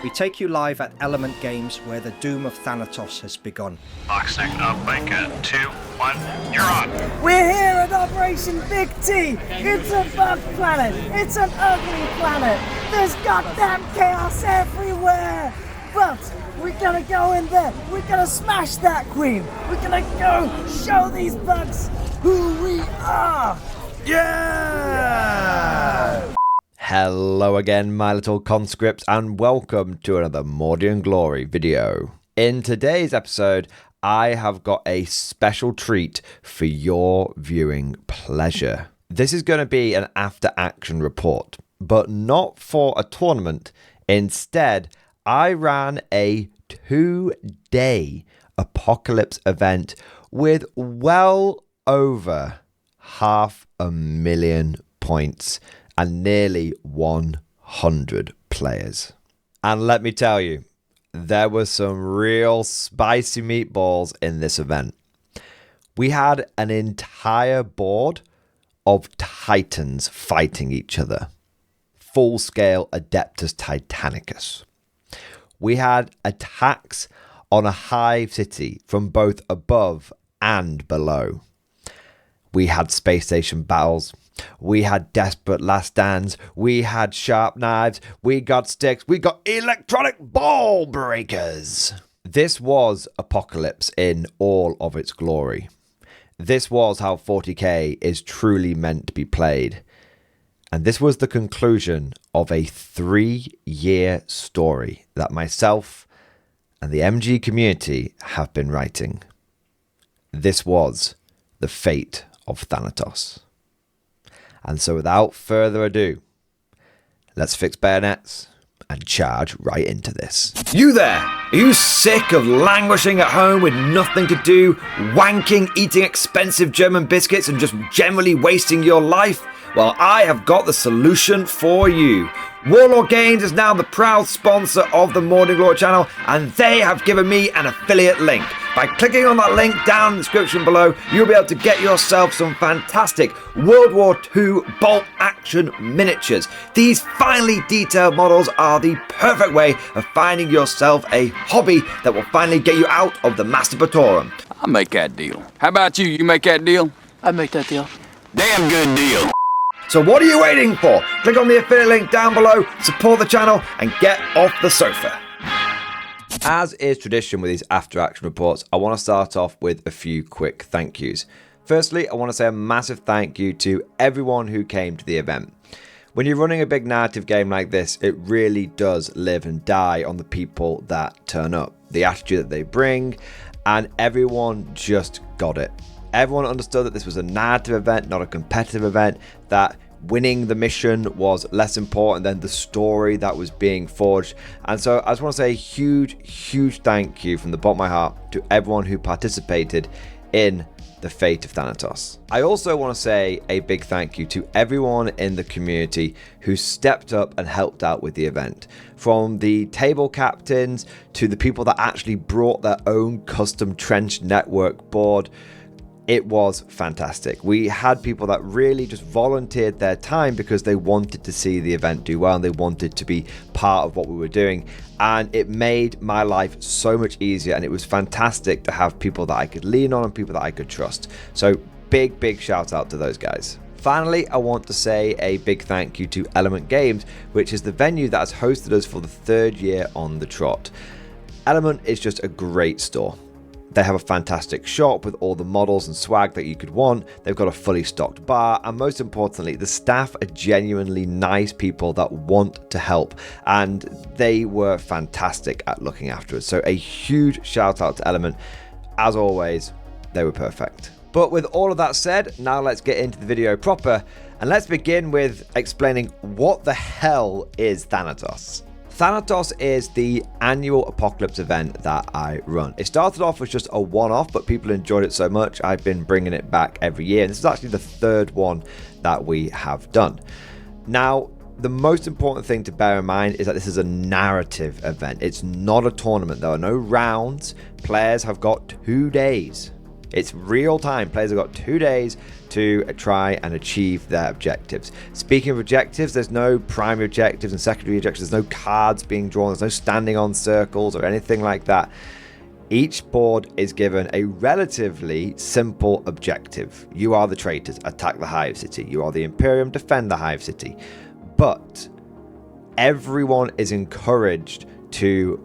we take you live at Element Games, where the doom of Thanatos has begun. Box second up, Micah. 2, 1, you're on. We're here at Operation Big T. It's a bug planet. It's an ugly planet. There's goddamn chaos everywhere. But we're gonna go in there. We're gonna smash that queen. We're gonna go show these bugs who we are. Yeah! Hello again, my little conscripts, and welcome to another Mordian Glory video. In today's episode, I have got a special treat for your viewing pleasure. This is going to be an after-action report, but not for a tournament. Instead, I ran a 2-day apocalypse event with well over 500,000 points and nearly 100 players. And let me tell you, there were some real spicy meatballs in this event. We had an entire board of titans fighting each other. Full-scale Adeptus Titanicus. We had attacks on a hive city from both above and below. We had space station battles. We had desperate last stands. We had sharp knives. We got sticks. We got electronic ball breakers. This was Apocalypse in all of its glory. This was how 40k is truly meant to be played. And this was the conclusion of a 3-year story that myself and the MG community have been writing. This was the fate of Thanatos. And so without further ado, let's fix bayonets and charge right into this. You there! Are you sick of languishing at home with nothing to do, wanking, eating expensive German biscuits and just generally wasting your life? Well, I have got the solution for you. Warlord Games is now the proud sponsor of the Mordian Glory channel, and they have given me an affiliate link. By clicking on that link down in the description below, you'll be able to get yourself some fantastic World War II bolt action miniatures. These finely detailed models are the perfect way of finding yourself a hobby that will finally get you out of the Manufactorum. I'll make that deal. How about you? You make that deal? I make that deal. Damn good deal. So what are you waiting for? Click on the affiliate link down below, support the channel, and get off the sofa. As is tradition with these after-action reports, I want to start off with a few quick thank yous. Firstly, I want to say a massive thank you to everyone who came to the event. When you're running a big narrative game like this, it really does live and die on the people that turn up, the attitude that they bring, and everyone just got it. Everyone understood that this was a narrative event, not a competitive event, that winning the mission was less important than the story that was being forged. And so I just want to say a huge thank you from the bottom of my heart to everyone who participated in the fate of Thanatos. I also want to say a big thank you to everyone in the community who stepped up and helped out with the event. From the table captains to the people that actually brought their own custom trench network board. It was fantastic. We had people that really just volunteered their time because they wanted to see the event do well and they wanted to be part of what we were doing. And it made my life so much easier, and it was fantastic to have people that I could lean on and people that I could trust. So big shout out to those guys. Finally, I want to say a big thank you to Element Games, which is the venue that has hosted us for the 3rd year on the trot. Element is just a great store. They have a fantastic shop with all the models and swag that you could want. They've got a fully stocked bar, and most importantly, the staff are genuinely nice people that want to help, and they were fantastic at looking after us. So a huge shout out to Element. As always, they were perfect. But with all of that said, now let's get into the video proper, and let's begin with explaining what the hell is Thanatos. Thanatos is the annual apocalypse event that I run. It started off as just a one-off, but people enjoyed it so much, I've been bringing it back every year. And this is actually the 3rd one that we have done. Now, the most important thing to bear in mind is that this is a narrative event. It's not a tournament. There are no rounds. Players have got 2 days It's real time. Players have got 2 days to try and achieve their objectives. Speaking of objectives, there's no primary objectives and secondary objectives. There's no cards being drawn. There's no standing on circles or anything like that. Each board is given a relatively simple objective. You are the traitors, attack the Hive City. You are the Imperium, defend the Hive City. But everyone is encouraged to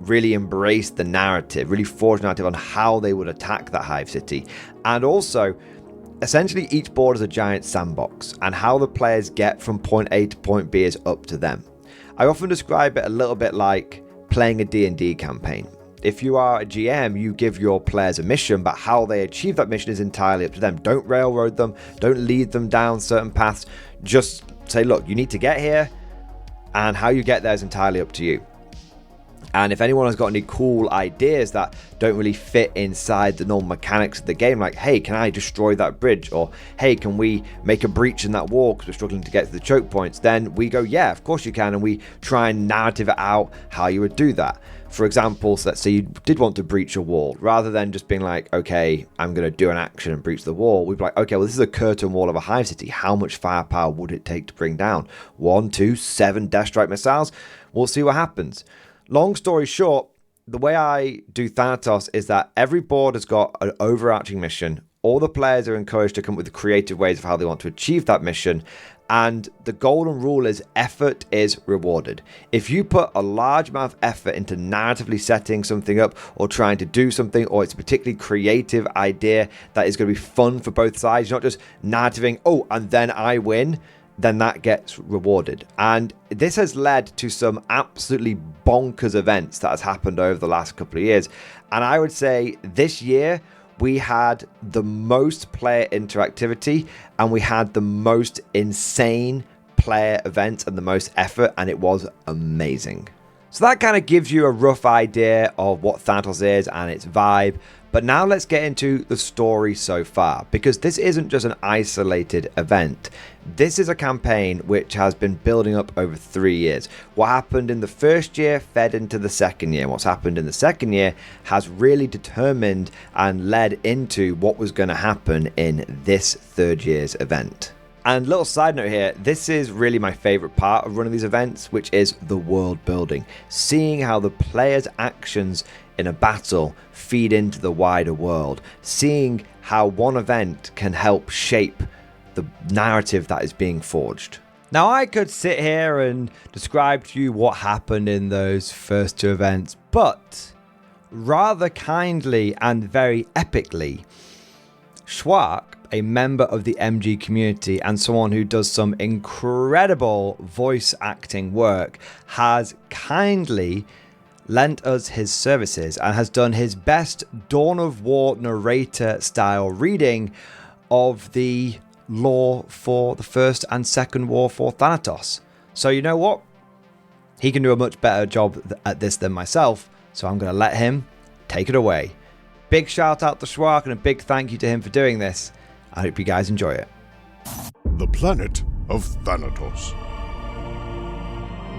really embrace the narrative, really forge narrative on how they would attack that Hive City. And also, essentially each board is a giant sandbox, and how the players get from point A to point B is up to them. I often describe it a little bit like playing a D&D campaign. If you are a GM, you give your players a mission, but how they achieve that mission is entirely up to them. Don't railroad them, don't lead them down certain paths. Just say, look, you need to get here, and how you get there is entirely up to you. And if anyone has got any cool ideas that don't really fit inside the normal mechanics of the game, like, hey, can I destroy that bridge? Or, hey, can we make a breach in that wall because we're struggling to get to the choke points? Then we go, yeah, of course you can. And we try and narrative it out how you would do that. For example, so let's say you did want to breach a wall. Rather than just being like, okay, I'm going to do an action and breach the wall, we'd be like, okay, well, this is a curtain wall of a Hive City. How much firepower would it take to bring down? 1, 2, 7 Death Strike missiles? We'll see what happens. Long story short, the way I do Thanatos is that every board has got an overarching mission. All the players are encouraged to come up with creative ways of how they want to achieve that mission. And the golden rule is effort is rewarded. If you put a large amount of effort into narratively setting something up or trying to do something, or it's a particularly creative idea that is going to be fun for both sides, not just narrativing, oh, and then I win, then that gets rewarded. And this has led to some absolutely bonkers events that has happened over the last couple of years. And I would say this year we had the most player interactivity, and we had the most insane player events and the most effort, and it was amazing. So that kind of gives you a rough idea of what Thanatos is and its vibe. But now let's get into the story so far, because this isn't just an isolated event. This is a campaign which has been building up over 3 years. What happened in the first year fed into the second year. What's happened in the second year has really determined and led into what was going to happen in this third year's event. And little side note here, this is really my favorite part of running these events, which is the world building. Seeing how the players' actions in a battle feed into the wider world. Seeing how one event can help shape the narrative that is being forged. Now, I could sit here and describe to you what happened in those first 2 events, but rather kindly and very epically, Schwark, a member of the MG community and someone who does some incredible voice acting work, has kindly lent us his services and has done his best Dawn of War narrator style reading of the lore for the first and second war for Thanatos. So you know what? He can do a much better job at this than myself, so I'm going to let him take it away. Big shout out to Schwark and a big thank you to him for doing this. I hope you guys enjoy it. The planet of Thanatos.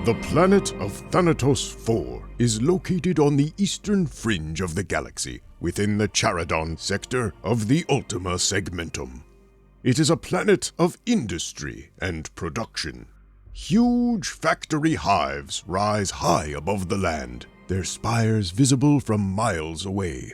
The planet of Thanatos 4 is located on the eastern fringe of the galaxy, within the Charadon sector of the Ultima Segmentum. It is a planet of industry and production. Huge factory hives rise high above the land, their spires visible from miles away.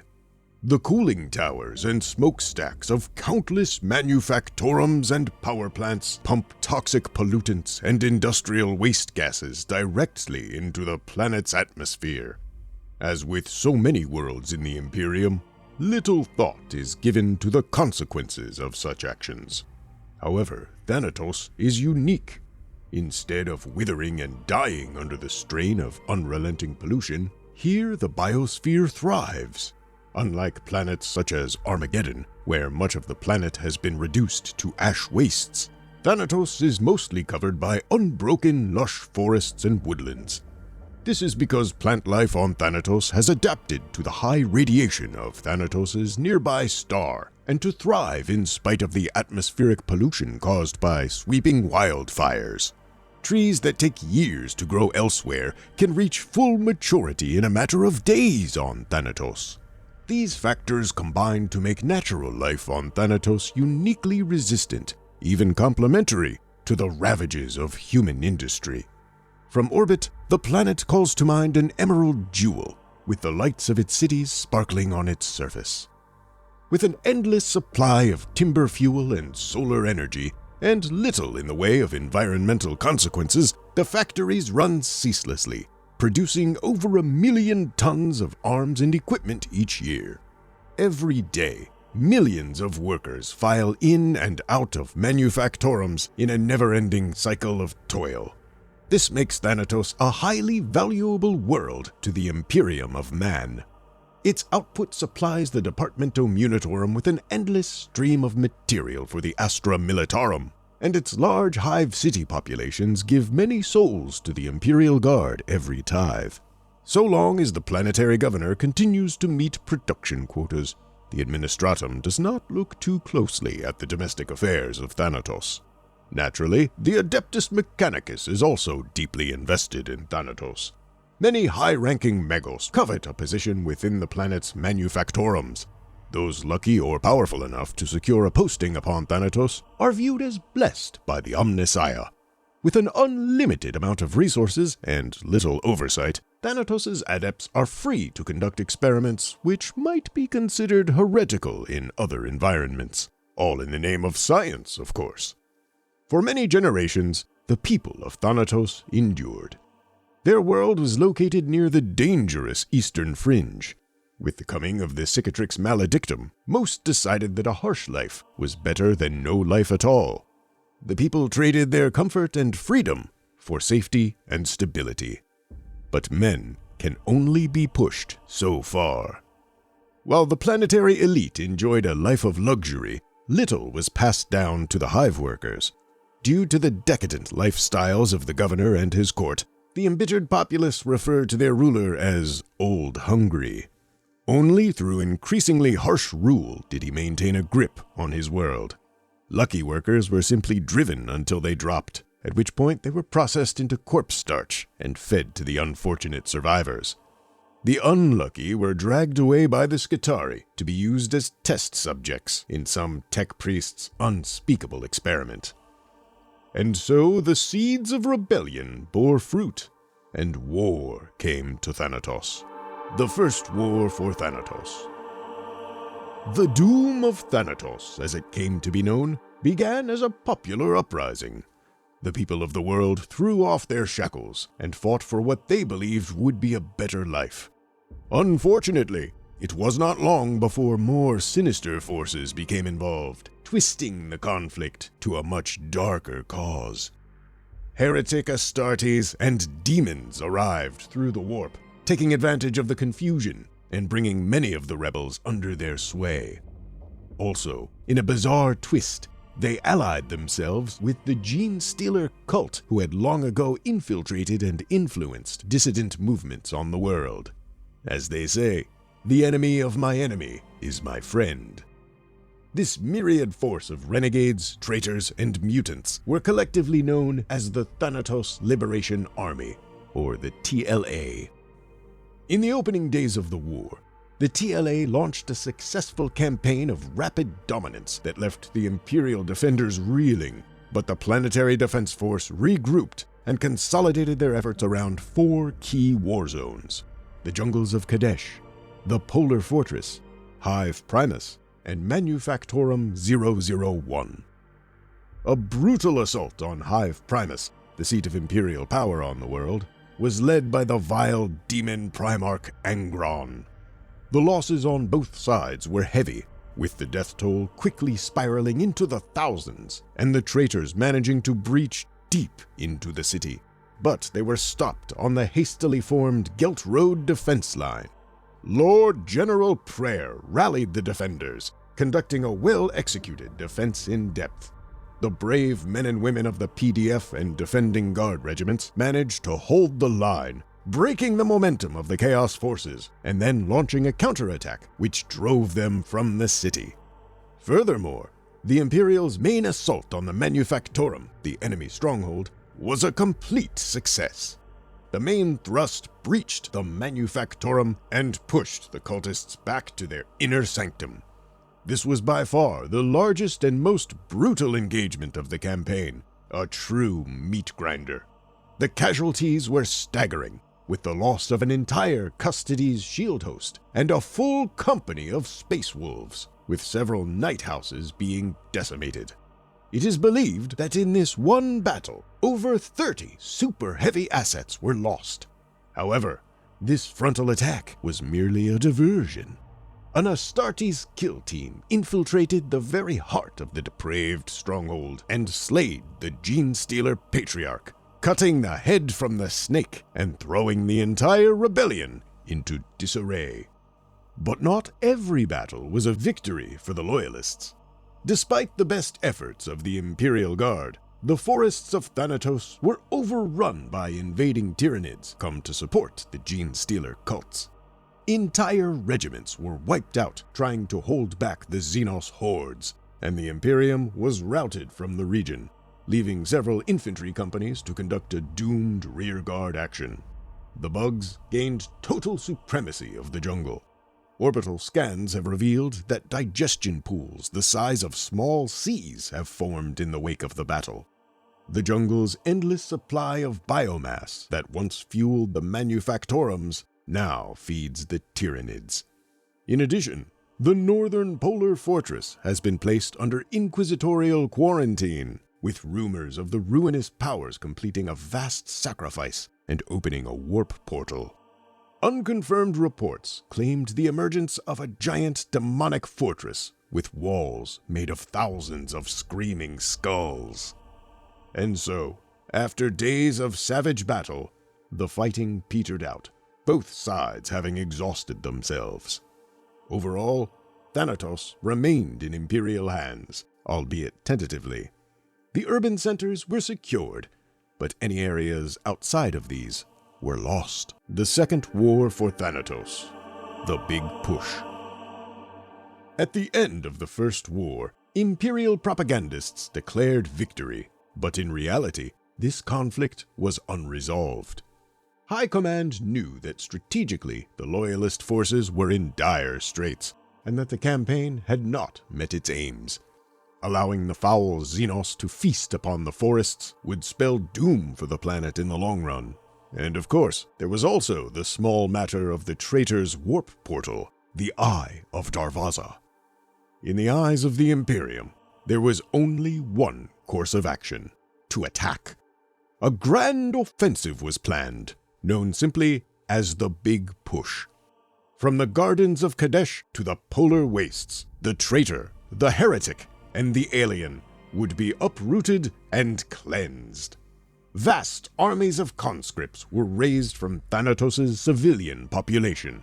The cooling towers and smokestacks of countless manufactorums and power plants pump toxic pollutants and industrial waste gases directly into the planet's atmosphere. As with so many worlds in the Imperium, little thought is given to the consequences of such actions. However, Thanatos is unique. Instead of withering and dying under the strain of unrelenting pollution, here the biosphere thrives. Unlike planets such as Armageddon, where much of the planet has been reduced to ash wastes, Thanatos is mostly covered by unbroken, lush forests and woodlands. This is because plant life on Thanatos has adapted to the high radiation of Thanatos' nearby star, and to thrive in spite of the atmospheric pollution caused by sweeping wildfires. Trees that take years to grow elsewhere can reach full maturity in a matter of days on Thanatos. These factors combine to make natural life on Thanatos uniquely resistant, even complementary, to the ravages of human industry. From orbit, the planet calls to mind an emerald jewel, with the lights of its cities sparkling on its surface. With an endless supply of timber fuel and solar energy, and little in the way of environmental consequences, the factories run ceaselessly, producing over 1 million tons of arms and equipment each year. Every day, millions of workers file in and out of manufactorums in a never-ending cycle of toil. This makes Thanatos a highly valuable world to the Imperium of Man. Its output supplies the Departmento Munitorum with an endless stream of material for the Astra Militarum, and its large hive city populations give many souls to the Imperial Guard every tithe. So long as the planetary governor continues to meet production quotas, the Administratum does not look too closely at the domestic affairs of Thanatos. Naturally, the Adeptus Mechanicus is also deeply invested in Thanatos. Many high-ranking Magos covet a position within the planet's manufactorums. Those lucky or powerful enough to secure a posting upon Thanatos are viewed as blessed by the Omnissiah. With an unlimited amount of resources and little oversight, Thanatos' adepts are free to conduct experiments which might be considered heretical in other environments, all in the name of science, of course. For many generations, the people of Thanatos endured. Their world was located near the dangerous eastern fringe. With the coming of the Cicatrix Maledictum, most decided that a harsh life was better than no life at all. The people traded their comfort and freedom for safety and stability. But men can only be pushed so far. While the planetary elite enjoyed a life of luxury, little was passed down to the hive workers. Due to the decadent lifestyles of the governor and his court, the embittered populace referred to their ruler as Old Hungry. Only through increasingly harsh rule did he maintain a grip on his world. Lucky workers were simply driven until they dropped, at which point they were processed into corpse starch and fed to the unfortunate survivors. The unlucky were dragged away by the Skitarii to be used as test subjects in some tech priest's unspeakable experiment. And so the seeds of rebellion bore fruit, and war came to Thanatos. The First War for Thanatos. The doom of Thanatos, as it came to be known, began as a popular uprising. The people of the world threw off their shackles and fought for what they believed would be a better life. Unfortunately, it was not long before more sinister forces became involved, twisting the conflict to a much darker cause. Heretic Astartes and demons arrived through the warp, taking advantage of the confusion and bringing many of the rebels under their sway. Also, in a bizarre twist, they allied themselves with the Gene Stealer cult who had long ago infiltrated and influenced dissident movements on the world. As they say, the enemy of my enemy is my friend. This myriad force of renegades, traitors, and mutants were collectively known as the Thanatos Liberation Army, or the TLA. In the opening days of the war, the TLA launched a successful campaign of rapid dominance that left the Imperial defenders reeling, but the Planetary Defense Force regrouped and consolidated their efforts around 4 key war zones: the jungles of Kadesh, the Polar Fortress, Hive Primus, and Manufactorum 001. A brutal assault on Hive Primus, the seat of Imperial power on the world, was led by the vile demon Primarch Angron. The losses on both sides were heavy, with the death toll quickly spiraling into the thousands, and the traitors managing to breach deep into the city. But they were stopped on the hastily formed Gelt Road defense line. Lord General Prayer rallied the defenders, conducting a well-executed defense in depth. The brave men and women of the PDF and Defending Guard regiments managed to hold the line, breaking the momentum of the Chaos forces, and then launching a counterattack which drove them from the city. Furthermore, the Imperials' main assault on the Manufactorum, the enemy stronghold, was a complete success. the main thrust breached the Manufactorum and pushed the cultists back to their inner sanctum. This was by far the largest and most brutal engagement of the campaign, a true meat grinder. The casualties were staggering, with the loss of an entire Custodes shield host and a full company of space wolves, with several night houses being decimated. It is believed that in this one battle, over 30 super heavy assets were lost. However, this frontal attack was merely a diversion. An Astartes kill team infiltrated the very heart of the depraved stronghold and slayed the Gene-Stealer Patriarch, cutting the head from the snake and throwing the entire rebellion into disarray. But not every battle was a victory for the Loyalists. Despite the best efforts of the Imperial Guard, the forests of Thanatos were overrun by invading Tyranids come to support the Gene-Stealer cults. Entire regiments were wiped out trying to hold back the Xenos hordes, and the Imperium was routed from the region, leaving several infantry companies to conduct a doomed rearguard action. The bugs gained total supremacy of the jungle. Orbital scans have revealed that digestion pools the size of small seas have formed in the wake of the battle. The jungle's endless supply of biomass that once fueled the Manufactorums now feeds the Tyranids. In addition, the northern polar fortress has been placed under Inquisitorial quarantine, with rumors of the ruinous powers completing a vast sacrifice and opening a warp portal. Unconfirmed reports claimed the emergence of a giant demonic fortress with walls made of thousands of screaming skulls. And so, after days of savage battle, the fighting petered out, both sides having exhausted themselves. Overall, Thanatos remained in Imperial hands, albeit tentatively. The urban centers were secured, but any areas outside of these were lost. The Second War for Thanatos, the Big Push. At the end of the First War, Imperial propagandists declared victory, but in reality, this conflict was unresolved. High Command knew that strategically the Loyalist forces were in dire straits, and that the campaign had not met its aims. Allowing the foul Xenos to feast upon the forests would spell doom for the planet in the long run. And of course, there was also the small matter of the traitor's warp portal, the Eye of Darvaza. In the eyes of the Imperium, there was only one course of action: to attack. A grand offensive was planned, known simply as the Big Push. From the gardens of Kadesh to the polar wastes, the traitor, the heretic, and the alien would be uprooted and cleansed. Vast armies of conscripts were raised from Thanatos' civilian population.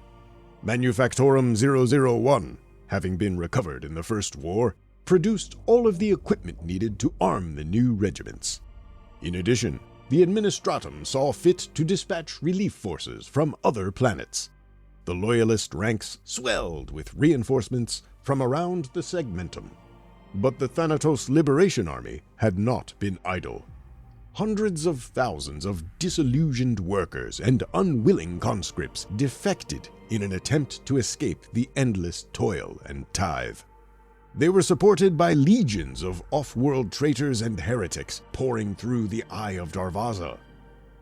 Manufactorum 001, having been recovered in the First War, produced all of the equipment needed to arm the new regiments. In addition, the Administratum saw fit to dispatch relief forces from other planets. The Loyalist ranks swelled with reinforcements from around the Segmentum. But the Thanatos Liberation Army had not been idle. Hundreds of thousands of disillusioned workers and unwilling conscripts defected in an attempt to escape the endless toil and tithe. They were supported by legions of off-world traitors and heretics pouring through the Eye of Darvaza.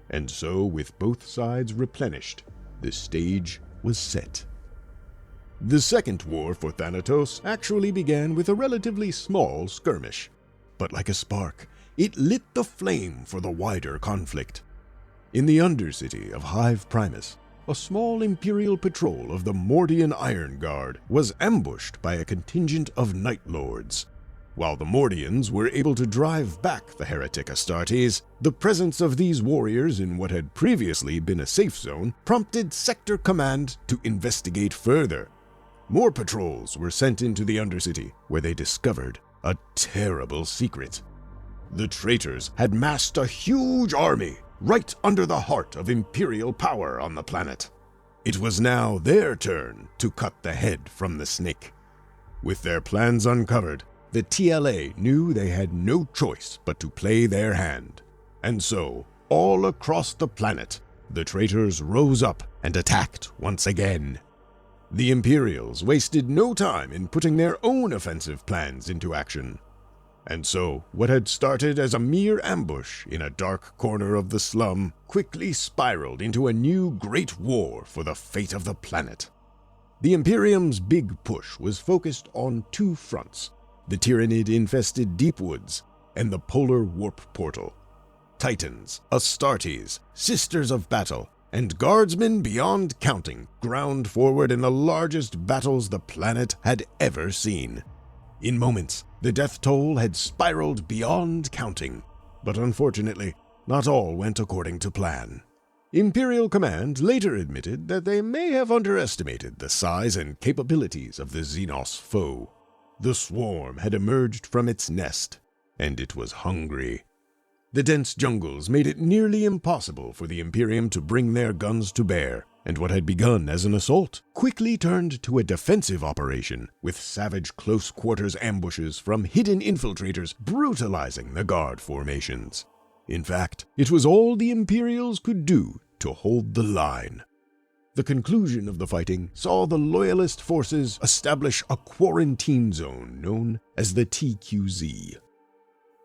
And so, with both sides replenished, the stage was set. The Second War for Thanatos actually began with a relatively small skirmish, but like a spark, it lit the flame for the wider conflict. In the Undercity of Hive Primus, a small Imperial patrol of the Mordian Iron Guard was ambushed by a contingent of Night Lords. While the Mordians were able to drive back the heretic Astartes, the presence of these warriors in what had previously been a safe zone prompted Sector Command to investigate further. More patrols were sent into the Undercity, where they discovered a terrible secret. The traitors had massed a huge army right under the heart of Imperial power on the planet. It was now their turn to cut the head from the snake. With their plans uncovered, the TLA knew they had no choice but to play their hand. And so, all across the planet, the traitors rose up and attacked once again. The Imperials wasted no time in putting their own offensive plans into action. And so, what had started as a mere ambush in a dark corner of the slum quickly spiraled into a new great war for the fate of the planet. The Imperium's big push was focused on two fronts: the Tyranid-infested deep woods and the polar warp portal. Titans, Astartes, Sisters of Battle, and guardsmen beyond counting ground forward in the largest battles the planet had ever seen. In moments, the death toll had spiraled beyond counting, but unfortunately, not all went according to plan. Imperial Command later admitted that they may have underestimated the size and capabilities of the Xenos foe. The swarm had emerged from its nest, and it was hungry. The dense jungles made it nearly impossible for the Imperium to bring their guns to bear, and what had begun as an assault quickly turned to a defensive operation, with savage close-quarters ambushes from hidden infiltrators brutalizing the guard formations. In fact, it was all the Imperials could do to hold the line. The conclusion of the fighting saw the Loyalist forces establish a quarantine zone known as the TQZ.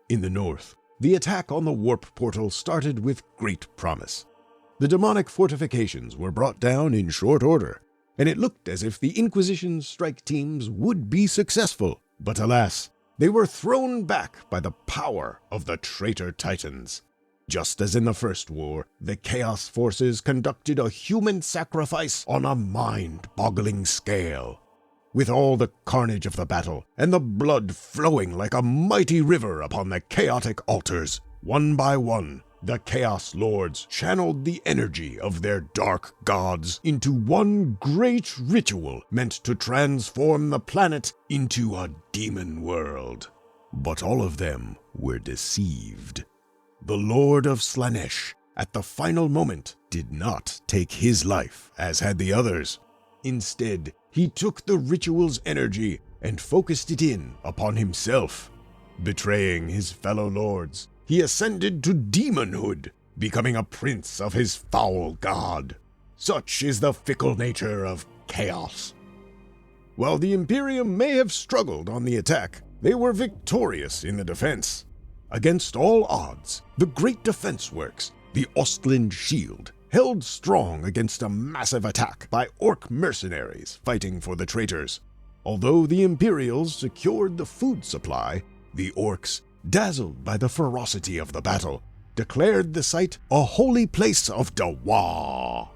In the north, the attack on the warp portal started with great promise. The demonic fortifications were brought down in short order, and it looked as if the Inquisition's strike teams would be successful. But alas, they were thrown back by the power of the traitor Titans. Just as in the First War, the Chaos Forces conducted a human sacrifice on a mind-boggling scale. With all the carnage of the battle, and the blood flowing like a mighty river upon the chaotic altars, one by one, the Chaos Lords channeled the energy of their dark gods into one great ritual meant to transform the planet into a demon world. But all of them were deceived. The Lord of Slaanesh, at the final moment, did not take his life, as had the others. Instead, he took the ritual's energy and focused it in upon himself. Betraying his fellow lords, he ascended to demonhood, becoming a prince of his foul god. Such is the fickle nature of chaos. While the Imperium may have struggled on the attack, they were victorious in the defense. Against all odds, the Great Defense Works, the Ostland Shield, held strong against a massive attack by Orc mercenaries fighting for the traitors. Although the Imperials secured the food supply, the Orcs, dazzled by the ferocity of the battle, declared the site a holy place of Dawa.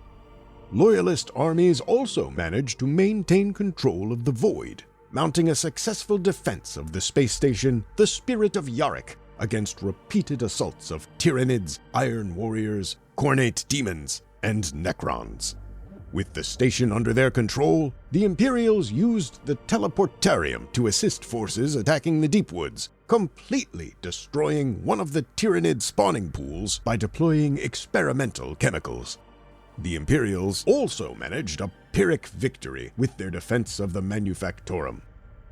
Loyalist armies also managed to maintain control of the Void, mounting a successful defense of the space station, the Spirit of Yarrick, against repeated assaults of Tyranids, Iron Warriors, Cornate Demons, and Necrons. With the station under their control, the Imperials used the Teleportarium to assist forces attacking the Deep Woods, completely destroying one of the Tyranid spawning pools by deploying experimental chemicals. The Imperials also managed a Pyrrhic victory with their defense of the Manufactorum.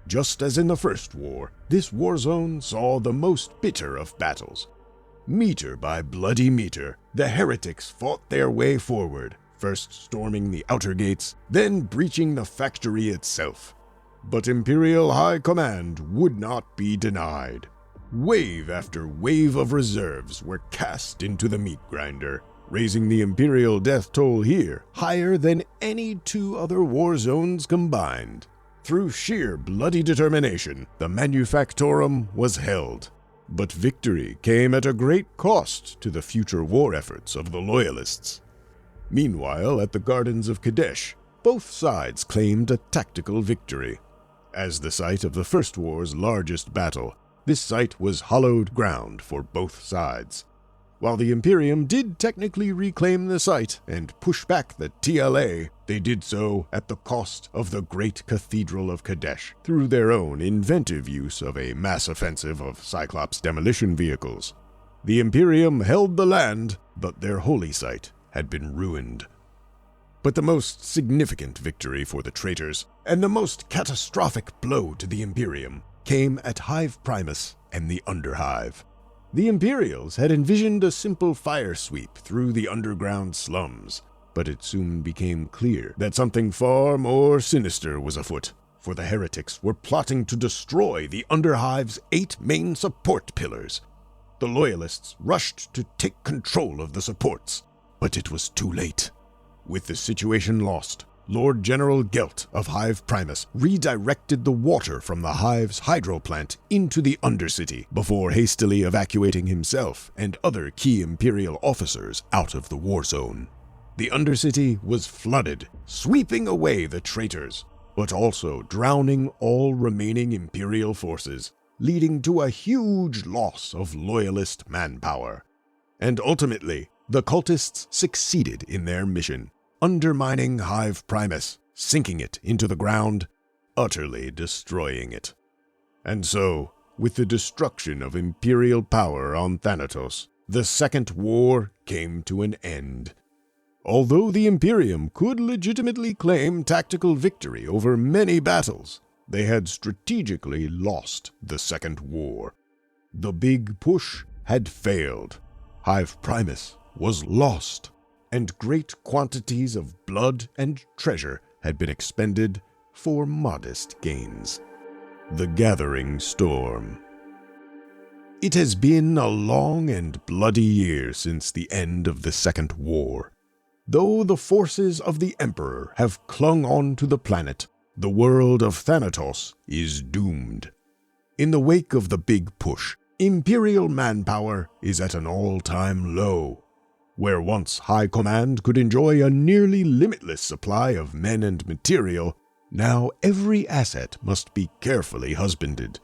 Just as in the First War, this war zone saw the most bitter of battles. Meter by bloody meter, the heretics fought their way forward, first storming the outer gates, then breaching the factory itself. But Imperial High Command would not be denied. Wave after wave of reserves were cast into the meat grinder, raising the Imperial death toll here higher than any two other war zones combined. Through sheer bloody determination, the Manufactorum was held. But victory came at a great cost to the future war efforts of the Loyalists. Meanwhile, at the Gardens of Kadesh, both sides claimed a tactical victory. As the site of the First War's largest battle, this site was hallowed ground for both sides. While the Imperium did technically reclaim the site and push back the TLA, they did so at the cost of the great Cathedral of Kadesh through their own inventive use of a mass offensive of Cyclops demolition vehicles. The Imperium held the land, but their holy site had been ruined. But the most significant victory for the traitors, and the most catastrophic blow to the Imperium, came at Hive Primus and the Underhive. The Imperials had envisioned a simple fire sweep through the underground slums, but it soon became clear that something far more sinister was afoot, for the heretics were plotting to destroy the Underhive's 8 main support pillars. The Loyalists rushed to take control of the supports, but it was too late. With the situation lost, Lord General Gelt of Hive Primus redirected the water from the Hive's hydro plant into the Undercity before hastily evacuating himself and other key Imperial officers out of the war zone. The Undercity was flooded, sweeping away the traitors, but also drowning all remaining Imperial forces, leading to a huge loss of Loyalist manpower. And ultimately, the cultists succeeded in their mission, undermining Hive Primus, sinking it into the ground, utterly destroying it. And so, with the destruction of Imperial power on Thanatos, the Second War came to an end. Although the Imperium could legitimately claim tactical victory over many battles, they had strategically lost the Second War. The big push had failed. Hive Primus was lost, and great quantities of blood and treasure had been expended for modest gains. The Gathering Storm. It has been a long and bloody year since the end of the Second War. Though the forces of the Emperor have clung on to the planet, the world of Thanatos is doomed. In the wake of the big push, Imperial manpower is at an all-time low. Where once High Command could enjoy a nearly limitless supply of men and material, now every asset must be carefully husbanded.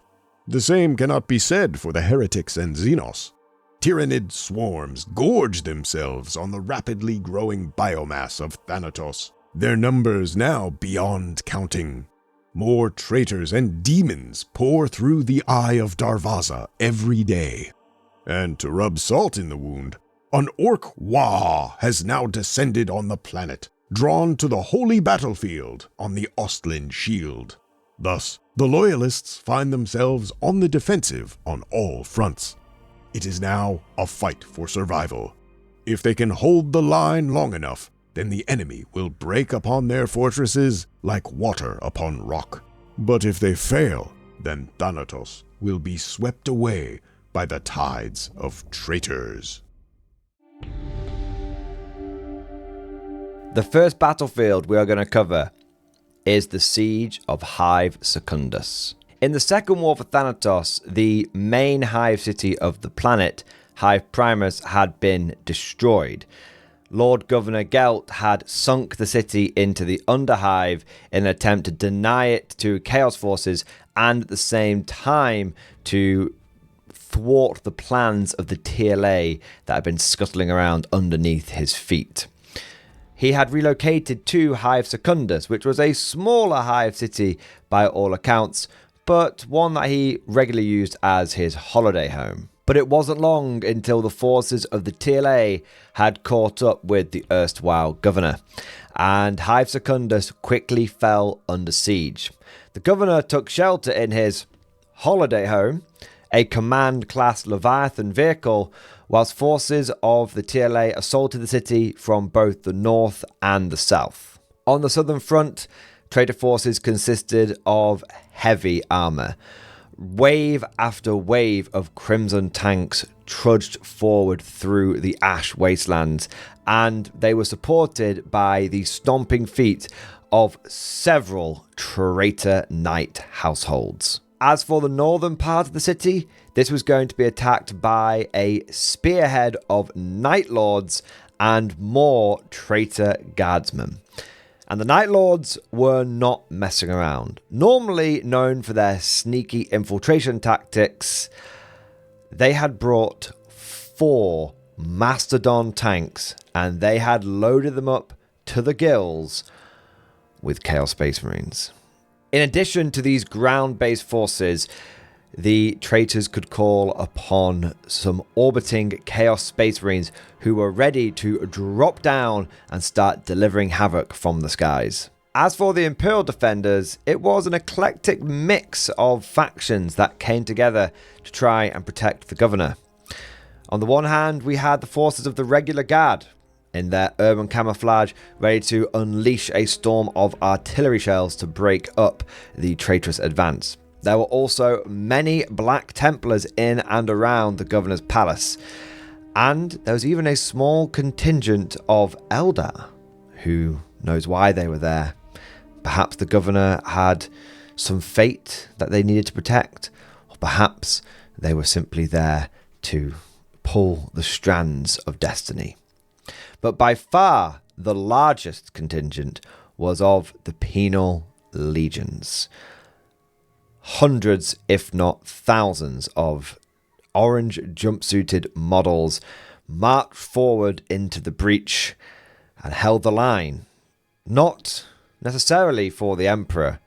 The same cannot be said for the heretics and Xenos. Tyranid swarms gorge themselves on the rapidly growing biomass of Thanatos, their numbers now beyond counting. More traitors and demons pour through the Eye of Darvaza every day. And to rub salt in the wound, an Ork Wah has now descended on the planet, drawn to the holy battlefield on the Ostland shield. Thus, the Loyalists find themselves on the defensive on all fronts. It is now a fight for survival. If they can hold the line long enough, then the enemy will break upon their fortresses like water upon rock. But if they fail, then Thanatos will be swept away by the tides of traitors. The first battlefield we are going to cover is the Siege of Hive Secondus. In the Second War for Thanatos, the main hive city of the planet, Hive Primus, had been destroyed. Lord Governor Gelt had sunk the city into the Underhive in an attempt to deny it to Chaos forces and at the same time to thwart the plans of the TLA that had been scuttling around underneath his feet. He had relocated to Hive Secondus, which was a smaller hive city by all accounts, but one that he regularly used as his holiday home. But it wasn't long until the forces of the TLA had caught up with the erstwhile governor, and Hive Secondus quickly fell under siege. The governor took shelter in his holiday home, a command-class Leviathan vehicle, whilst forces of the TLA assaulted the city from both the north and the south. On the southern front, traitor forces consisted of heavy armour. Wave after wave of Crimson tanks trudged forward through the ash wastelands, and they were supported by the stomping feet of several traitor knight households. As for the northern part of the city, this was going to be attacked by a spearhead of Night Lords and more traitor guardsmen. And the Night Lords were not messing around. Normally known for their sneaky infiltration tactics, they had brought 4 Mastodon tanks and they had loaded them up to the gills with Chaos Space Marines. In addition to these ground-based forces, the traitors could call upon some orbiting Chaos Space Marines who were ready to drop down and start delivering havoc from the skies. As for the Imperial defenders, it was an eclectic mix of factions that came together to try and protect the governor. On the one hand, we had the forces of the regular guard in their urban camouflage, ready to unleash a storm of artillery shells to break up the traitorous advance. There were also many Black Templars in and around the governor's palace, and there was even a small contingent of Eldar. Who knows why they were there? Perhaps the governor had some fate that they needed to protect, or perhaps they were simply there to pull the strands of destiny. But by far the largest contingent was of the penal legions. Hundreds, if not thousands, of orange jumpsuited models marched forward into the breach and held the line, not necessarily for the Emperor,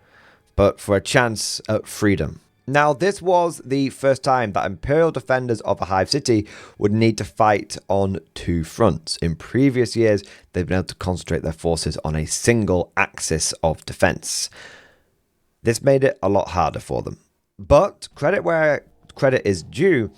but for a chance at freedom. Now, this was the first time that Imperial defenders of a Hive city would need to fight on two fronts. In previous years, they've been able to concentrate their forces on a single axis of defense. This made it a lot harder for them. But credit where credit is due,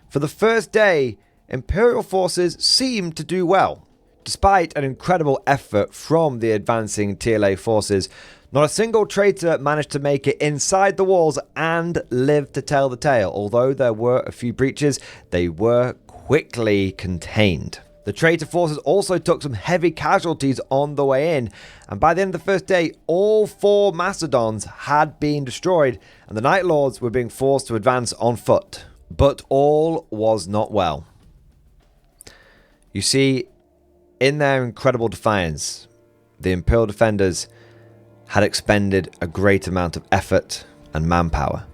for the first day, Imperial forces seemed to do well. Despite an incredible effort from the advancing TLA forces, not a single traitor managed to make it inside the walls and live to tell the tale. Although there were a few breaches, they were quickly contained. The traitor forces also took some heavy casualties on the way in, and by the end of the first day, all 4 Mastodons had been destroyed, and the Night Lords were being forced to advance on foot. But all was not well. You see, in their incredible defiance, the Imperial defenders had expended a great amount of effort and manpower,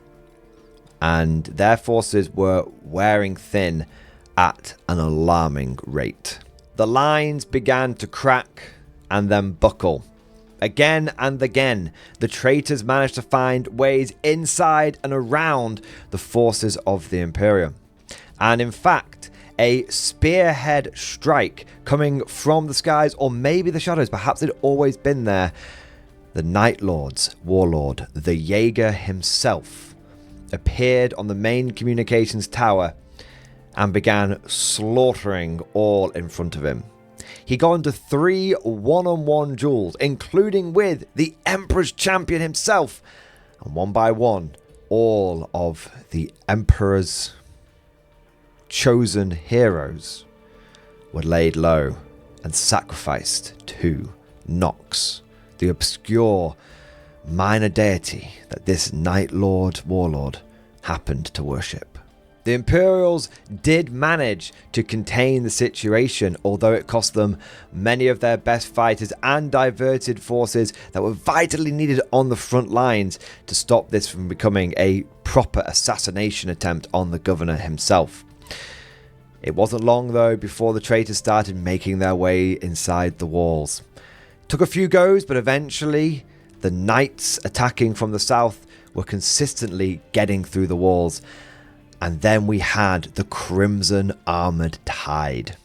and their forces were wearing thin at an alarming rate. The lines began to crack and then buckle. Again and again, the traitors managed to find ways inside and around the forces of the Imperium. And in fact, a spearhead strike coming from the skies, or maybe the shadows, perhaps it'd always been there. The Night Lord's warlord, the Jaeger himself, appeared on the main communications tower and began slaughtering all in front of him. He got into 3 one-on-one duels, including with the Emperor's champion himself, and one by one, all of the Emperor's chosen heroes were laid low and sacrificed to Nox, the obscure minor deity that this Night Lord warlord happened to worship. The Imperials did manage to contain the situation, although it cost them many of their best fighters and diverted forces that were vitally needed on the front lines to stop this from becoming a proper assassination attempt on the governor himself. It wasn't long though before the traitors started making their way inside the walls. Took a few goes, but eventually the knights attacking from the south were consistently getting through the walls. And then we had the Crimson Armoured Tide.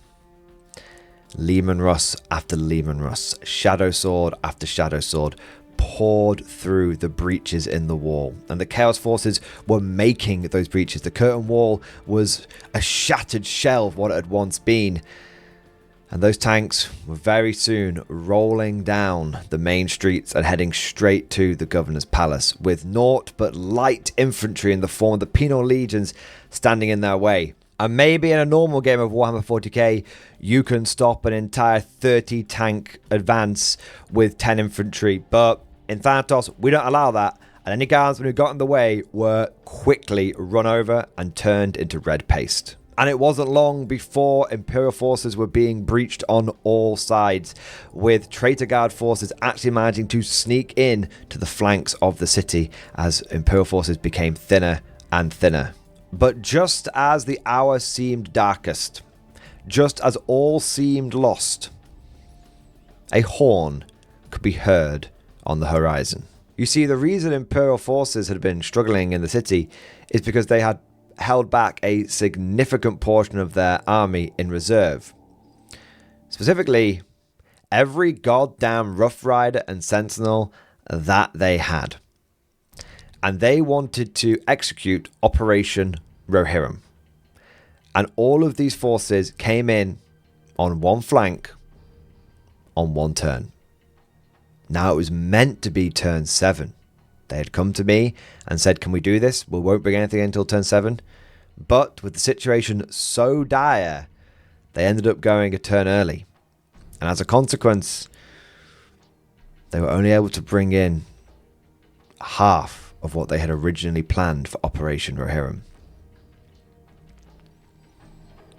Leman Russ after Leman Russ, Shadow Sword after Shadow Sword poured through the breaches in the wall. And the Chaos Forces were making those breaches. The curtain wall was a shattered shell of what it had once been. And those tanks were very soon rolling down the main streets and heading straight to the governor's palace, with naught but light infantry in the form of the penal legions standing in their way. And maybe in a normal game of Warhammer 40k, you can stop an entire 30 tank advance with 10 infantry, but in Thanatos, we don't allow that, and any guardsmen who got in the way were quickly run over and turned into red paste. And it wasn't long before Imperial forces were being breached on all sides, with Traitor Guard forces actually managing to sneak in to the flanks of the city as Imperial forces became thinner and thinner. But just as the hour seemed darkest, just as all seemed lost, a horn could be heard on the horizon. You see, the reason Imperial forces had been struggling in the city is because they had held back a significant portion of their army in reserve. Specifically, every goddamn Rough Rider and Sentinel that they had. And they wanted to execute Operation Rohirrim. And all of these forces came in on one flank on one turn. Now it was meant to be turn 7. They had come to me and said, can we do this? We won't bring anything in until turn 7. But with the situation so dire, they ended up going a turn early. And as a consequence, they were only able to bring in half of what they had originally planned for Operation Rohirrim.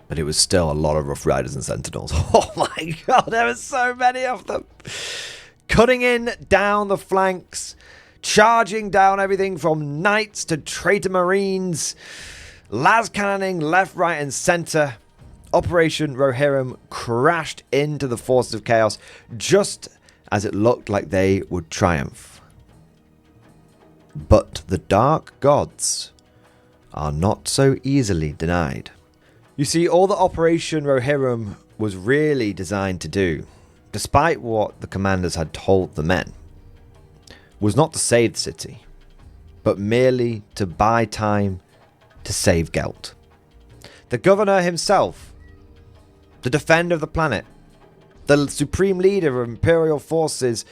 But it was still a lot of Rough Riders and Sentinels. Oh my god, there were so many of them. Cutting in down the flanks, charging down everything from Knights to Traitor Marines, las cannoning left, right and centre. Operation Rohirrim crashed into the forces of chaos just as it looked like they would triumph. But the dark gods are not so easily denied. You see, all that Operation Rohirrim was really designed to do, despite what the commanders had told the men, was not to save the city, but merely to buy time to save Gelt. The governor himself, the defender of the planet, the supreme leader of imperial forces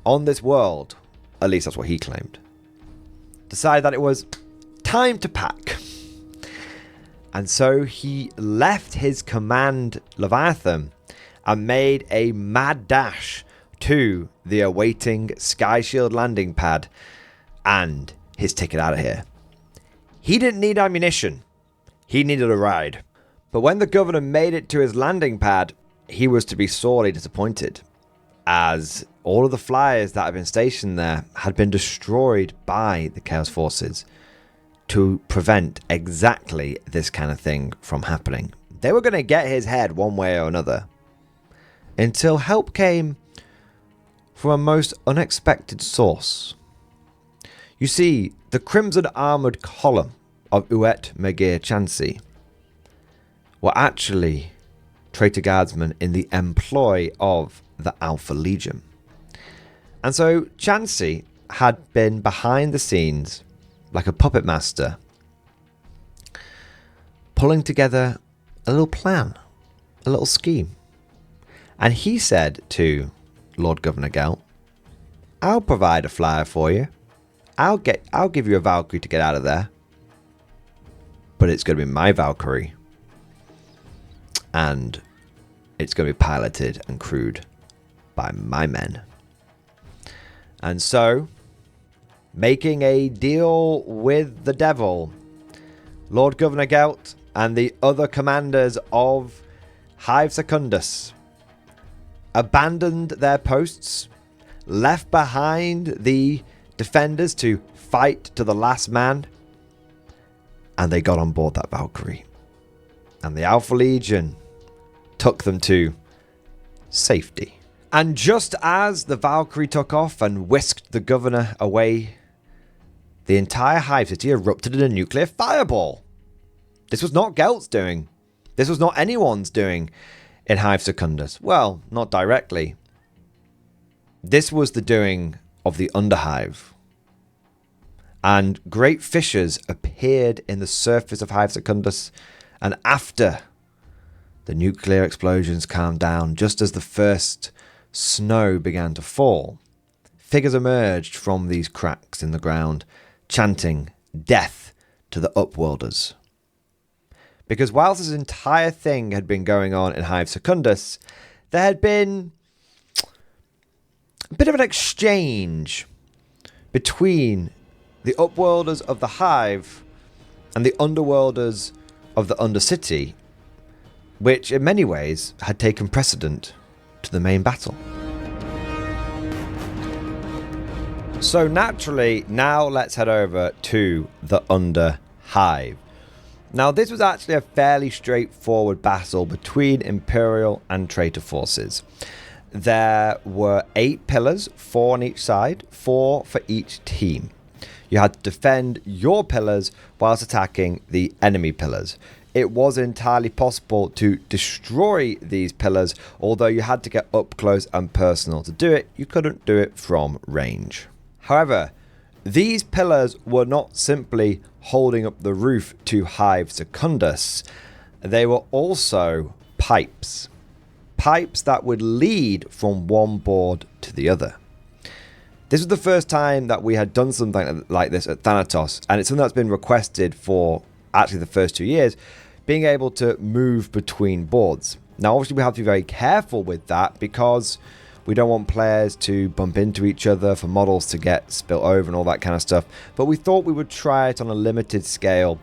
on this world, at least that's what he claimed, decided that it was time to pack. And so he left his command Leviathan and made a mad dash to the awaiting Sky Shield landing pad and his ticket out of here. He didn't need ammunition. He needed a ride. But when the governor made it to his landing pad, he was to be sorely disappointed, as all of the flyers that had been stationed there had been destroyed by the Chaos Forces to prevent exactly this kind of thing from happening. They were going to get his head one way or another, until help came from a most unexpected source. You see, the Crimson Armoured Column of Uet Megir Chansey were actually traitor guardsmen in the employ of the Alpha Legion. And so Chansey had been behind the scenes like a puppet master, pulling together a little plan, a little scheme. And he said to Lord Governor Gelt, I'll provide a flyer for you. I'll give you a Valkyrie to get out of there. But it's going to be my Valkyrie. And it's going to be piloted and crewed by my men. And so, making a deal with the devil, Lord Governor Gelt and the other commanders of Hive Secondus abandoned their posts, left behind the defenders to fight to the last man, and they got on board that Valkyrie. And the Alpha Legion took them to safety. And just as the Valkyrie took off and whisked the governor away, the entire Hive City erupted in a nuclear fireball. This was not Gelt's doing. This was not anyone's doing in Hive Secondus. Well, not directly. This was the doing of the Underhive. And great fissures appeared in the surface of Hive Secondus, and after the nuclear explosions calmed down, just as the first snow began to fall, figures emerged from these cracks in the ground, chanting death to the Upworlders. Because whilst this entire thing had been going on in Hive Secondus, there had been a bit of an exchange between the Upworlders of the Hive and the Underworlders of the Undercity, which in many ways had taken precedent to the main battle. So naturally, now let's head over to the Underhive. Now this was actually a fairly straightforward battle between Imperial and traitor forces. There were 8 pillars, 4 on each side, 4 for each team. You had to defend your pillars whilst attacking the enemy pillars. It was entirely possible to destroy these pillars, although you had to get up close and personal to do it. You couldn't do it from range. However, these pillars were not simply holding up the roof to Hive Secondus. they were also pipes. Pipes that would lead from one board to the other. This was the first time that we had done something like this at Thanatos, and it's something that's been requested for actually the first 2 years, being able to move between boards. Now, obviously, we have to be very careful with that because we don't want players to bump into each other, for models to get spilt over and all that kind of stuff. But we thought we would try it on a limited scale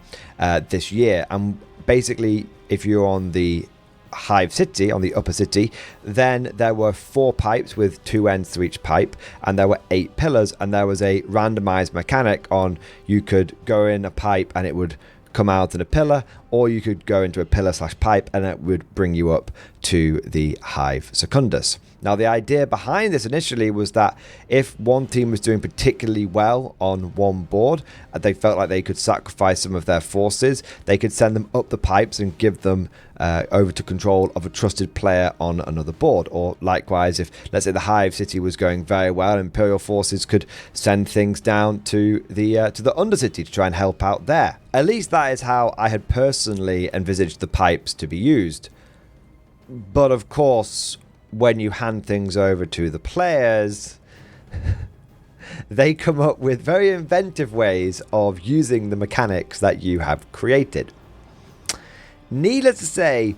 this year. And basically, if you're on the Hive City, on the upper city, then there were 4 pipes with 2 ends to each pipe, and there were 8 pillars, and there was a randomized mechanic on you could go in a pipe and it would come out in a pillar, or you could go into a pillar/pipe and it would bring you up to the Hive Secondus. Now, the idea behind this initially was that if one team was doing particularly well on one board and they felt like they could sacrifice some of their forces, they could send them up the pipes and give them over to control of a trusted player on another board. Or likewise, if, let's say, the Hive City was going very well, Imperial forces could send things down to the Undercity to try and help out there. At least that is how I had personally envisaged the pipes to be used. But of course, when you hand things over to the players, they come up with very inventive ways of using the mechanics that you have created. Needless to say,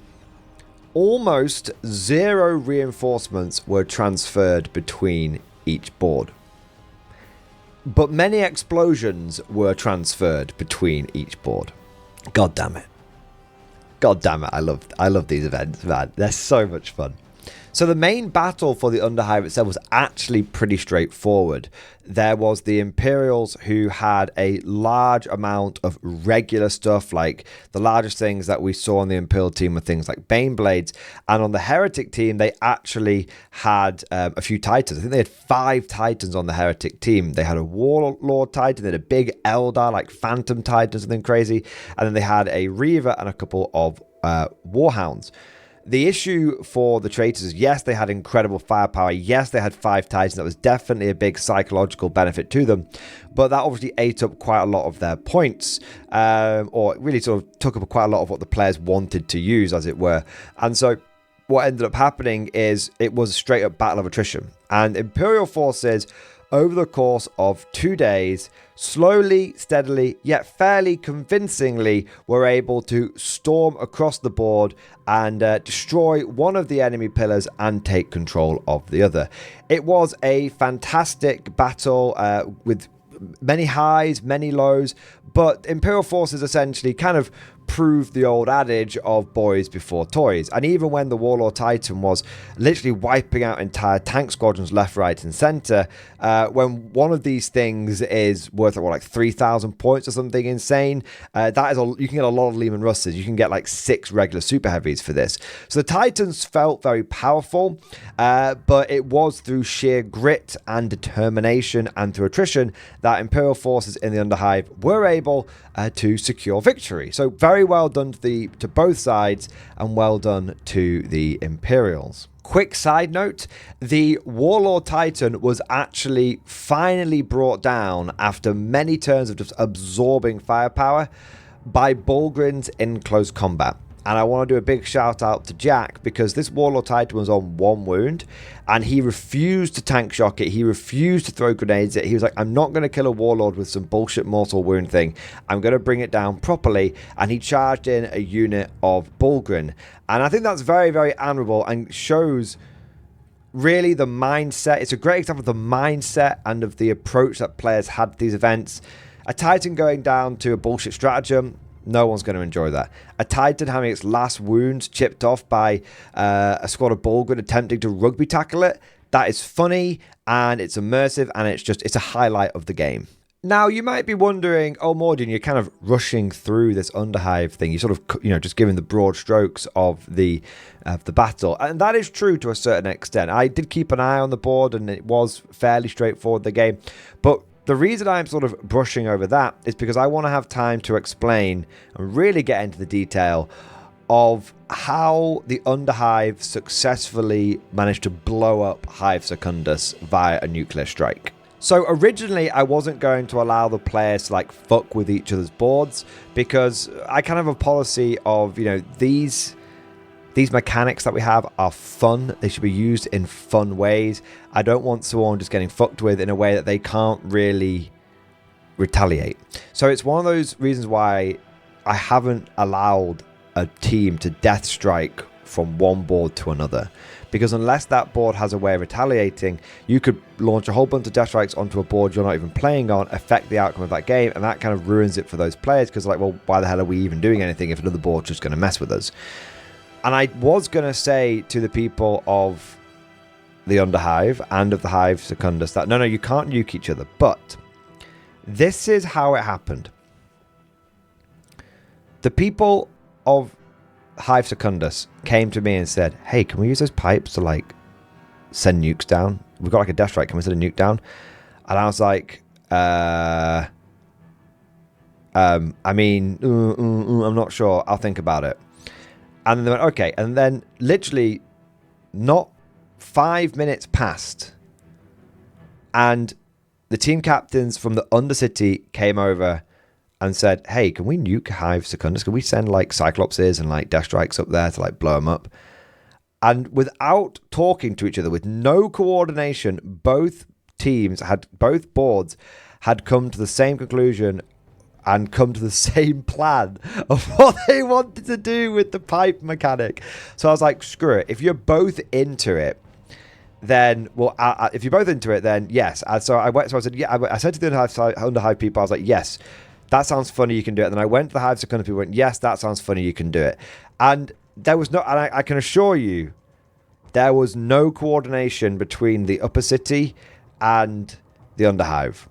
almost 0 reinforcements were transferred between each board. But many explosions were transferred between each board. God damn it. God damn it, I love these events, man. They're so much fun. So the main battle for the Underhive itself was actually pretty straightforward. There was the Imperials, who had a large amount of regular stuff, like the largest things that we saw on the Imperial team were things like Baneblades. And on the Heretic team, they actually had a few Titans. I think they had 5 Titans on the Heretic team. They had a Warlord Titan, they had a big Eldar, like Phantom Titan, something crazy. And then they had a Reaver and a couple of Warhounds. The issue for the traitors is, yes, they had incredible firepower. Yes, they had 5 Titans. That was definitely a big psychological benefit to them. But that obviously ate up quite a lot of their points, or really sort of took up quite a lot of what the players wanted to use, as it were. And so what ended up happening is it was a straight up battle of attrition. And Imperial forces, over the course of 2 days, slowly, steadily, yet fairly convincingly, were able to storm across the board and destroy one of the enemy pillars and take control of the other. It was a fantastic battle with many highs, many lows, but Imperial forces essentially kind of proved the old adage of boys before toys. And even when the Warlord Titan was literally wiping out entire tank squadrons left, right and centre, when one of these things is worth like 3,000 points or something insane, that is you can get a lot of Lehman Russes. You can get like 6 regular super heavies for this. So the Titans felt very powerful, but it was through sheer grit and determination and through attrition that Imperial forces in the Underhive were able to secure victory. So very well done to both sides, and well done to the Imperials. Quick side note, the Warlord Titan was actually finally brought down after many turns of just absorbing firepower by Bulgrins in close combat. And I want to do a big shout out to Jack, because this Warlord Titan was on 1 wound and he refused to tank shock it. He refused to throw grenades at it. He was like, I'm not going to kill a Warlord with some bullshit mortal wound thing. I'm going to bring it down properly. And he charged in a unit of Bulgrin. And I think that's very, very admirable and shows really the mindset. It's a great example of the mindset and of the approach that players had to these events. A Titan going down to a bullshit stratagem, no one's going to enjoy that. A Titan having its last wounds chipped off by a squad of Bulgrin attempting to rugby tackle it, that is funny and it's immersive and it's a highlight of the game. Now, you might be wondering, oh, Mordian, you're kind of rushing through this Underhive thing. You're sort of, just giving the broad strokes of the battle. And that is true to a certain extent. I did keep an eye on the board and it was fairly straightforward, the game. But the reason I'm sort of brushing over that is because I want to have time to explain and really get into the detail of how the Underhive successfully managed to blow up Hive Secondus via a nuclear strike. So originally I wasn't going to allow the players to like fuck with each other's boards, because I kind of have a policy of, you know, these mechanics that we have are fun. They should be used in fun ways. I don't want someone just getting fucked with in a way that they can't really retaliate. So it's one of those reasons why I haven't allowed a team to death strike from one board to another, because unless that board has a way of retaliating, you could launch a whole bunch of death strikes onto a board you're not even playing on, affect the outcome of that game, and that kind of ruins it for those players, because like, well, why the hell are we even doing anything if another board's just going to mess with us? And I was going to say to the people of the Underhive and of the Hive Secondus that no, you can't nuke each other, but this is how it happened. The people of Hive Secondus came to me and said, hey, can we use those pipes to like send nukes down? We've got like a death strike, can we send a nuke down? And I was like, I mean, I'm not sure, I'll think about it. And then they went, okay. And then literally not 5 minutes passed, and the team captains from the Undercity came over and said, hey, can we nuke Hive Secondus? Can we send like Cyclopses and like death strikes up there to like blow them up? And without talking to each other, with no coordination, both boards had come to the same conclusion and come to the same plan of what they wanted to do with the pipe mechanic. So I was like, screw it. If you're both into it, then, well, if you're both into it, then yes. And so I said, yeah, I said to the Underhive people, I was like, yes, that sounds funny, you can do it. And then I went to the Hive Secondus people, went, yes, that sounds funny, you can do it. And there was no, and I can assure you, there was no coordination between the Upper City and the Underhive.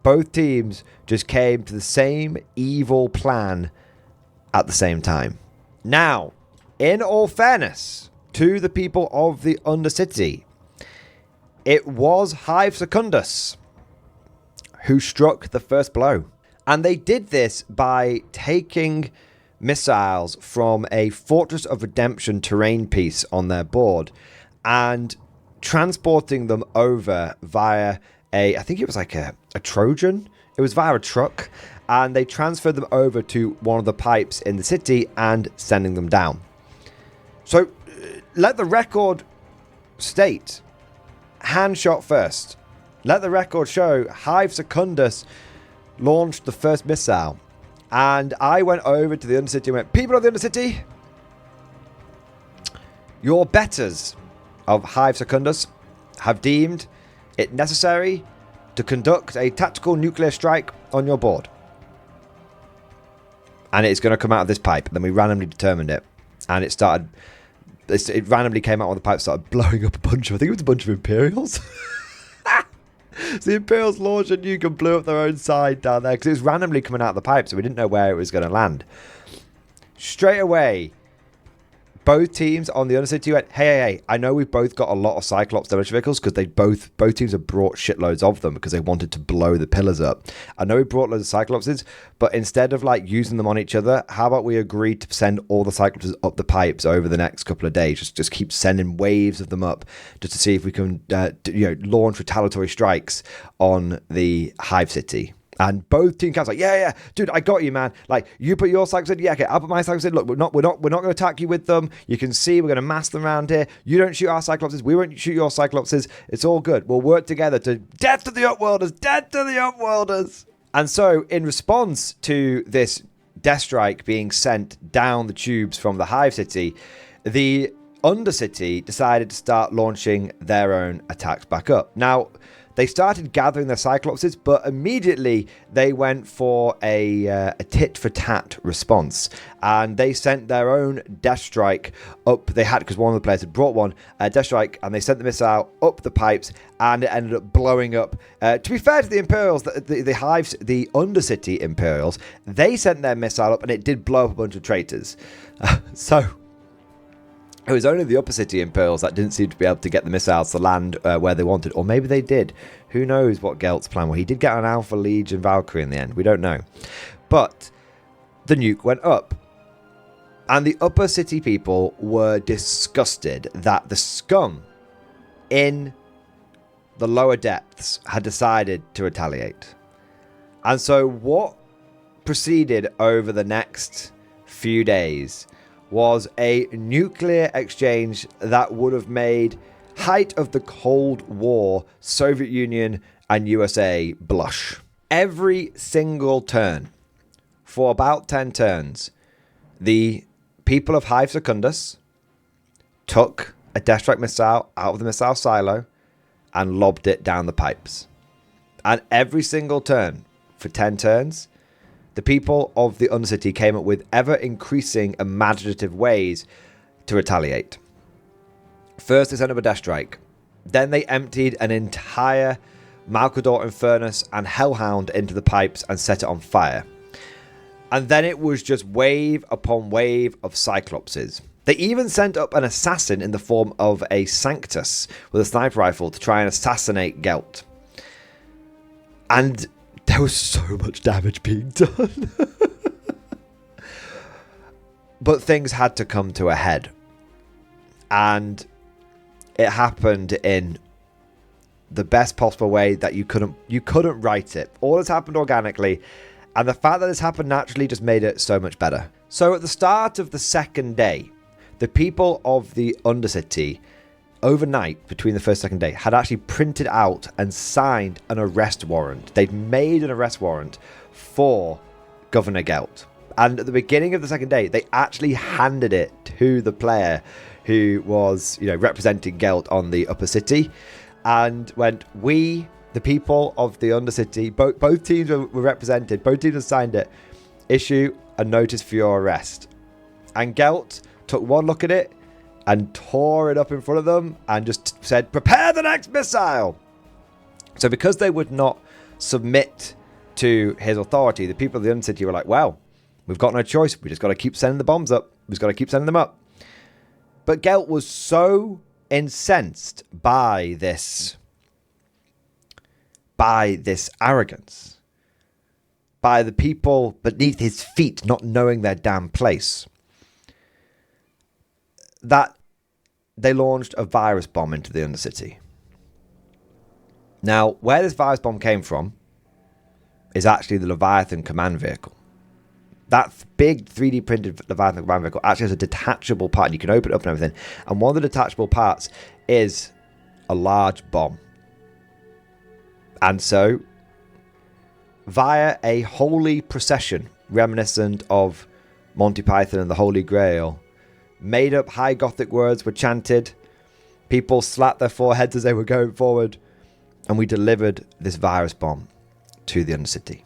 Both teams just came to the same evil plan at the same time. Now, in all fairness to the people of the Undercity, it was Hive Secondus who struck the first blow. And they did this by taking missiles from a Fortress of Redemption terrain piece on their board and transporting them over via I think it was like a Trojan. It was via a truck, and they transferred them over to one of the pipes in the city and sending them down. So let the record state, hand shot first. Let the record show Hive Secondus launched the first missile, and I went over to the Undercity and went, people of the Undercity, your betters of Hive Secondus have deemed it necessary to conduct a tactical nuclear strike on your board. And it's going to come out of this pipe. Then we randomly determined it. And it randomly came out when the pipe started blowing up I think it was a bunch of Imperials. So the Imperials launched a nuke and blew up their own side down there, because it was randomly coming out of the pipe, so we didn't know where it was going to land. Straight away, both teams on the Undercity went, hey, I know we've both got a lot of Cyclops demolition vehicles, because they both teams have brought shitloads of them because they wanted to blow the pillars up. I know we brought loads of Cyclopses, but instead of like using them on each other, how about we agree to send all the Cyclopses up the pipes over the next couple of days? Just keep sending waves of them up, just to see if we can launch retaliatory strikes on the Hive City. And both team captains like, yeah, dude, I got you, man. Like, you put your cycles in, yeah, okay, I'll put my cycles in. Look, we're not going to attack you with them. You can see we're going to mass them around here. You don't shoot our Cyclopses, we won't shoot your Cyclopses. It's all good. We'll work together to death to the Upworlders, death to the Upworlders. And so, in response to this death strike being sent down the tubes from the Hive City, the Undercity decided to start launching their own attacks back up. Now, they started gathering their Cyclopses, but immediately they went for a tit-for-tat response. And they sent their own Death Strike up. They had, because one of the players had brought one, Death Strike, and they sent the missile up the pipes, and it ended up blowing up. To be fair to the Imperials, the Hives, the Undercity Imperials, they sent their missile up, and it did blow up a bunch of traitors. So it was only the Upper City Imperials that didn't seem to be able to get the missiles to land where they wanted. Or maybe they did. Who knows what Gelt's plan was. He did get an Alpha Legion Valkyrie in the end. We don't know. But the nuke went up. And the Upper City people were disgusted that the scum in the lower depths had decided to retaliate. And so what proceeded over the next few days was a nuclear exchange that would have made height of the Cold War Soviet Union and USA blush. Every single turn, for about 10 turns, the people of Hive Secondus took a Death Strike missile out of the missile silo and lobbed it down the pipes. And every single turn, for 10 turns, the people of the Undercity came up with ever-increasing imaginative ways to retaliate. First, they sent up a Death Strike. Then they emptied an entire Malcador Infernus and Hellhound into the pipes and set it on fire. And then it was just wave upon wave of Cyclopses. They even sent up an assassin in the form of a Sanctus with a sniper rifle to try and assassinate Gelt. And there was so much damage being done. But things had to come to a head. And it happened in the best possible way that you couldn't write it. All has happened organically, and the fact that this happened naturally just made it so much better. So at the start of the second day, the people of the Undercity, overnight between the first and second day, had actually printed out and signed an arrest warrant. They'd made an arrest warrant for Governor Gelt. And at the beginning of the second day, they actually handed it to the player who was, representing Gelt on the upper city, and went, we, the people of the Undercity, both teams were represented, both teams had signed it, issue a notice for your arrest. And Gelt took one look at it and tore it up in front of them and just said, prepare the next missile. So because they would not submit to his authority, the people of the Undercity were like, well, we've got no choice. We just got to keep sending the bombs up. We've just got to keep sending them up. But Gelt was so incensed by this arrogance, by the people beneath his feet not knowing their damn place, that they launched a virus bomb into the Undercity. Now, where this virus bomb came from is actually the Leviathan command vehicle. That big 3D printed Leviathan command vehicle actually has a detachable part, and you can open it up and everything. And one of the detachable parts is a large bomb. And so, via a holy procession reminiscent of Monty Python and the Holy Grail, made up high Gothic words were chanted, people slapped their foreheads as they were going forward, and we delivered this virus bomb to the Undercity.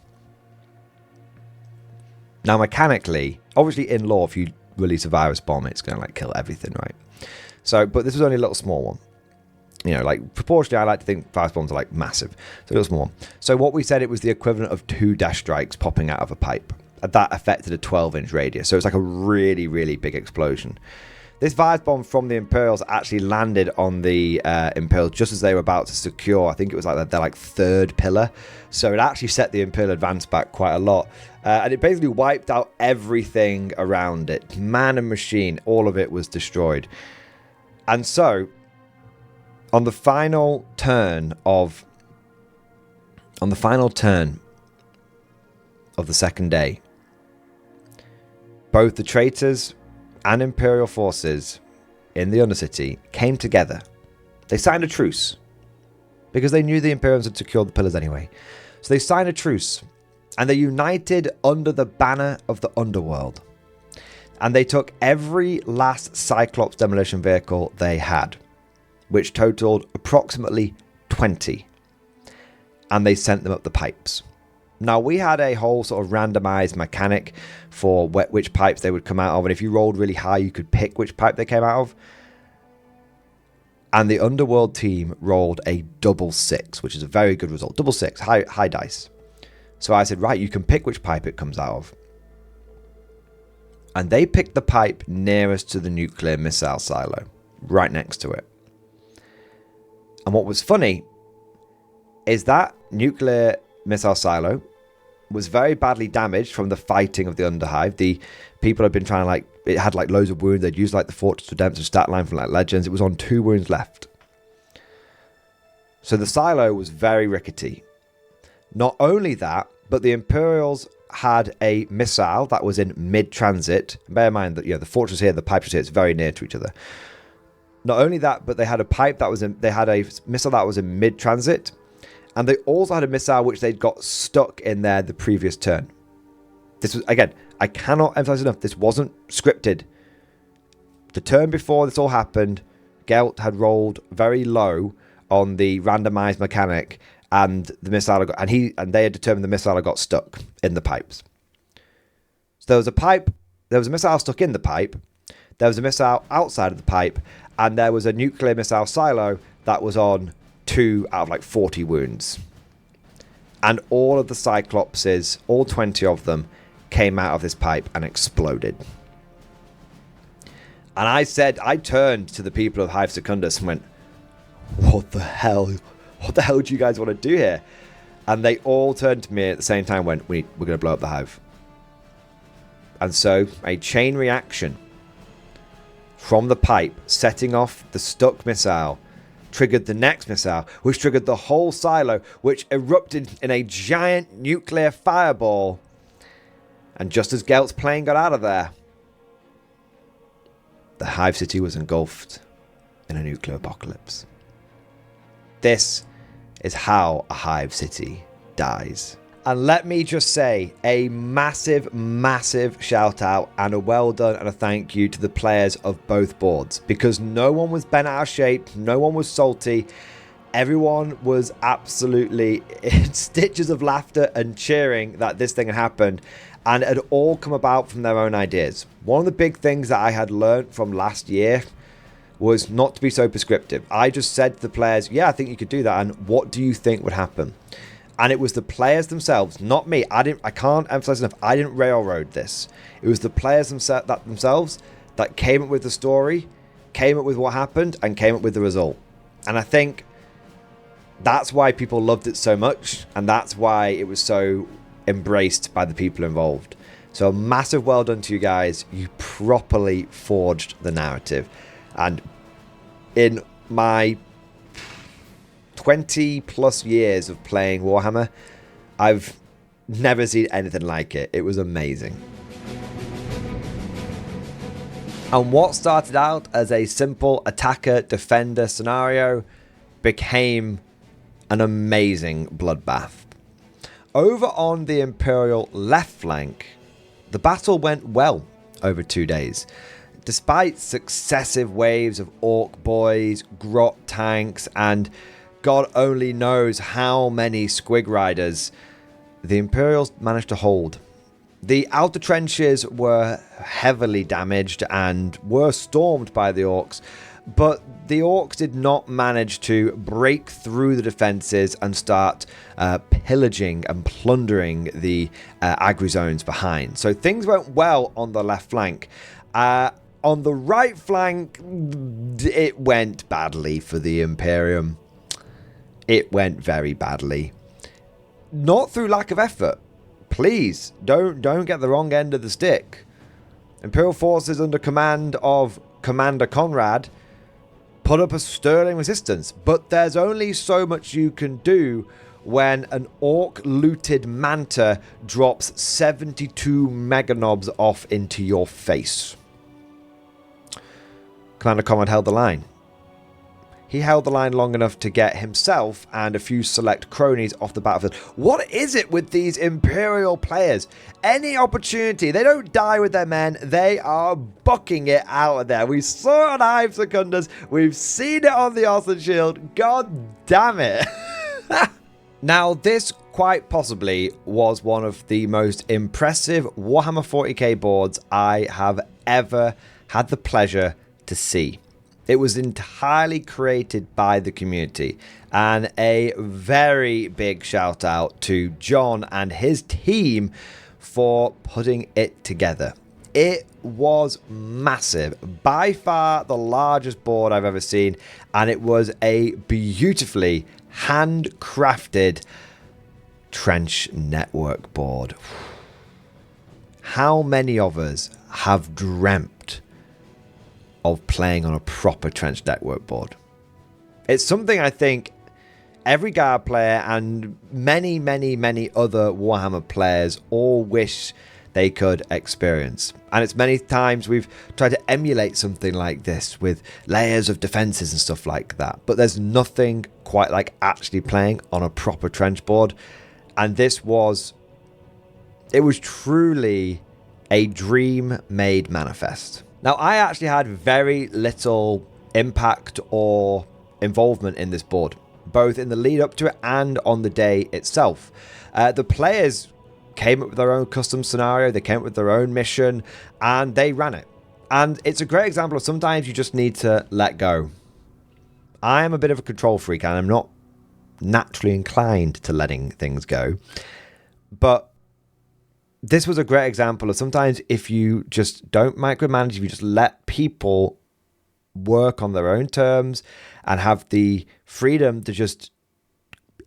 Now, mechanically, obviously in lore, if you release a virus bomb, it's going to kill everything, right? So, but this was only a little small one. Proportionally, I like to think virus bombs are massive. So a little small one. So what we said, it was the equivalent of 2 Death Strikes popping out of a pipe. That affected a 12-inch radius. So it's a really, really big explosion. This virus bomb from the Imperials actually landed on the Imperials just as they were about to secure, I think it was their third pillar. So it actually set the Imperial advance back quite a lot. And it basically wiped out everything around it. Man and machine, all of it was destroyed. And so, on the final turn of the second day, both the traitors and Imperial forces in the Undercity came together. They signed a truce because they knew the Imperials had secured the pillars anyway. So they signed a truce and they united under the banner of the Underworld. And they took every last Cyclops demolition vehicle they had, which totaled approximately 20. And they sent them up the pipes. Now, we had a whole sort of randomized mechanic for which pipes they would come out of. And if you rolled really high, you could pick which pipe they came out of. And the Underworld team rolled a double 6, which is a very good result. Double 6, high dice. So I said, right, you can pick which pipe it comes out of. And they picked the pipe nearest to the nuclear missile silo, right next to it. And what was funny is that nuclear missile silo was very badly damaged from the fighting of the Underhive. The people had been trying to it had loads of wounds. They'd used the Fortress Redemption stat line from Legends. It was on 2 wounds left. So the silo was very rickety. Not only that, but the Imperials had a missile that was in mid-transit. Bear in mind that the fortress here, the pipe here, it's very near to each other. Not only that, but they had a pipe that was in, they had a missile that was in mid-transit, and they also had a missile which they'd got stuck in there the previous turn. This was, again, I cannot emphasize enough, this wasn't scripted. The turn before this all happened, Gelt had rolled very low on the randomized mechanic, and the missile got, and they had determined the missile got stuck in the pipes. So there was a missile stuck in the pipe, there was a missile outside of the pipe, and there was a nuclear missile silo that was on 2 out of like 40 wounds. And all of the Cyclopses, all 20 of them, came out of this pipe and exploded. And I turned to the people of Hive Secondus and went, what the hell do you guys want to do here? And they all turned to me at the same time and went, we're going to blow up the hive. And so a chain reaction from the pipe setting off the stuck missile triggered the next missile, which triggered the whole silo, which erupted in a giant nuclear fireball. And just as Gelt's plane got out of there, the Hive City was engulfed in a nuclear apocalypse. This is how a Hive City dies. And let me just say a massive, massive shout out and a well done and a thank you to the players of both boards, because no one was bent out of shape, no one was salty, everyone was absolutely in stitches of laughter and cheering that this thing had happened, and it had all come about from their own ideas. One of the big things that I had learned from last year was not to be so prescriptive. I just said to the players, yeah, I think you could do that, and what do you think would happen? And it was the players themselves, not me. I can't emphasize enough, I didn't railroad this. It was the players themselves that came up with the story, came up with what happened, and came up with the result. And I think that's why people loved it so much, and that's why it was so embraced by the people involved. So a massive well done to you guys. You properly forged the narrative. And in my 20 plus years of playing Warhammer, I've never seen anything like it. It was amazing. And what started out as a simple attacker-defender scenario became an amazing bloodbath. Over on the Imperial left flank, the battle went well over 2 days. Despite successive waves of Orc boys, grot tanks, and God only knows how many Squig Riders, the Imperials managed to hold. The outer trenches were heavily damaged and were stormed by the Orcs, but the Orcs did not manage to break through the defences and start pillaging and plundering the agri zones behind. So things went well on the left flank. On the right flank, it went badly for the Imperium. It went very badly. Not through lack of effort. Please, don't get the wrong end of the stick. Imperial forces under command of Commander Conrad put up a sterling resistance, but there's only so much you can do when an Orc looted Manta drops 72 meganobs off into your face. Commander Conrad held the line. He held the line long enough to get himself and a few select cronies off the battlefield. What is it with these Imperial players? Any opportunity, they don't die with their men, they are bucking it out of there. We saw it on Hive Secondus, we've seen it on the Ostland Shield, god damn it. Now this quite possibly was one of the most impressive Warhammer 40k boards I have ever had the pleasure to see. It was entirely created by the community, and a very big shout out to John and his team for putting it together. It was massive, by far the largest board I've ever seen, and it was a beautifully handcrafted trench network board. How many of us have dreamt of playing on a proper trench network board? It's something I think every guard player and many, many, many other Warhammer players all wish they could experience. And it's many times we've tried to emulate something like this with layers of defenses and stuff like that, but there's nothing quite like actually playing on a proper trench board. And this was, it was truly a dream made manifest. Now, I actually had very little impact or involvement in this board, both in the lead up to it and on the day itself. The players came up with their own custom scenario, they came up with their own mission, and they ran it. And it's a great example of sometimes you just need to let go. I am a bit of a control freak, and I'm not naturally inclined to letting things go. But this was a great example of sometimes if you just don't micromanage, if you just let people work on their own terms and have the freedom to just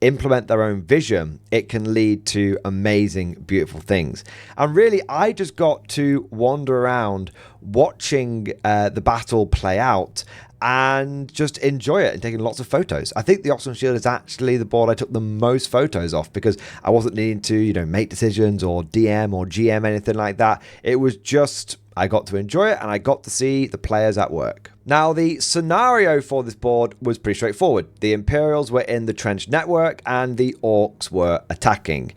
implement their own vision, it can lead to amazing, beautiful things. And really, I just got to wander around watching the battle play out and just enjoy it and taking lots of photos. I think the Ostland Shield is actually the board I took the most photos off because I wasn't needing to, you know, make decisions or DM or GM, anything like that. It was just, I got to enjoy it and I got to see the players at work. Now, the scenario for this board was pretty straightforward. The Imperials were in the trench network and the Orcs were attacking.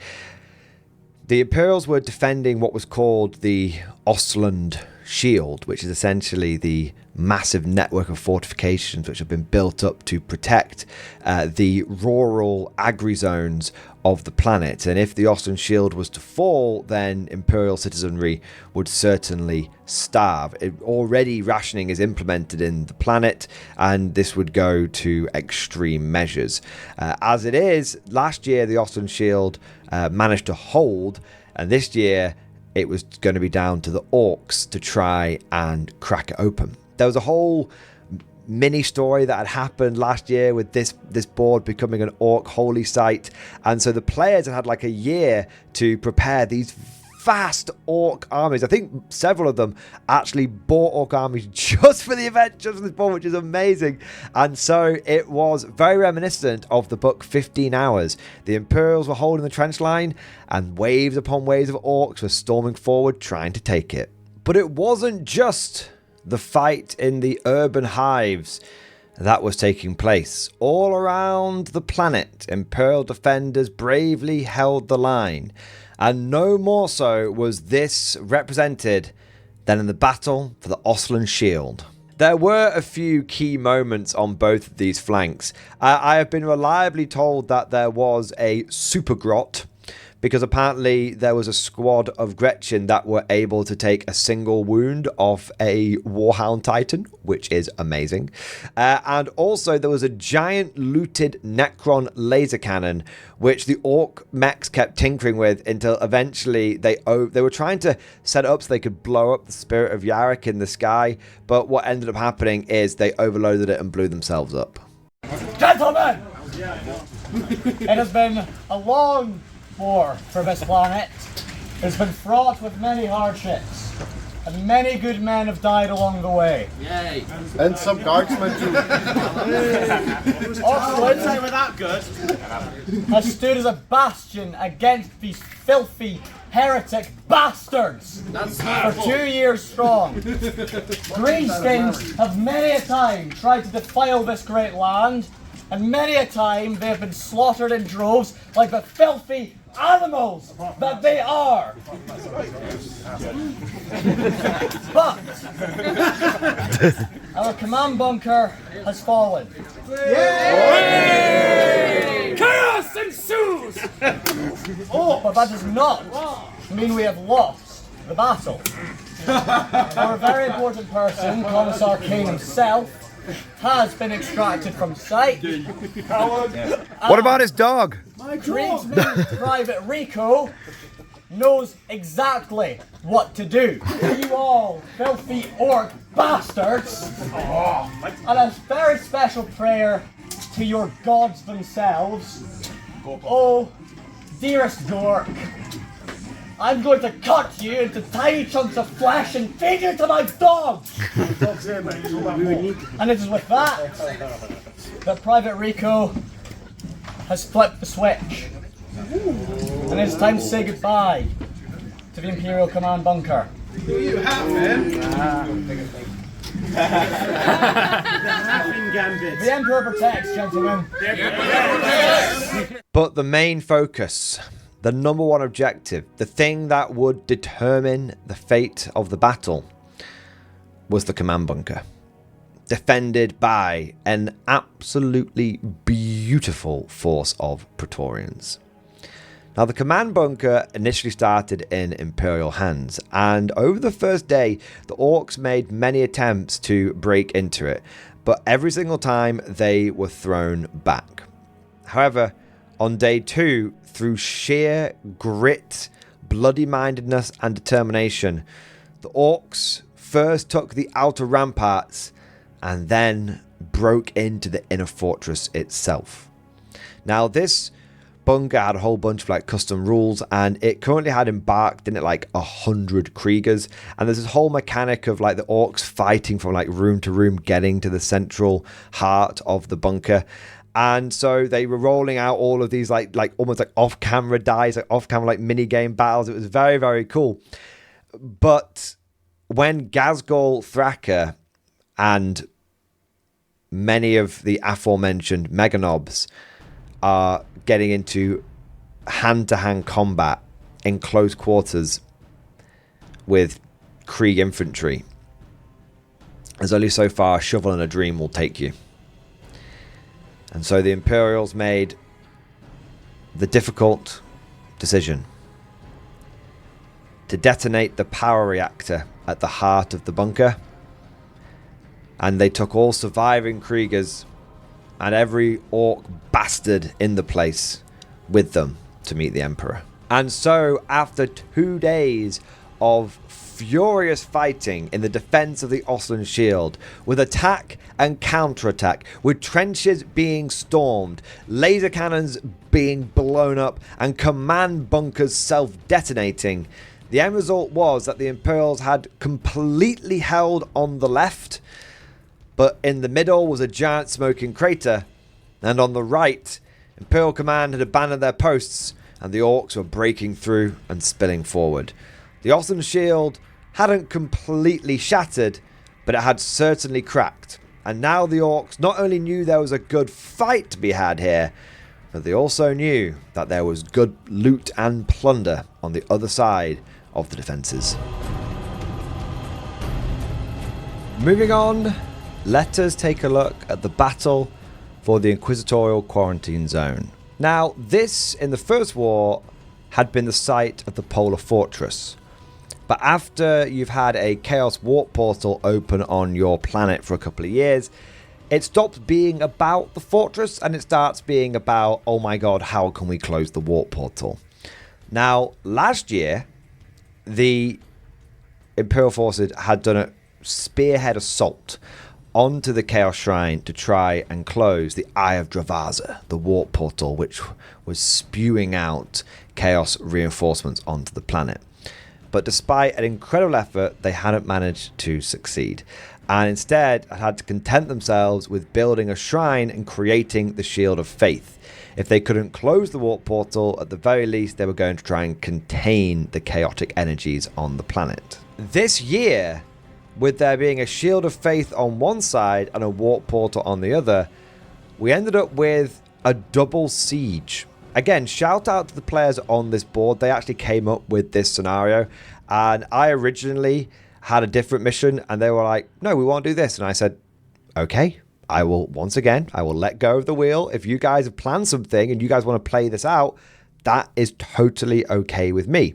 The Imperials were defending what was called the Ostland Shield, which is essentially the massive network of fortifications which have been built up to protect the rural agri-zones of the planet. And if the Ostland Shield was to fall, then Imperial citizenry would certainly starve. Already rationing is implemented in the planet, and this would go to extreme measures. As it is, last year the Ostland Shield managed to hold, and this year it was going to be down to the Orcs to try and crack it open. There was a whole mini story that had happened last year with this board becoming an Orc holy site, and so the players had like a year to prepare these vast Orc armies. I think several of them actually bought Orc armies just for the event, just for this board, which is amazing. And so it was very reminiscent of the book 15 Hours. The Imperials were holding the trench line, and waves upon waves of Orcs were storming forward trying to take it. But it wasn't just the fight in the urban hives that was taking place. All around the planet, Imperial defenders bravely held the line, and no more so was this represented than in the battle for the Ostland Shield. There were a few key moments on both of these flanks. I have been reliably told that there was a super grot, because apparently there was a squad of Gretchen that were able to take a single wound off a Warhound Titan, which is amazing. And also there was a giant looted Necron laser cannon, which the Orc mechs kept tinkering with until eventually they were trying to set it up so they could blow up the spirit of Yarrick in the sky. But what ended up happening is they overloaded it and blew themselves up. Gentlemen! It has been a long war for this planet. It's been fraught with many hardships, and many good men have died along the way. Yay! And some guardsmen too. Ostland has stood as a bastion against these filthy heretic bastards for 2 years strong. Greenskins have many a time tried to defile this great land, and many a time they have been slaughtered in droves like the filthy animals that they are. But our command bunker has fallen. Yay! Chaos ensues! But that does not mean we have lost the battle. Our very important person, Commissar Kane himself, has been extracted from sight. What about his dog? Tradesman Private Rico knows exactly what to do. You all filthy Orc bastards! And a very special prayer to your gods themselves. Oh, dearest Dork, I'm going to cut you into tiny chunks of flesh and feed you to my dogs! And it is with that Private Rico has flipped the switch. And it's time to say goodbye to the Imperial Command Bunker. Who you have, man? The Emperor protects, gentlemen. But the main focus, the number one objective, the thing that would determine the fate of the battle, was the command bunker, defended by an absolutely beautiful force of Praetorians. Now, the command bunker initially started in Imperial hands, and over the first day, the Orcs made many attempts to break into it, but every single time they were thrown back. However, on day 2, through sheer grit, bloody-mindedness, and determination, the Orcs first took the outer ramparts and then broke into the inner fortress itself. Now, this bunker had a whole bunch of like custom rules, and it currently had embarked in it like 100 Kriegers, and there's this whole mechanic of like the Orcs fighting from like room to room, getting to the central heart of the bunker. And so they were rolling out all of these like almost like off-camera dies, like off-camera like mini-game battles. It was very, very cool. But when Ghazghkull Thraka and many of the aforementioned Meganobs are getting into hand-to-hand combat in close quarters with Krieg infantry, there's only so far a shovel and a dream will take you. And so the Imperials made the difficult decision to detonate the power reactor at the heart of the bunker, and they took all surviving Kriegers and every Orc bastard in the place with them to meet the Emperor. And so, after 2 days of furious fighting in the defense of the Ostland shield, with attack and counterattack, with trenches being stormed, laser cannons being blown up, and command bunkers self-detonating, the end result was that the Imperials had completely held on the left, but in the middle was a giant smoking crater, and on the right, Imperial Command had abandoned their posts, and the Orcs were breaking through and spilling forward. The Ostland shield hadn't completely shattered, but it had certainly cracked. And now the Orcs not only knew there was a good fight to be had here, but they also knew that there was good loot and plunder on the other side of the defences. Moving on, let us take a look at the battle for the Inquisitorial Quarantine Zone. Now, this, in the First War, had been the site of the Polar Fortress. But after you've had a Chaos Warp Portal open on your planet for a couple of years, it stops being about the fortress and it starts being about, oh my god, how can we close the Warp Portal? Now, last year, the Imperial forces had done a spearhead assault onto the Chaos Shrine to try and close the Eye of Dravaza, the Warp Portal, which was spewing out Chaos reinforcements onto the planet. But despite an incredible effort, they hadn't managed to succeed, and instead had to content themselves with building a shrine and creating the Shield of Faith. If they couldn't close the Warp Portal, at the very least they were going to try and contain the chaotic energies on the planet. This year, with there being a Shield of Faith on one side and a Warp Portal on the other, we ended up with a double siege. Again, shout out to the players on this board. They actually came up with this scenario, and I originally had a different mission and they were like, no, we won't do this. And I said, okay, I will let go of the wheel. If you guys have planned something and you guys want to play this out, that is totally okay with me.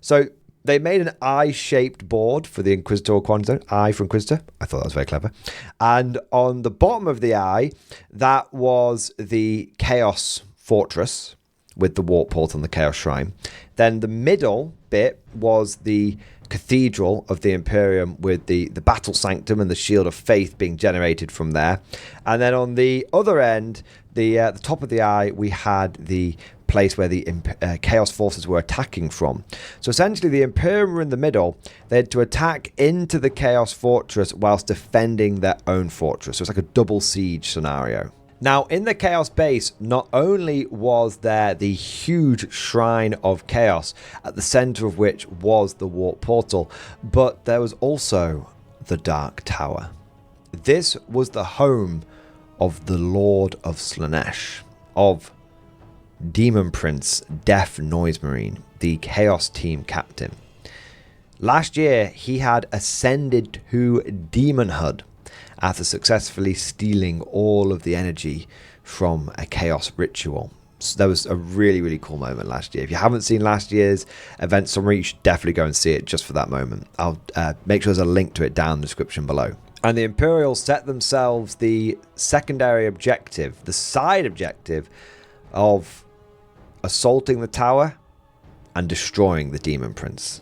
So they made an eye-shaped board for the Inquisitorial Quarantine Zone. Eye for Inquisitor. I thought that was very clever. And on the bottom of the eye, that was the Chaos Fortress with the Warp Portal and the Chaos Shrine. Then the middle bit was the Cathedral of the Imperium with the Battle Sanctum and the Shield of Faith being generated from there. And then on the other end, the top of the eye, we had the place where the Chaos forces were attacking from. So essentially the Imperium were in the middle. They had to attack into the Chaos Fortress whilst defending their own fortress. So it's like a double siege scenario. Now, in the Chaos base, not only was there the huge Shrine of Chaos, at the center of which was the Warp Portal, but there was also the Dark Tower. This was the home of the Lord of Slaanesh, of Demon Prince Death Noise Marine, the Chaos Team Captain. Last year, he had ascended to demonhood after successfully stealing all of the energy from a Chaos ritual. So that was a really, really cool moment last year. If you haven't seen last year's event summary, you should definitely go and see it just for that moment. I'll make sure there's a link to it down in the description below. And the Imperials set themselves the secondary objective, the side objective of assaulting the tower and destroying the Demon Prince.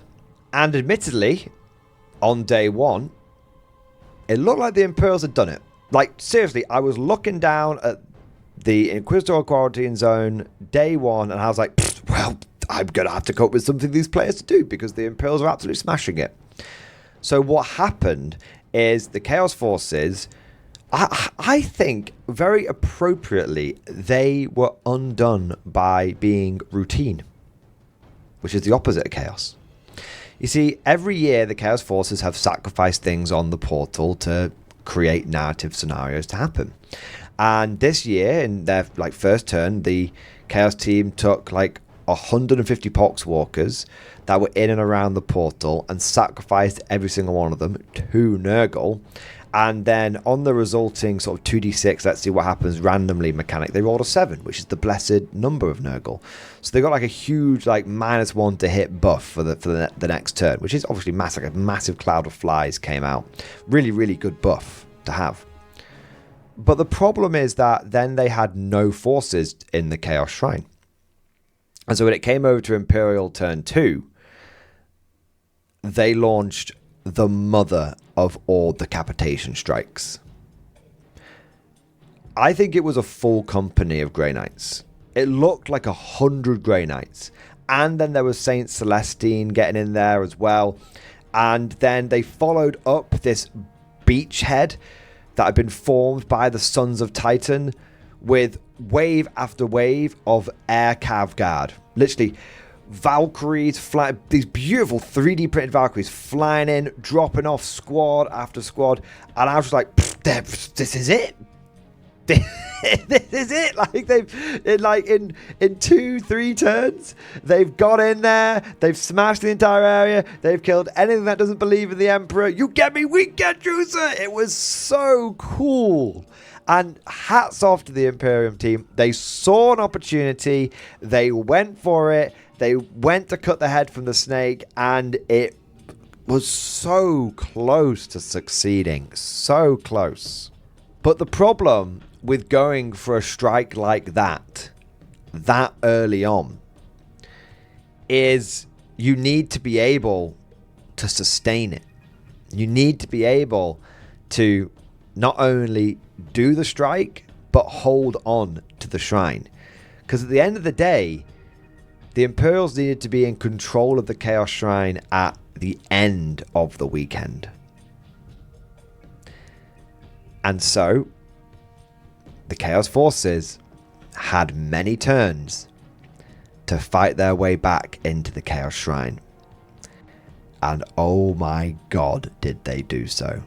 And admittedly, on day one, it looked like the Imperials had done it. Like, seriously, I was looking down at the Inquisitorial quarantine zone day one, and I was like, well, I'm going to have to come up with something for these players to do because the Imperials are absolutely smashing it. So what happened is the Chaos Forces, I think very appropriately, they were undone by being routine, which is the opposite of Chaos. You see, every year the Chaos Forces have sacrificed things on the portal to create narrative scenarios to happen. And this year, in their first turn, the Chaos team took 150 Poxwalkers that were in and around the portal and sacrificed every single one of them to Nurgle. And then on the resulting sort of 2d6, let's see what happens randomly mechanic, they rolled a 7, which is the blessed number of Nurgle. So they got a huge -1 to hit buff for the next turn, which is obviously massive. A massive cloud of flies came out. Really, really good buff to have. But the problem is that then they had no forces in the Chaos Shrine. And so when it came over to Imperial turn 2, they launched the mother of all decapitation strikes. I think it was a full company of Grey Knights. It looked like 100 Grey Knights. And then there was Saint Celestine getting in there as well. And then they followed up this beachhead that had been formed by the Sons of Titan with wave after wave of Air Cav Guard. Literally, Valkyries, these beautiful 3D printed Valkyries flying in, dropping off squad after squad, and I was just like, this is it. This is it. In 2-3 turns, they've got in there, they've smashed the entire area, they've killed anything that doesn't believe in the Emperor. You get me, we get you, sir. It was so cool. And hats off to the Imperium team. They saw an opportunity, they went for it. They went to cut the head from the snake, and it was so close to succeeding. So close. But the problem with going for a strike like that early on, is you need to be able to sustain it. You need to be able to not only do the strike, but hold on to the shrine. Because at the end of the day, the Imperials needed to be in control of the Chaos Shrine at the end of the weekend. And so, the Chaos Forces had many turns to fight their way back into the Chaos Shrine. And oh my god, did they do so.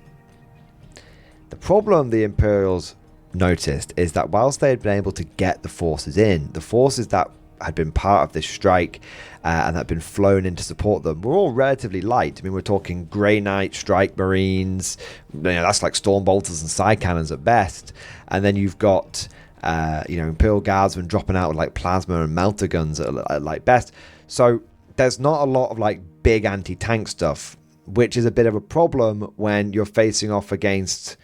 The problem the Imperials noticed is that whilst they had been able to get the forces in, the forces that had been part of this strike and that had been flown in to support them were all relatively light. I mean, we're talking Grey Knight, Strike Marines, that's like Storm Bolters and Side Cannons at best. And then you've got, Imperial Guardsmen dropping out with plasma and melter guns at best. So there's not a lot of big anti-tank stuff, which is a bit of a problem when you're facing off against,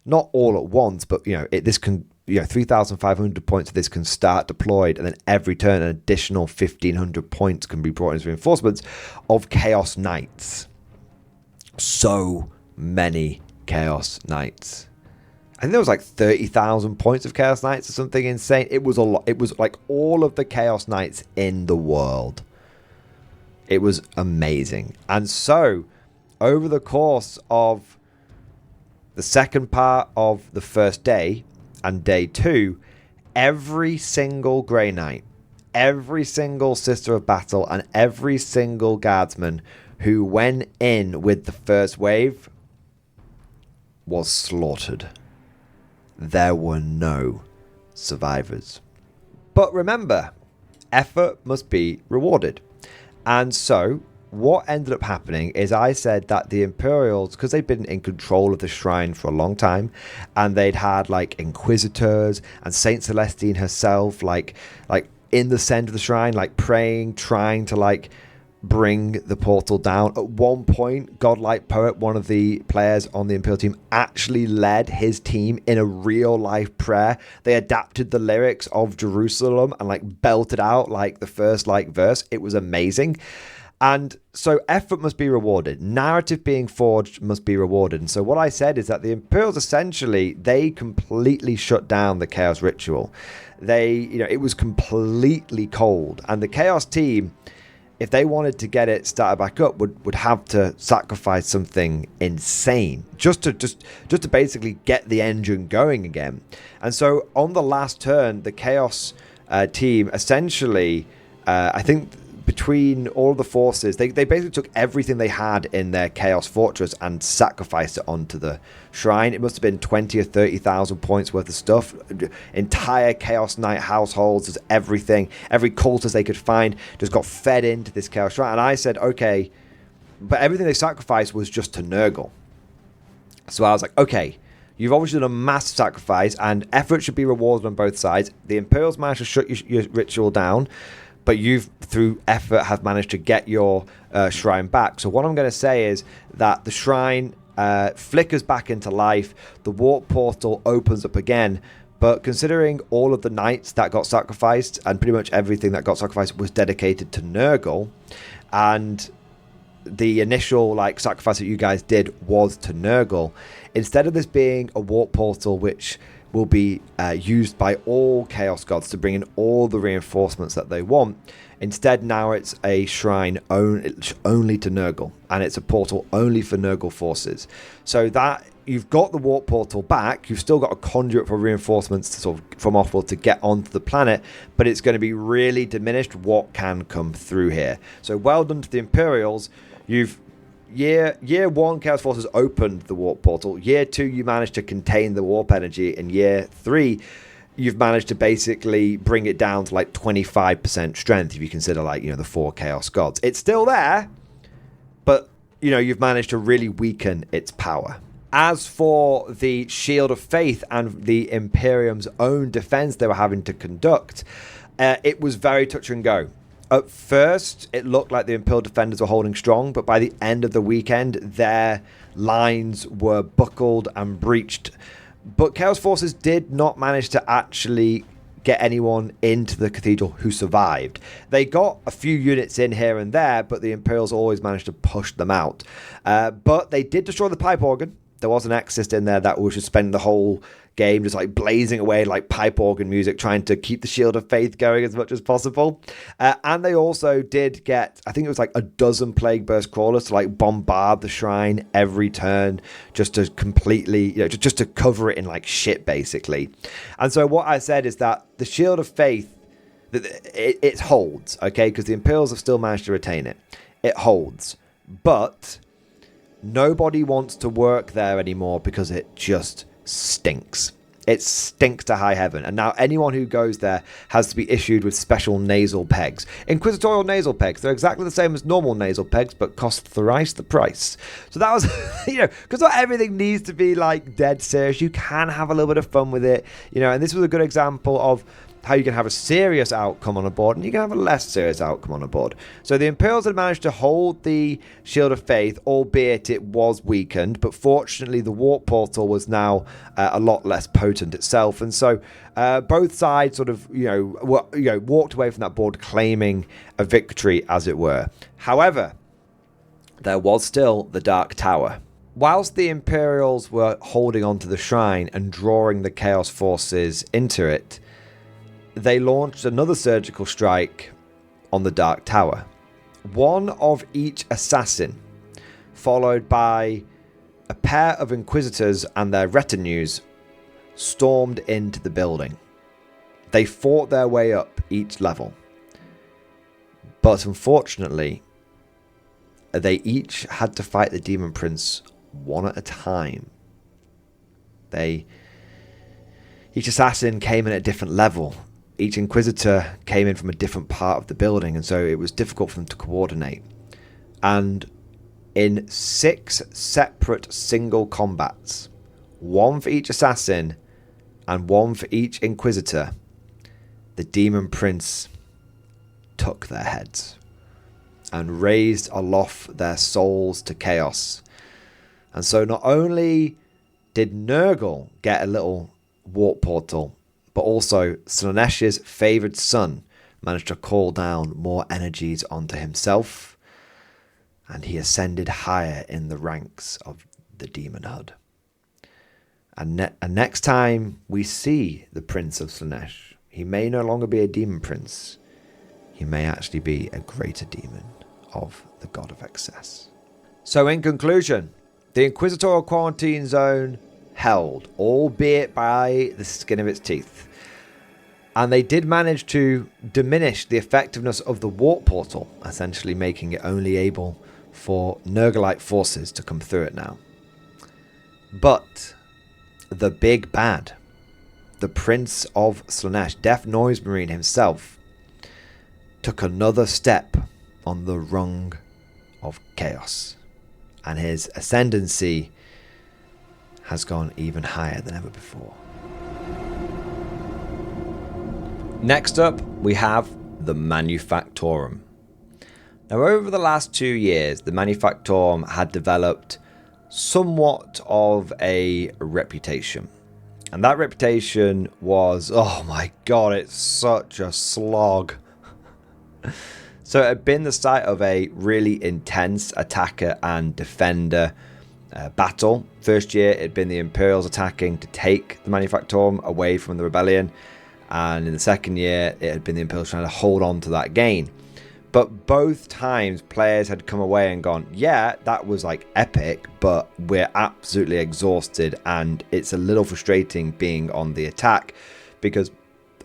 not all at once, but this can 3,500 points of this can start deployed, and then every turn an additional 1,500 points can be brought in as reinforcements of Chaos Knights. So many Chaos Knights. I think there was 30,000 points of Chaos Knights or something insane. It was a lot. It was all of the Chaos Knights in the world. It was amazing. And so, over the course of the second part of the first day, and day 2, every single Grey Knight, every single Sister of Battle, and every single Guardsman who went in with the first wave was slaughtered. There were no survivors. But remember, effort must be rewarded. And so what ended up happening is I said that the Imperials, because they'd been in control of the shrine for a long time, and they'd had like Inquisitors and Saint Celestine herself like in the center of the shrine, like praying, trying to like bring the portal down. At one point, Godlike Poet, one of the players on the Imperial team, actually led his team in a real life prayer. They adapted the lyrics of Jerusalem and like belted out like the first like verse. It was amazing. And so effort must be rewarded. Narrative being forged must be rewarded. And so what I said is that the Imperials essentially, they completely shut down the Chaos Ritual. It was completely cold. And the Chaos team, if they wanted to get it started back up, would have to sacrifice something insane just to basically get the engine going again. And so on the last turn, the Chaos team essentially, I think between all the forces, they basically took everything they had in their Chaos Fortress and sacrificed it onto the shrine. It must have been 20 or 30,000 points worth of stuff. Entire Chaos Knight households, just everything, every cultist they could find just got fed into this Chaos Shrine. And I said, okay, but everything they sacrificed was just to Nurgle. So I was like, okay, you've obviously done a massive sacrifice and effort should be rewarded on both sides. The Imperials managed to shut your ritual down, but you've, through effort, have managed to get your shrine back. So what I'm going to say is that the shrine flickers back into life, the warp portal opens up again, but considering all of the knights that got sacrificed, and pretty much everything that got sacrificed was dedicated to Nurgle, and the initial like sacrifice that you guys did was to Nurgle, instead of this being a warp portal which will be used by all Chaos Gods to bring in all the reinforcements that they want. Instead, now it's a shrine only to Nurgle, and it's a portal only for Nurgle forces. So that you've got the warp portal back, you've still got a conduit for reinforcements to sort of from offworld to get onto the planet, but it's going to be really diminished what can come through here. So well done to the Imperials. You've Year 1, Chaos Forces opened the warp portal. Year 2, you managed to contain the warp energy. And year 3, you've managed to basically bring it down to like 25% strength if you consider like, the 4 Chaos Gods. It's still there, but, you've managed to really weaken its power. As for the Shield of Faith and the Imperium's own defense they were having to conduct, it was very touch and go. At first, it looked like the Imperial defenders were holding strong, but by the end of the weekend, their lines were buckled and breached. But Chaos Forces did not manage to actually get anyone into the cathedral who survived. They got a few units in here and there, but the Imperials always managed to push them out. But they did destroy the pipe organ. There was an Exorcist in there that was just spending the whole game just like blazing away like pipe organ music, trying to keep the Shield of Faith going as much as possible. And they also did get, I think it was like a dozen Plague Burst Crawlers to like bombard the shrine every turn, just to completely, just to cover it in like shit basically. And so what I said is that the Shield of Faith, it holds, okay, because the Imperials have still managed to retain it. It holds, but nobody wants to work there anymore because it just stinks. It stinks to high heaven. And now anyone who goes there has to be issued with special nasal pegs. Inquisitorial nasal pegs. They're exactly the same as normal nasal pegs, but cost thrice the price. So that was, because not everything needs to be like dead serious. You can have a little bit of fun with it, and this was a good example of how you can have a serious outcome on a board and you can have a less serious outcome on a board. So the Imperials had managed to hold the Shield of Faith, albeit it was weakened, but fortunately the warp portal was now a lot less potent itself, and so both sides sort of walked away from that board claiming a victory, as it were. However, there was still the Dark Tower. Whilst the Imperials were holding onto the shrine and drawing the Chaos Forces into it, they launched another surgical strike on the Dark Tower. One of each assassin, followed by a pair of Inquisitors and their retinues, stormed into the building. They fought their way up each level. But unfortunately, they each had to fight the Demon Prince one at a time. Each assassin came in at a different level. Each Inquisitor came in from a different part of the building, and so it was difficult for them to coordinate. And in 6 separate single combats, 1 for each assassin and 1 for each Inquisitor, the Demon Prince took their heads and raised aloft their souls to chaos. And so not only did Nurgle get a little warp portal, but also Slaanesch's favoured son managed to call down more energies onto himself, and he ascended higher in the ranks of the demonhood. And next time we see the Prince of Slaanesh, he may no longer be a demon prince. He may actually be a greater demon of the God of Excess. So in conclusion, the Inquisitorial Quarantine Zone held, albeit by the skin of its teeth. And they did manage to diminish the effectiveness of the warp portal, essentially making it only able for Nurglite forces to come through it now. But the big bad, the Prince of Slaanesh, Death Noise Marine himself, took another step on the rung of chaos, and his ascendancy has gone even higher than ever before. Next up, we have the Manufactorum. Now, over the last 2 years, the Manufactorum had developed somewhat of a reputation. And that reputation was, oh my god, it's such a slog. So it had been the site of a really intense attacker and defender battle. First year, it had been the Imperials attacking to take the Manufactorum away from the Rebellion. And in the second year, it had been the Imperials trying to hold on to that gain. But both times, players had come away and gone, yeah, that was like epic, but we're absolutely exhausted, and it's a little frustrating being on the attack, because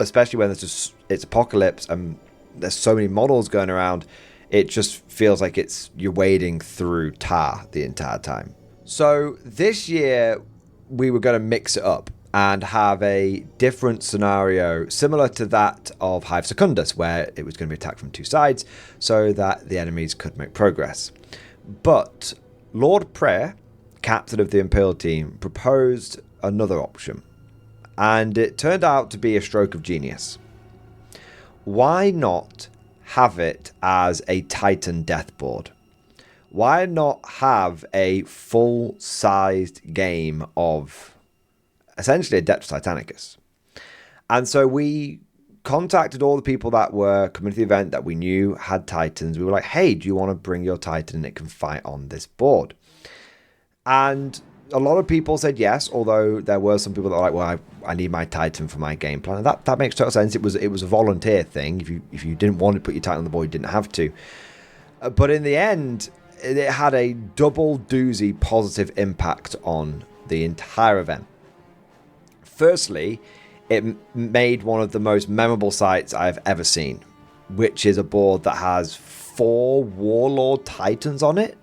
especially when it's apocalypse and there's so many models going around, it just feels like you're wading through tar the entire time. So this year, we were going to mix it up and have a different scenario similar to that of Hive Secondus, where it was going to be attacked from 2 sides so that the enemies could make progress. But Lord Prayer, captain of the Imperial team, proposed another option, and it turned out to be a stroke of genius. Why not have it as a Titan death board? Why not have a full-sized game of essentially Adeptus Titanicus? And so we contacted all the people that were coming to the event that we knew had Titans. We were like, hey, do you want to bring your Titan and it can fight on this board? And a lot of people said yes, although there were some people that were like, well, I need my Titan for my game plan. And that makes total sense. It was a volunteer thing. If you didn't want to put your Titan on the board, you didn't have to. But in the end, it had a double doozy positive impact on the entire event. Firstly, it made one of the most memorable sights I've ever seen, which is a board that has 4 Warlord Titans on it.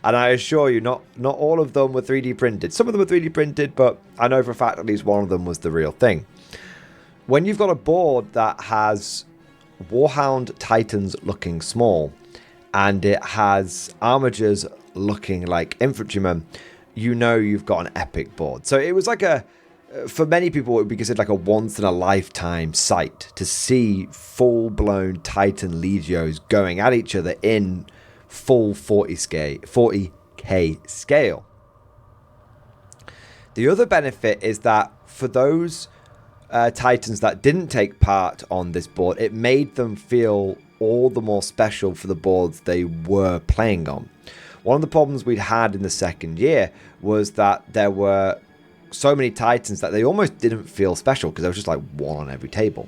And I assure you, not all of them were 3D printed. Some of them were 3D printed, but I know for a fact at least one of them was the real thing. When you've got a board that has Warhound Titans looking small, and it has Armigers looking like infantrymen, you know you've got an epic board. So it was like for many people, it would be considered like a once-in-a-lifetime sight to see full-blown Titan Legios going at each other in full 40k scale. The other benefit is that for those Titans that didn't take part on this board, it made them feel all the more special for the boards they were playing on. One of the problems we'd had in the second year was that there were so many Titans that they almost didn't feel special because there was just like one on every table.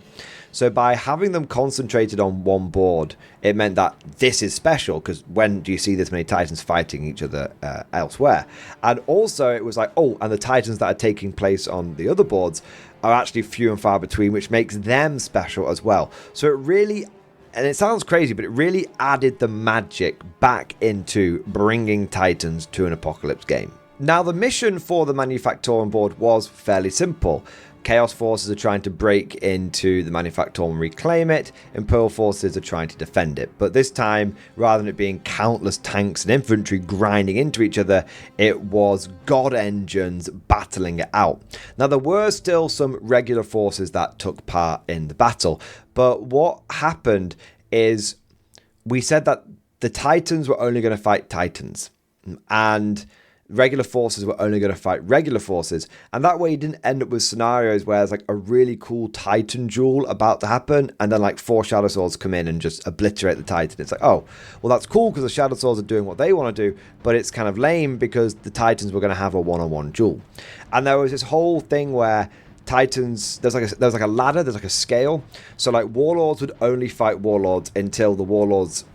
So by having them concentrated on one board, it meant that this is special, because when do you see this many Titans fighting each other elsewhere? And also it was like, oh, and the Titans that are taking place on the other boards are actually few and far between, which makes them special as well. So it really, and it sounds crazy, but it really added the magic back into bringing Titans to an Apocalypse game. Now, the mission for the Manufactorum board was fairly simple. Chaos forces are trying to break into the Manufactorum and reclaim it. Imperial forces are trying to defend it. But this time, rather than it being countless tanks and infantry grinding into each other, it was god engines battling it out. Now, there were still some regular forces that took part in the battle. But what happened is we said that the Titans were only going to fight Titans. And regular forces were only going to fight regular forces, and that way you didn't end up with scenarios where there's like a really cool Titan duel about to happen, and then like 4 Shadow Swords come in and just obliterate the Titan. It's like, oh, well, that's cool because the Shadow Swords are doing what they want to do, but it's kind of lame because the Titans were going to have a one-on-one duel. And there was this whole thing where Titans, there's like a ladder, there's like a scale. So like Warlords would only fight Warlords until the Warlords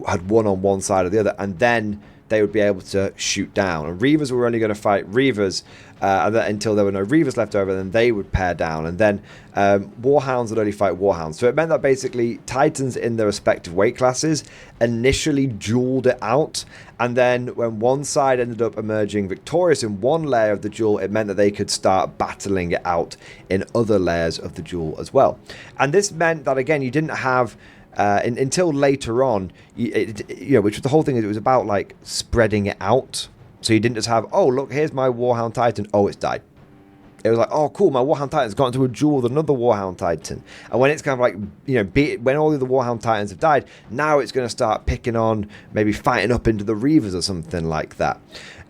had won on one side or the other, and then they would be able to shoot down. And Reavers were only going to fight Reavers until there were no Reavers left over, and then they would pair down. And then Warhounds would only fight Warhounds. So it meant that basically Titans in their respective weight classes initially dueled it out. And then when one side ended up emerging victorious in one layer of the duel, it meant that they could start battling it out in other layers of the duel as well. And this meant that, again, you didn't have until later on, which was the whole thing. It was about like spreading it out. So you didn't just have, oh, look, here's my Warhound Titan. Oh, it's died. It was like, oh, cool, my Warhound Titan's got into a duel with another Warhound Titan. And when it's kind of like, when all of the Warhound Titans have died, now it's going to start picking on, maybe fighting up into the Reavers or something like that.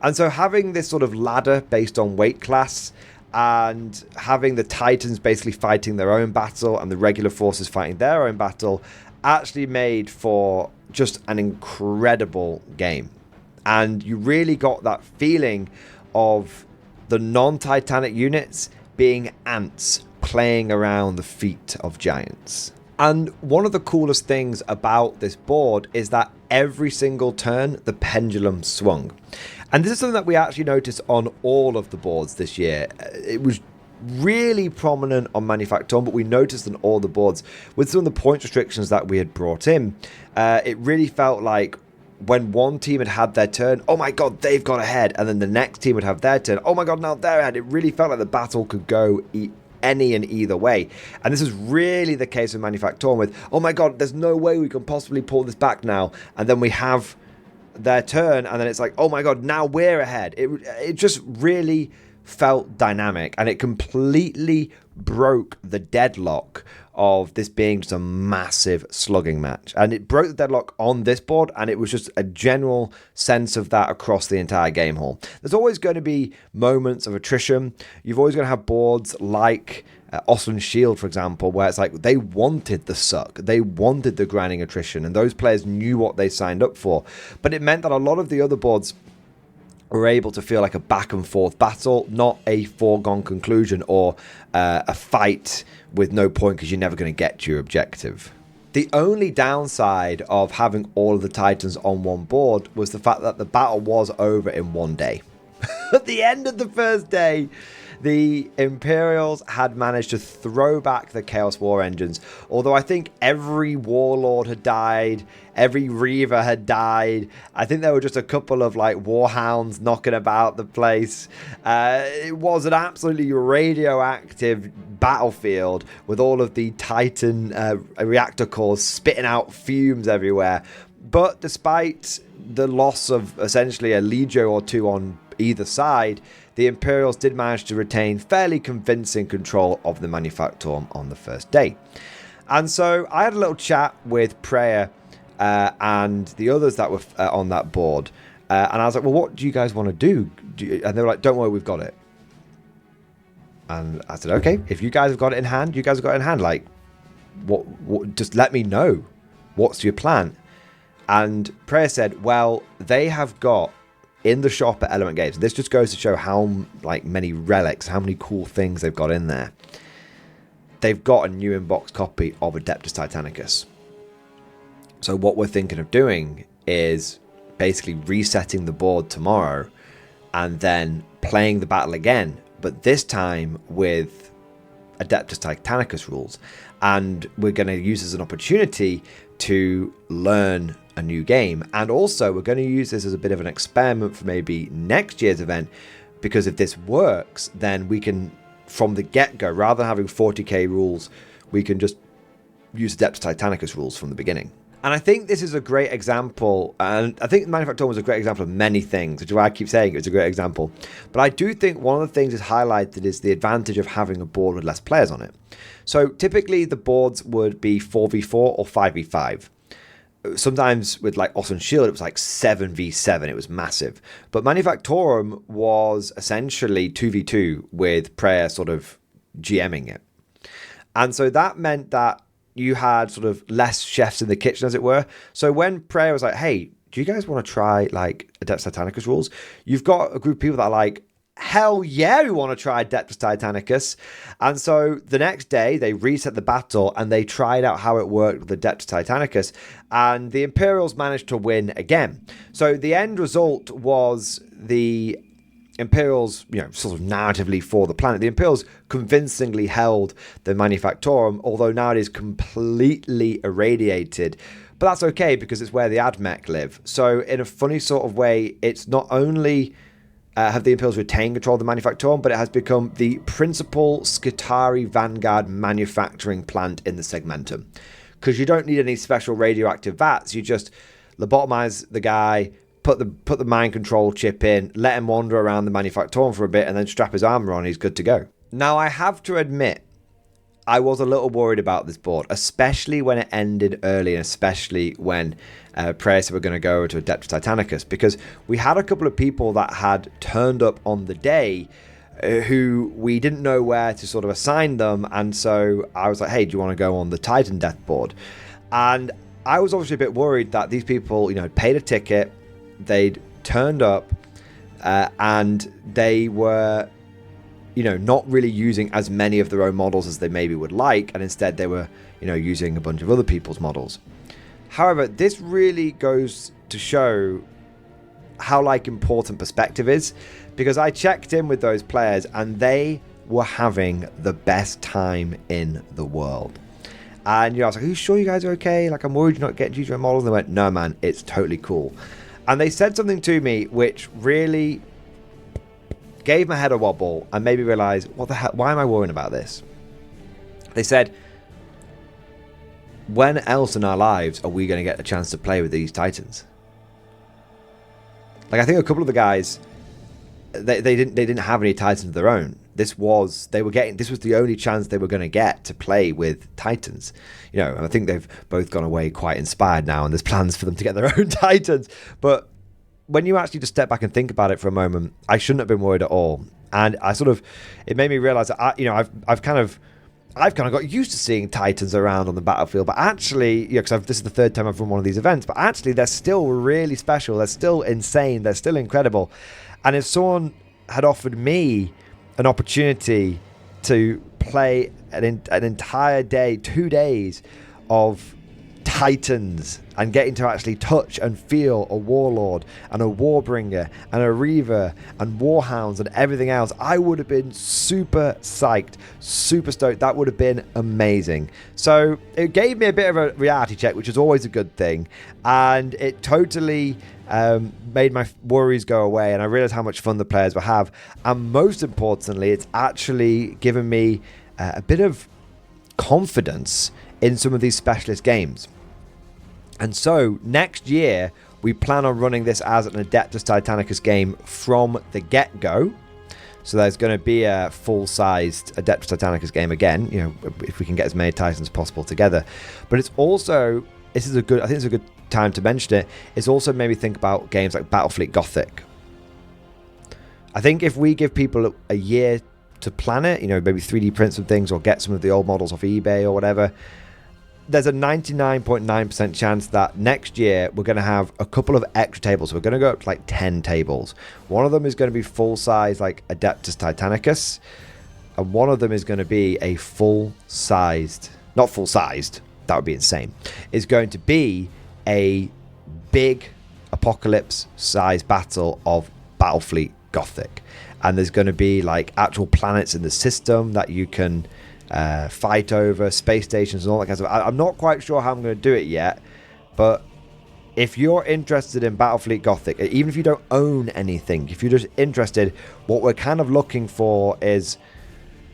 And so having this sort of ladder based on weight class, and having the Titans basically fighting their own battle and the regular forces fighting their own battle, actually made for just an incredible game. And you really got that feeling of the non-Titanic units being ants playing around the feet of giants. And one of the coolest things about this board is that every single turn the pendulum swung. And this is something that we actually noticed on all of the boards this year. It was really prominent on Manufactorum, but we noticed on all the boards with some of the point restrictions that we had brought in. It really felt like when one team had their turn, oh my god, they've got ahead, and then the next team would have their turn, oh my god, now they're ahead. It really felt like the battle could go any and either way. And this is really the case with Manufactorum with, oh my god, there's no way we can possibly pull this back now, and then we have their turn, and then it's like, oh my god, now we're ahead. It just really felt dynamic, and it completely broke the deadlock of this being just a massive slugging match. And it broke the deadlock on this board, and it was just a general sense of that across the entire game hall. There's always going to be moments of attrition. You've always going to have boards like Ostland Shield, for example, where it's like they wanted the suck, they wanted the grinding attrition, and those players knew what they signed up for. But it meant that a lot of the other boards were able to feel like a back and forth battle, not a foregone conclusion or a fight with no point because you're never going to get to your objective. The only downside of having all of the Titans on one board was the fact that the battle was over in one day. At the end of the first day, the Imperials had managed to throw back the Chaos War engines, although I think every Warlord had died, every Reaver had died. I think there were just a couple of like Warhounds knocking about the place. It was an absolutely radioactive battlefield with all of the Titan reactor cores spitting out fumes everywhere. But despite the loss of essentially a Legio or two on either side, the Imperials did manage to retain fairly convincing control of the Manufactorum on the first day. And so I had a little chat with Prayer and the others that were on that board. And I was like, well, what do you guys want to do? And they were like, don't worry, we've got it. And I said, okay, if you guys have got it in hand, you guys have got it in hand. Like, what just let me know. What's your plan? And Prayer said, well, they have got in the shop at Element Games. This just goes to show how many relics, how many cool things they've got in there. they've got a new in-box copy of Adeptus Titanicus. So what we're thinking of doing is basically resetting the board tomorrow and then playing the battle again, but this time with Adeptus Titanicus rules. And we're going to use this as an opportunity to learn a new game. And also we're going to use this as a bit of an experiment for maybe next year's event, because if this works, then we can, from the get-go, rather than having 40k rules, we can just use Adeptus Titanicus rules from the beginning. And I think this is a great example, and I think Manufactorum was a great example of many things, which is why I keep saying it's a great example. But I do think one of the things is highlighted is the advantage of having a board with less players on it. So typically the boards would be 4v4 or 5v5. Sometimes with like Ostland Shield, it was like 7v7. It was massive. But Manufactorum was essentially 2v2 with Prayer sort of GMing it. And so that meant that you had sort of less chefs in the kitchen, as it were. So when Prayer was like, hey, do you guys want to try like Adeptus Titanicus rules? You've got a group of people that are like, hell yeah, we want to try Adeptus Titanicus. And so the next day they reset the battle and they tried out how it worked with Adeptus Titanicus, and the Imperials managed to win again. So the end result was the Imperials, sort of narratively for the planet, the Imperials convincingly held the Manufactorum, although now it is completely irradiated. But that's okay, because it's where the Admech live. So in a funny sort of way, it's not only have the Imperials retained control of the Manufactorum, but it has become the principal Skitarii Vanguard manufacturing plant in the Segmentum. Because you don't need any special radioactive vats, you just lobotomize the guy, put the mind control chip in, let him wander around the Manufactorum for a bit, and then strap his armor on, he's good to go. Now, I have to admit, I was a little worried about this board, especially when it ended early, and especially when Prayer said we're going to go to Adeptus Titanicus, because we had a couple of people that had turned up on the day who we didn't know where to sort of assign them, and so I was like, hey, do you want to go on the Titan Death board? And I was obviously a bit worried that these people, had paid a ticket, they'd turned up, and they were, not really using as many of their own models as they maybe would like, and instead they were, using a bunch of other people's models. However, this really goes to show how important perspective is, because I checked in with those players and they were having the best time in the world. And I was like, are you sure you guys are okay? Like, I'm worried you're not getting to use your own models. And they went, no man, it's totally cool. And they said something to me which really gave my head a wobble and made me realize, what the hell, why am I worrying about this? They said, when else in our lives are we going to get a chance to play with these Titans? Like, I think a couple of the guys, they didn't have any Titans of their own. This was the only chance they were going to get to play with Titans. And I think they've both gone away quite inspired now, and there's plans for them to get their own Titans. But when you actually just step back and think about it for a moment, I shouldn't have been worried at all. And it made me realize that I've kind of got used to seeing Titans around on the battlefield, but actually, because this is the third time I've run one of these events, but actually they're still really special, they're still insane, they're still incredible. And if someone had offered me an opportunity to play an entire day, 2 days of Titans, and getting to actually touch and feel a Warlord and a Warbringer and a Reaver and Warhounds and everything else, I would have been super psyched, super stoked. That would have been amazing. So it gave me a bit of a reality check, which is always a good thing, and it totally made my worries go away, and I realized how much fun the players will have. And most importantly, it's actually given me a bit of confidence in some of these specialist games. And so next year we plan on running this as an Adeptus Titanicus game from the get-go. So there's going to be a full-sized Adeptus Titanicus game again, if we can get as many Titans as possible together. But it's also, I think it's a good time to mention it, it's also made me think about games like Battlefleet Gothic. I think if we give people a year to plan it, maybe 3D print some things or get some of the old models off eBay or whatever, there's a 99.9% chance that next year we're going to have a couple of extra tables. So we're going to go up to like 10 tables. One of them is going to be full size, like Adeptus Titanicus. and one of them is going to be a full-sized, not full-sized, that would be insane, is going to be a big apocalypse-sized battle of Battlefleet Gothic. And there's going to be like actual planets in the system that you can fight over, space stations and all that kind of stuff. I'm not quite sure how I'm going to do it yet, but if you're interested in Battlefleet Gothic, even if you don't own anything, if you're just interested, what we're kind of looking for is,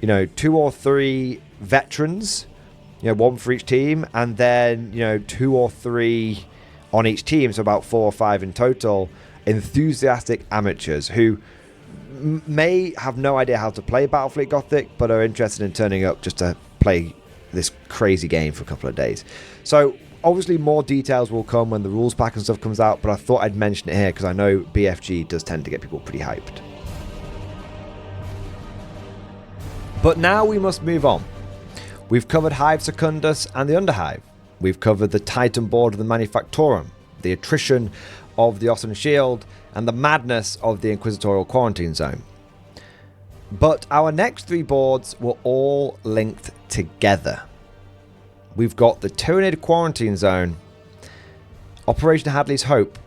2 or 3 veterans, one for each team, and then, 2 or 3 on each team, so about 4 or 5 in total, enthusiastic amateurs who may have no idea how to play Battlefleet Gothic, but are interested in turning up just to play this crazy game for a couple of days. So obviously more details will come when the rules pack and stuff comes out, but I thought I'd mention it here because I know BFG does tend to get people pretty hyped. But now we must move on. We've covered Hive Secondus and the Underhive. We've covered the Titan board of the Manufactorum, the attrition of the Ostland Shield, and the madness of the Inquisitorial quarantine zone. But our next 3 boards were all linked together. We've got the Tyranid quarantine zone, Operation Hadleys Hope,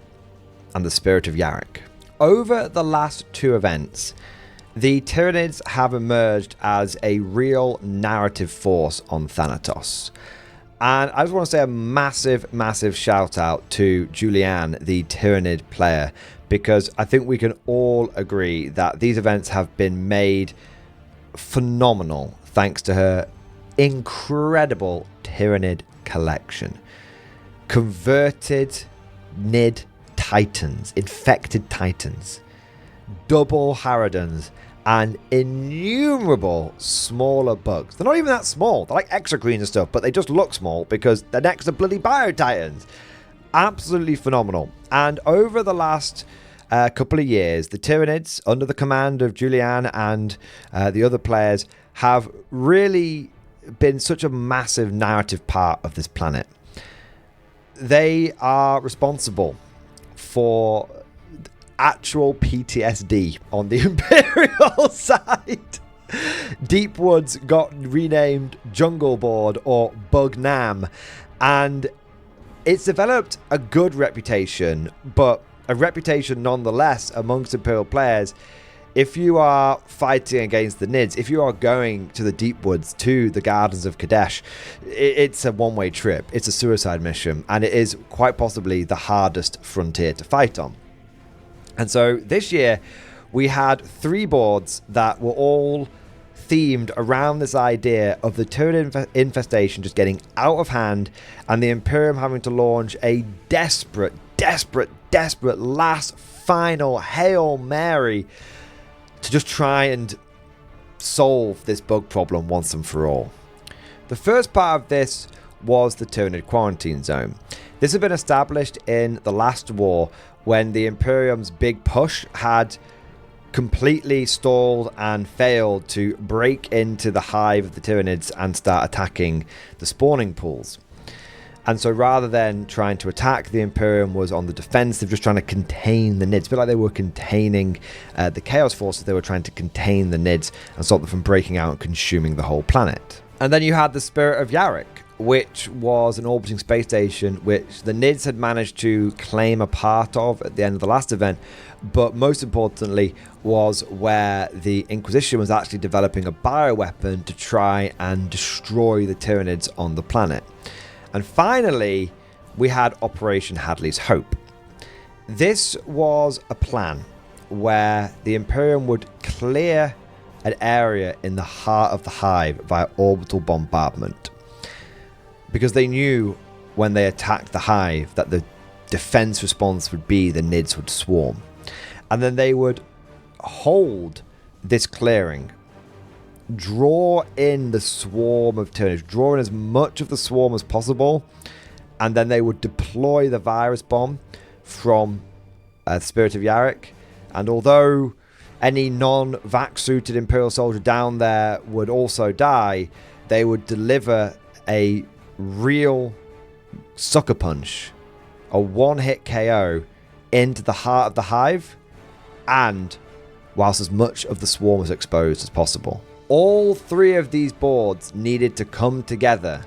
and the Spirit of Yarrick. Over the last 2 events, the Tyranids have emerged as a real narrative force on Thanatos. And I just want to say a massive, massive shout out to Julianne, the Tyranid player, because I think we can all agree that these events have been made phenomenal thanks to her incredible Tyranid collection. Converted Nid Titans, infected Titans, double Harridans, and innumerable smaller bugs. They're not even that small. They're like exocrines and stuff, but they just look small because they're next to bloody Bio-Titans. Absolutely phenomenal. And over the last couple of years, the Tyranids, under the command of Julianne and the other players, have really been such a massive narrative part of this planet. They are responsible for actual PTSD on the Imperial side. Deep Woods got renamed Jungle Board or Bug Nam, and it's developed a good reputation, but a reputation nonetheless amongst Imperial players. If you are fighting against the Nids, if you are going to the Deep Woods, to the Gardens of Kadesh, it's a one-way trip. It's a suicide mission, and it is quite possibly the hardest frontier to fight on. And so this year, we had 3 boards that were all themed around this idea of the Tyranid infestation just getting out of hand and the Imperium having to launch a desperate last final Hail Mary to just try and solve this bug problem once and for all. The first part of this was the Tyranid quarantine zone. This had been established in the last war when the Imperium's big push had completely stalled and failed to break into the hive of the Tyranids and start attacking the spawning pools. And so rather than trying to attack, the Imperium was on the defensive, just trying to contain the Nids. A bit like they were containing the Chaos Forces, they were trying to contain the Nids and stop them from breaking out and consuming the whole planet. And then you had the Spirit of Yarrick, which was an orbiting space station which the Nids had managed to claim a part of at the end of the last event, but most importantly was where the Inquisition was actually developing a bioweapon to try and destroy the Tyranids on the planet. And finally, we had Operation Hadleys Hope. This was a plan where the Imperium would clear an area in the heart of the Hive via orbital bombardment, because they knew when they attacked the Hive that the defense response would be the Nids would swarm. And then they would hold this clearing, draw in the swarm of Tyranids, draw in as much of the swarm as possible, and then they would deploy the virus bomb from the Spirit of Yarrick. And although any non-vac suited Imperial soldier down there would also die, they would deliver a real sucker punch, a one-hit KO into the heart of the Hive, and whilst as much of the swarm was exposed as possible. All three of these boards needed to come together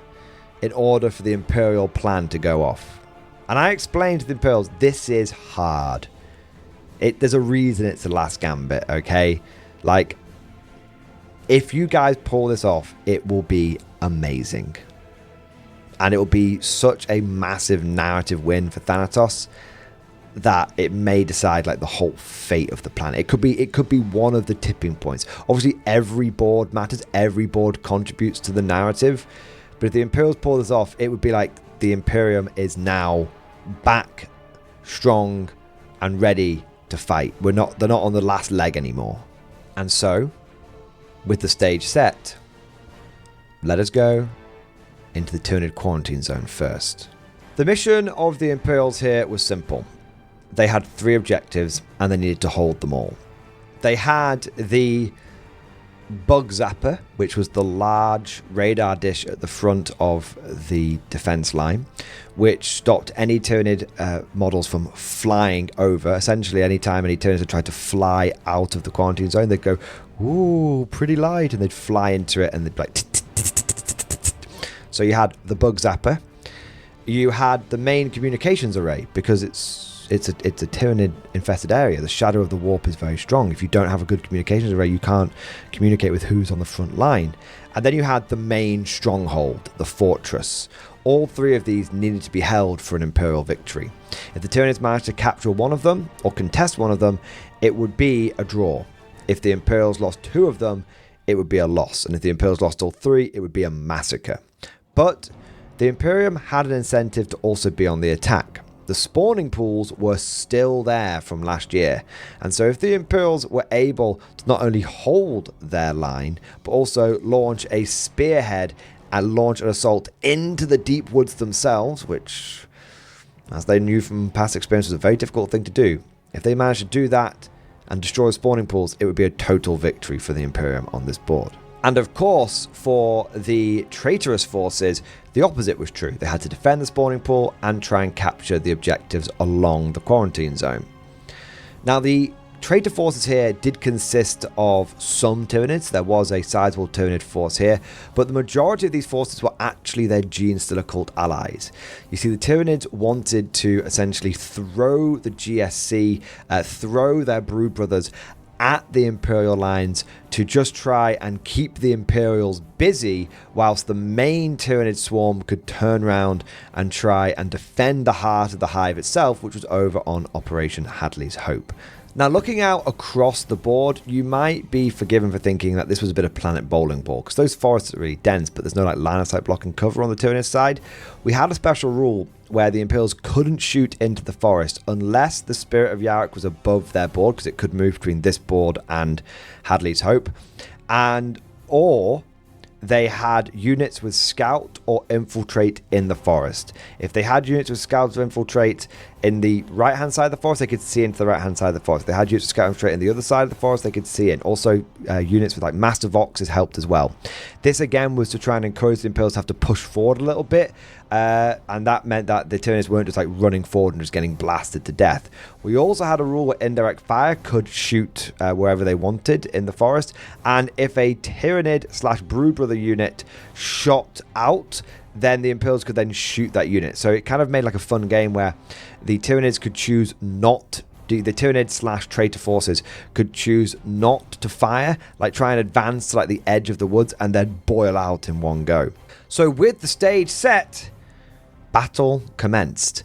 in order for the Imperial plan to go off. And I explained to the Imperials, this is hard. There's a reason it's the last gambit, okay? Like, if you guys pull this off, it will be amazing. And it will be such a massive narrative win for Thanatos that it may decide like the whole fate of the planet. It could be one of the tipping points. Obviously, every board matters. Every board contributes to the narrative. But if the Imperials pull this off, it would be like the Imperium is now back, strong, and ready to fight. They're not on the last leg anymore. And so, with the stage set, let us go into the Tyranid quarantine zone first. The mission of the Imperials here was simple. They had 3 objectives and they needed to hold them all. They had the Bug Zapper, which was the large radar dish at the front of the defense line, which stopped any Tyranid models from flying over. Essentially, anytime any Tyranids had tried to fly out of the quarantine zone, they'd go, ooh, pretty light, and they'd fly into it, and they'd be like... So you had the Bug Zapper. You had the main communications array, because it's a Tyranid infested area. The shadow of the warp is very strong. If you don't have a good communications array, you can't communicate with who's on the front line. And then you had the main stronghold, the fortress. All 3 of these needed to be held for an Imperial victory. If the Tyranids managed to capture one of them or contest one of them, it would be a draw. If the Imperials lost 2 of them, it would be a loss. And if the Imperials lost all 3, it would be a massacre. But the Imperium had an incentive to also be on the attack. The spawning pools were still there from last year, and so if the Imperials were able to not only hold their line, but also launch a spearhead and launch an assault into the deep woods themselves, which, as they knew from past experience, was a very difficult thing to do. If they managed to do that and destroy spawning pools, it would be a total victory for the Imperium on this board. And of course, for the traitorous forces, the opposite was true. They had to defend the spawning pool and try and capture the objectives along the quarantine zone. Now, the traitor forces here did consist of some Tyranids. There was a sizable Tyranid force here, but the majority of these forces were actually their Genestealer cult allies. You see, the Tyranids wanted to essentially throw the GSC, throw their brood brothers at the Imperial lines to just try and keep the Imperials busy whilst the main Tyranid swarm could turn around and try and defend the heart of the Hive itself, which was over on Operation Hadleys Hope. Now, looking out across the board, you might be forgiven for thinking that this was a bit of planet bowling ball, because those forests are really dense, but there's no like line of sight blocking cover on the Tyranid side. We had a special rule where the Imperials couldn't shoot into the forest unless the Spirit of Yarrick was above their board, because it could move between this board and Hadleys Hope, and or they had units with scout or infiltrate in the forest. If they had units with scout or infiltrate in the right hand side of the forest, they could see into the right hand side of the forest. If they had units with scout and infiltrate in the other side of the forest, they could see in. Also, units with like Master Voxes helped as well. This again was to try and encourage the Imperials to have to push forward a little bit, and that meant that the Tyranids weren't just like running forward and just getting blasted to death. We also had a rule where indirect fire could shoot wherever they wanted in the forest, and if a Tyranid / brood brother unit shot out, then the Imperials could then shoot that unit. So it kind of made like a fun game where the Tyranids could choose not the Tyranid / traitor forces could choose not to fire, like try and advance to like the edge of the woods and then boil out in one go. So with the stage set, battle commenced.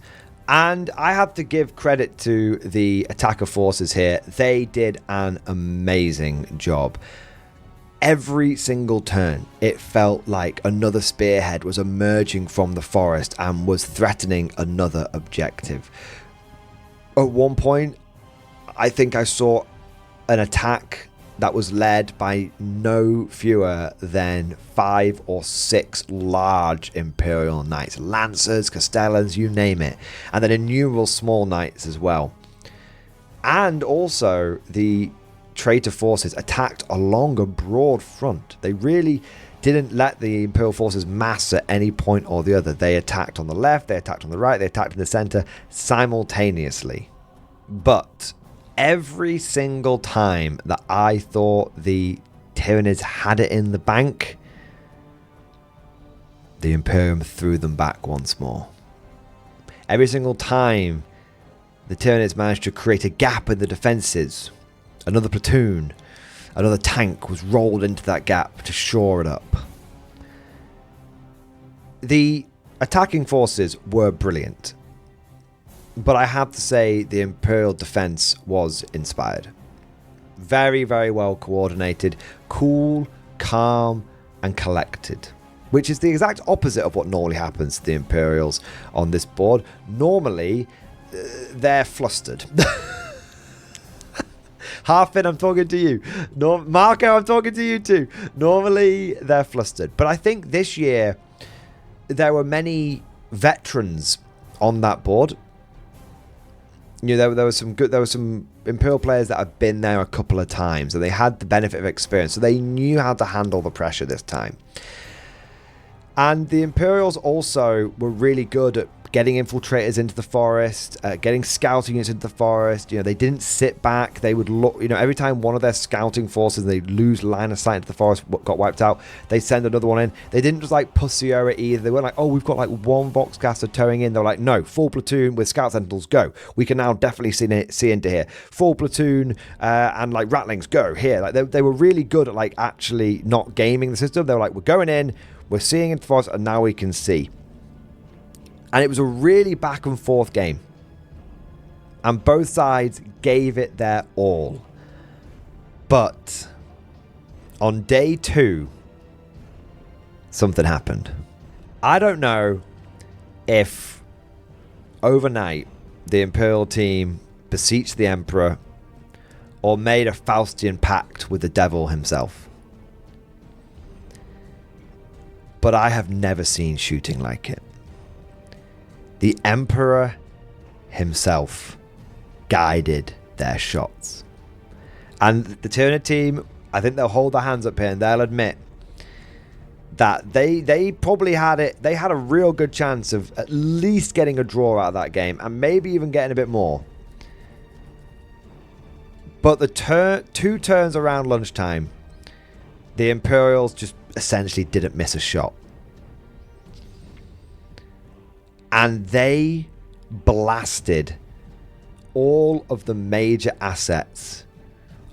And I have to give credit to the attacker forces here. They did an amazing job. Every single turn, it felt like another spearhead was emerging from the forest and was threatening another objective. At one point, I think I saw an attack that was led by no fewer than 5 or 6 large Imperial Knights. Lancers, Castellans, you name it. And then innumerable small knights as well. And also, the traitor forces attacked along a broad front. They really didn't let the Imperial forces mass at any point or the other. They attacked on the left, they attacked on the right, they attacked in the center simultaneously. But every single time that I thought the Tyranids had it in the bank, the Imperium threw them back once more. Every single time the Tyranids managed to create a gap in the defences, another platoon, another tank was rolled into that gap to shore it up. The attacking forces were brilliant, but I have to say the Imperial defense was inspired. Very, very well coordinated, cool, calm, and collected, which is the exact opposite of what normally happens to the Imperials on this board. Normally, they're flustered. Harfin, I'm talking to you. Marco, I'm talking to you too. Normally, they're flustered. But I think this year, there were many veterans on that board. You know, there were some Imperial players that have been there a couple of times, and they had the benefit of experience, so they knew how to handle the pressure this time. And the Imperials also were really good at getting infiltrators into the forest, getting scouting units into the forest. You know, they didn't sit back. They would look, you know, every time one of their scouting forces, they lose line of sight into the forest, got wiped out, they send another one in. They didn't just like pussy over it either. They weren't like, oh, we've got like one Voxcaster towing in. They were like, no, full platoon with scout sentinels, go. We can now definitely see into here. Full platoon and like ratlings, go here. Like they were really good at like actually not gaming the system. They were like, we're going in, we're seeing into the forest, and now we can see. And it was a really back and forth game. And both sides gave it their all. But on day 2, something happened. I don't know if overnight the Imperial team beseeched the Emperor or made a Faustian pact with the devil himself. But I have never seen shooting like it. The Emperor himself guided their shots. And the Tyranid team, I think they'll hold their hands up here and they'll admit that they probably had it. They had a real good chance of at least getting a draw out of that game and maybe even getting a bit more. But the 2 turns around lunchtime, the Imperials just essentially didn't miss a shot. And they blasted all of the major assets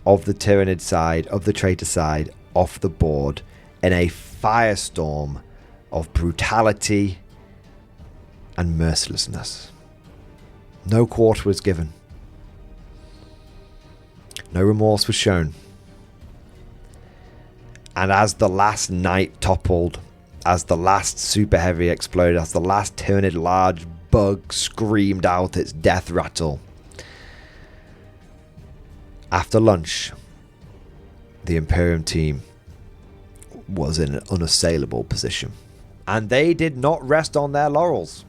of the Tyranid side, of the traitor side, off the board in a firestorm of brutality and mercilessness. No quarter was given. No remorse was shown. And as the last knight toppled, as the last super heavy exploded, as the last Tyranid large bug screamed out its death rattle, after lunch, the Imperium team was in an unassailable position. And they did not rest on their laurels.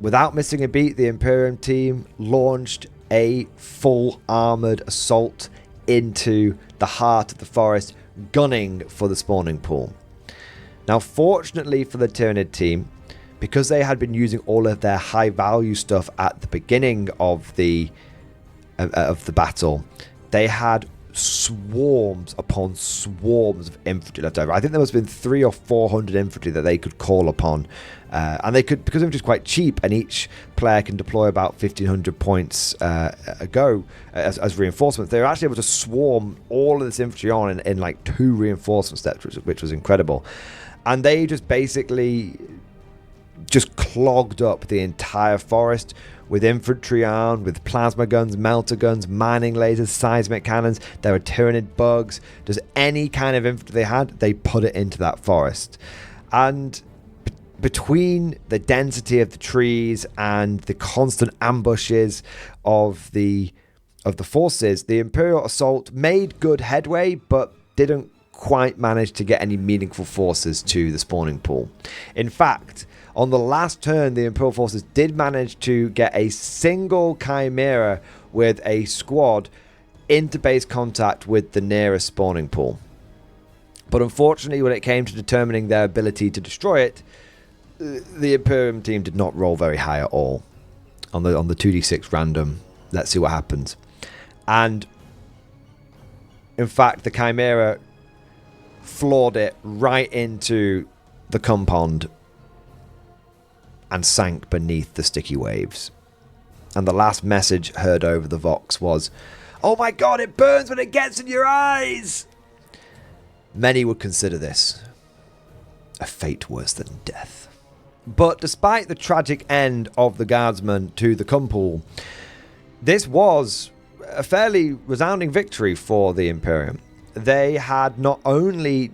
Without missing a beat, the Imperium team launched a full armoured assault into the heart of the forest, gunning for the spawning pool. Now, fortunately for the Tyranid team, because they had been using all of their high value stuff at the beginning of the battle, they had swarms upon swarms of infantry left over. I think there must have been 300 or 400 infantry that they could call upon, and they could, because infantry is quite cheap and each player can deploy about 1500 points a go as reinforcements. They were actually able to swarm all of this infantry on in like 2 reinforcement steps, which was incredible. And they just basically just clogged up the entire forest with infantry armed with plasma guns, melter guns, mining lasers, seismic cannons. There were Tyranid bugs. Just any kind of infantry they had, they put it into that forest. And between the density of the trees and the constant ambushes of the forces, the Imperial assault made good headway, but didn't quite manage to get any meaningful forces to the spawning pool. In fact, on the last turn, the Imperial forces did manage to get a single Chimera with a squad into base contact with the nearest spawning pool. But unfortunately, when it came to determining their ability to destroy it, the Imperium team did not roll very high at all. On the 2d6 random, let's see what happens. And In fact, the Chimera floored it right into the compound and sank beneath the sticky waves. And the last message heard over the Vox was, "Oh my god, it burns when it gets in your eyes!" Many would consider this a fate worse than death. But despite the tragic end of the Guardsmen to the Kumpool, this was a fairly resounding victory for the Imperium. They had not only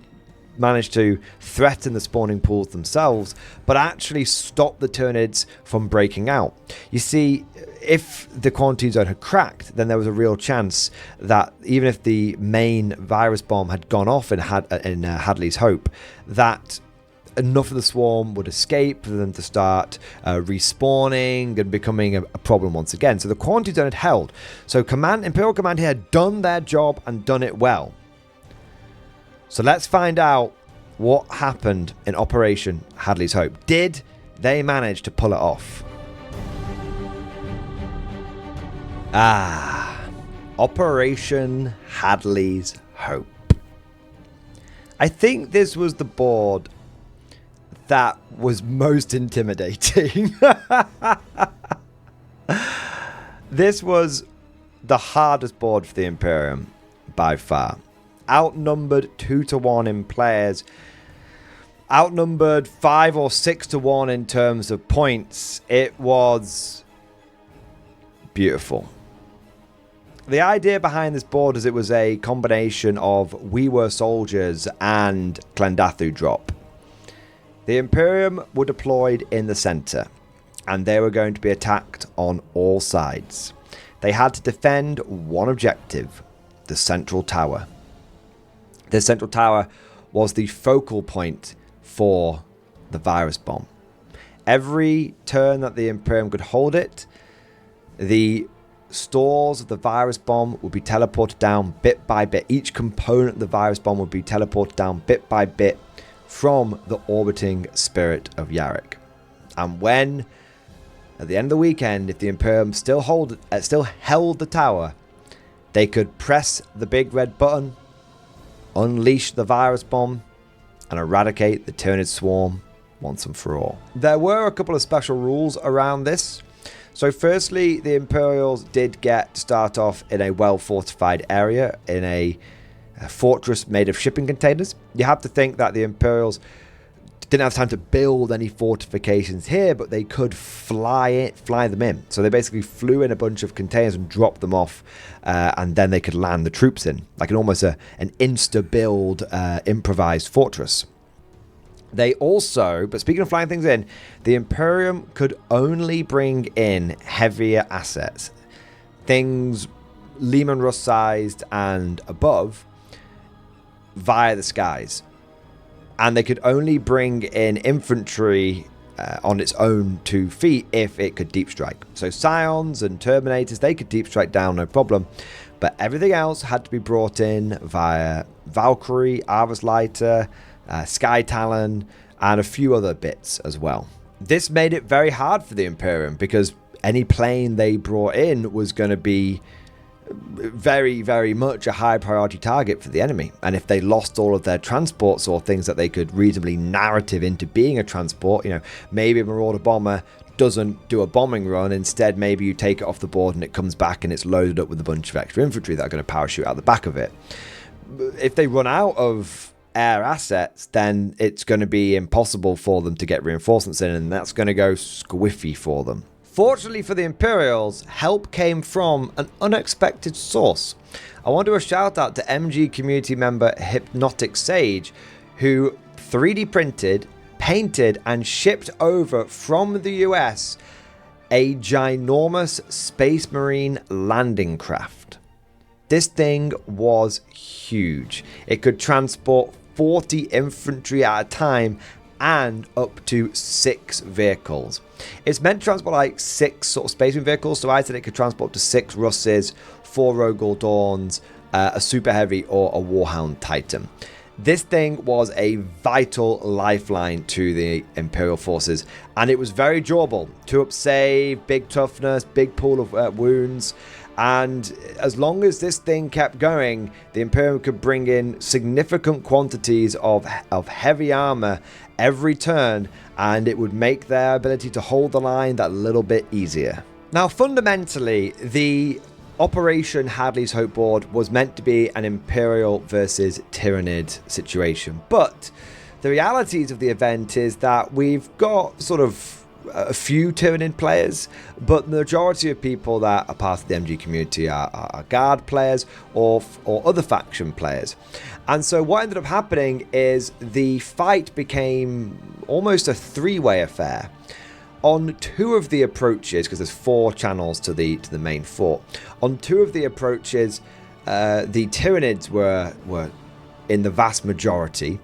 managed to threaten the spawning pools themselves, but actually stop the Tyranids from breaking out. You see, if the quarantine zone had cracked, then there was a real chance that even if the main virus bomb had gone off in Hadleys Hope, that enough of the swarm would escape for them to start respawning and becoming a problem once again. So the quarantine zone had held. So Imperial Command here had done their job and done it well. So let's find out what happened in Operation Hadley's Hope. Did they manage to pull it off? Operation Hadley's Hope. I think this was the board that was most intimidating. This was the hardest board for the Imperium by far. Outnumbered 2-1 in players, outnumbered 5 or 6-1 in terms of points. It was beautiful. The idea behind this board is it was a combination of We Were Soldiers and Clendathu drop. The Imperium were deployed in the centre, and they were going to be attacked on all sides. They had to defend one objective, the central tower. The central tower was the focal point for the virus bomb. Every turn that the Imperium could hold it, the stores of the virus bomb would be teleported down bit by bit. Each component of the virus bomb would be teleported down bit by bit from the orbiting spirit of Yarrick. And when, at the end of the weekend, if the Imperium still held the tower, they could press the big red button, unleash the virus bomb, and eradicate the Tyranid swarm once and for all. There were a couple of special rules around this. So firstly, the Imperials did get to start off in a well-fortified area, in a fortress made of shipping containers. You have to think that the Imperials didn't have time to build any fortifications here, but they could fly them in. So they basically flew in a bunch of containers and dropped them off, and then they could land the troops in, like almost an insta-build improvised fortress. They also, but speaking of flying things in, the Imperium could only bring in heavier assets, things Lehman Russ sized and above, via the skies. And they could only bring in infantry on its own 2 feet if it could deep strike. So Scions and Terminators, they could deep strike down, no problem. But everything else had to be brought in via Valkyrie, Arvasleiter, Sky Talon, and a few other bits as well. This made it very hard for the Imperium because any plane they brought in was going to be very, very much a high priority target for the enemy. And if they lost all of their transports or things that they could reasonably narrative into being a transport, maybe a Marauder bomber doesn't do a bombing run. Instead, maybe you take it off the board and it comes back and it's loaded up with a bunch of extra infantry that are going to parachute out the back of it. If they run out of air assets, then it's going to be impossible for them to get reinforcements in, and that's going to go squiffy for them. Fortunately for the Imperials, help came from an unexpected source. I want to do a shout out to MG community member Hypnotic Sage, who 3D printed, painted, and shipped over from the US a ginormous Space Marine landing craft. This thing was huge. It could transport 40 infantry at a time and up to 6 vehicles. It's meant to transport like 6 sort of Space Marine vehicles, so I said it could transport up to 6 Russes, 4 Rogol Dawns, a Super Heavy, or a Warhound Titan. This thing was a vital lifeline to the Imperial forces, and it was very durable. 2-up save, big toughness, big pool of wounds, And as long as this thing kept going, the Imperium could bring in significant quantities of heavy armor every turn, and it would make their ability to hold the line that little bit easier. Now, fundamentally, the Operation Hadleys Hope board was meant to be an Imperial versus Tyranid situation, but the realities of the event is that we've got sort of a few Tyranid players, but the majority of people that are part of the MG community are Guard players or other faction players. And so what ended up happening is the fight became almost a three-way affair. On two of the approaches, because there's 4 channels to the main fort, on 2 of the approaches, the Tyranids were in the vast majority,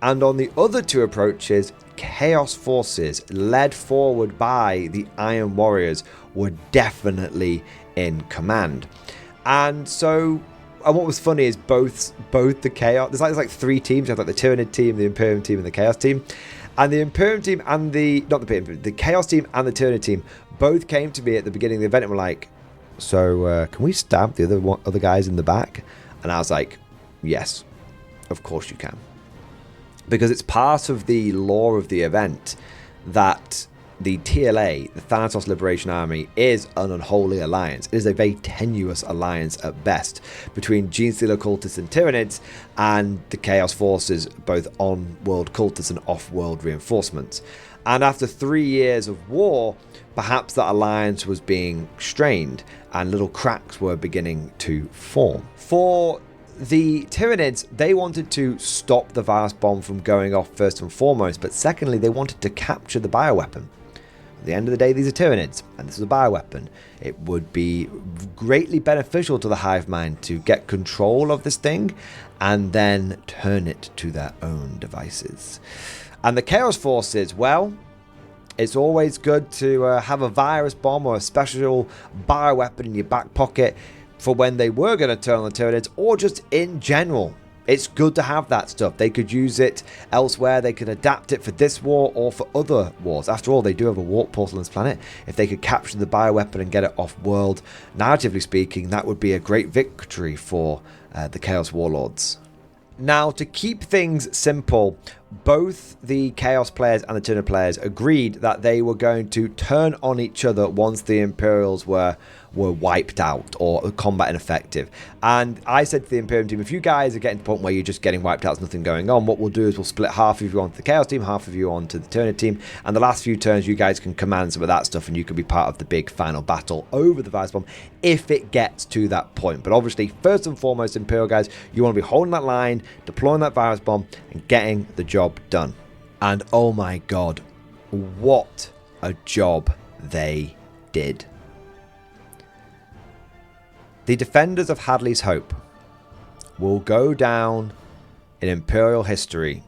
and on the other 2 approaches, Chaos forces led forward by the Iron Warriors were definitely in command. And so, and what was funny is both the Chaos, there's like 3 teams. You have like the Tyranid team, the Imperium team, and the Chaos team. And the Imperium team and the Chaos team and the Tyranid team both came to me at the beginning of the event and were like, so can we stab the other guys in the back? And I was like, yes, of course you can. Because it's part of the lore of the event that the TLA, the Thanatos Liberation Army, is an unholy alliance. It is a very tenuous alliance at best between Genestealer cultists and Tyranids and the Chaos forces, both on-world cultists and off-world reinforcements. And after 3 years of war, perhaps that alliance was being strained and little cracks were beginning to form. For the Tyranids, they wanted to stop the virus bomb from going off first and foremost, but secondly, they wanted to capture the bioweapon. At the end of the day, these are Tyranids, and this is a bioweapon. It would be greatly beneficial to the hive mind to get control of this thing and then turn it to their own devices. And the Chaos forces, well, it's always good to have a virus bomb or a special bioweapon in your back pocket for when they were going to turn on the Tyranids, or just in general. It's good to have that stuff. They could use it elsewhere. They could adapt it for this war or for other wars. After all, they do have a warp portal on this planet. If they could capture the bioweapon and get it off-world, narratively speaking, that would be a great victory for the Chaos Warlords. Now, to keep things simple, both the Chaos players and the Tyranid players agreed that they were going to turn on each other once the Imperials were wiped out or combat ineffective. And I said to the Imperium team, if you guys are getting to the point where you're just getting wiped out, there's nothing going on, what we'll do is we'll split half of you onto the Chaos team, half of you onto the Tyranid team, and the last few turns you guys can command some of that stuff and you can be part of the big final battle over the virus bomb if it gets to that point. But obviously, first and foremost, Imperial guys, you want to be holding that line, deploying that virus bomb, and getting the job done. And oh my god, what a job they did. The defenders of Hadleys Hope will go down in Imperial history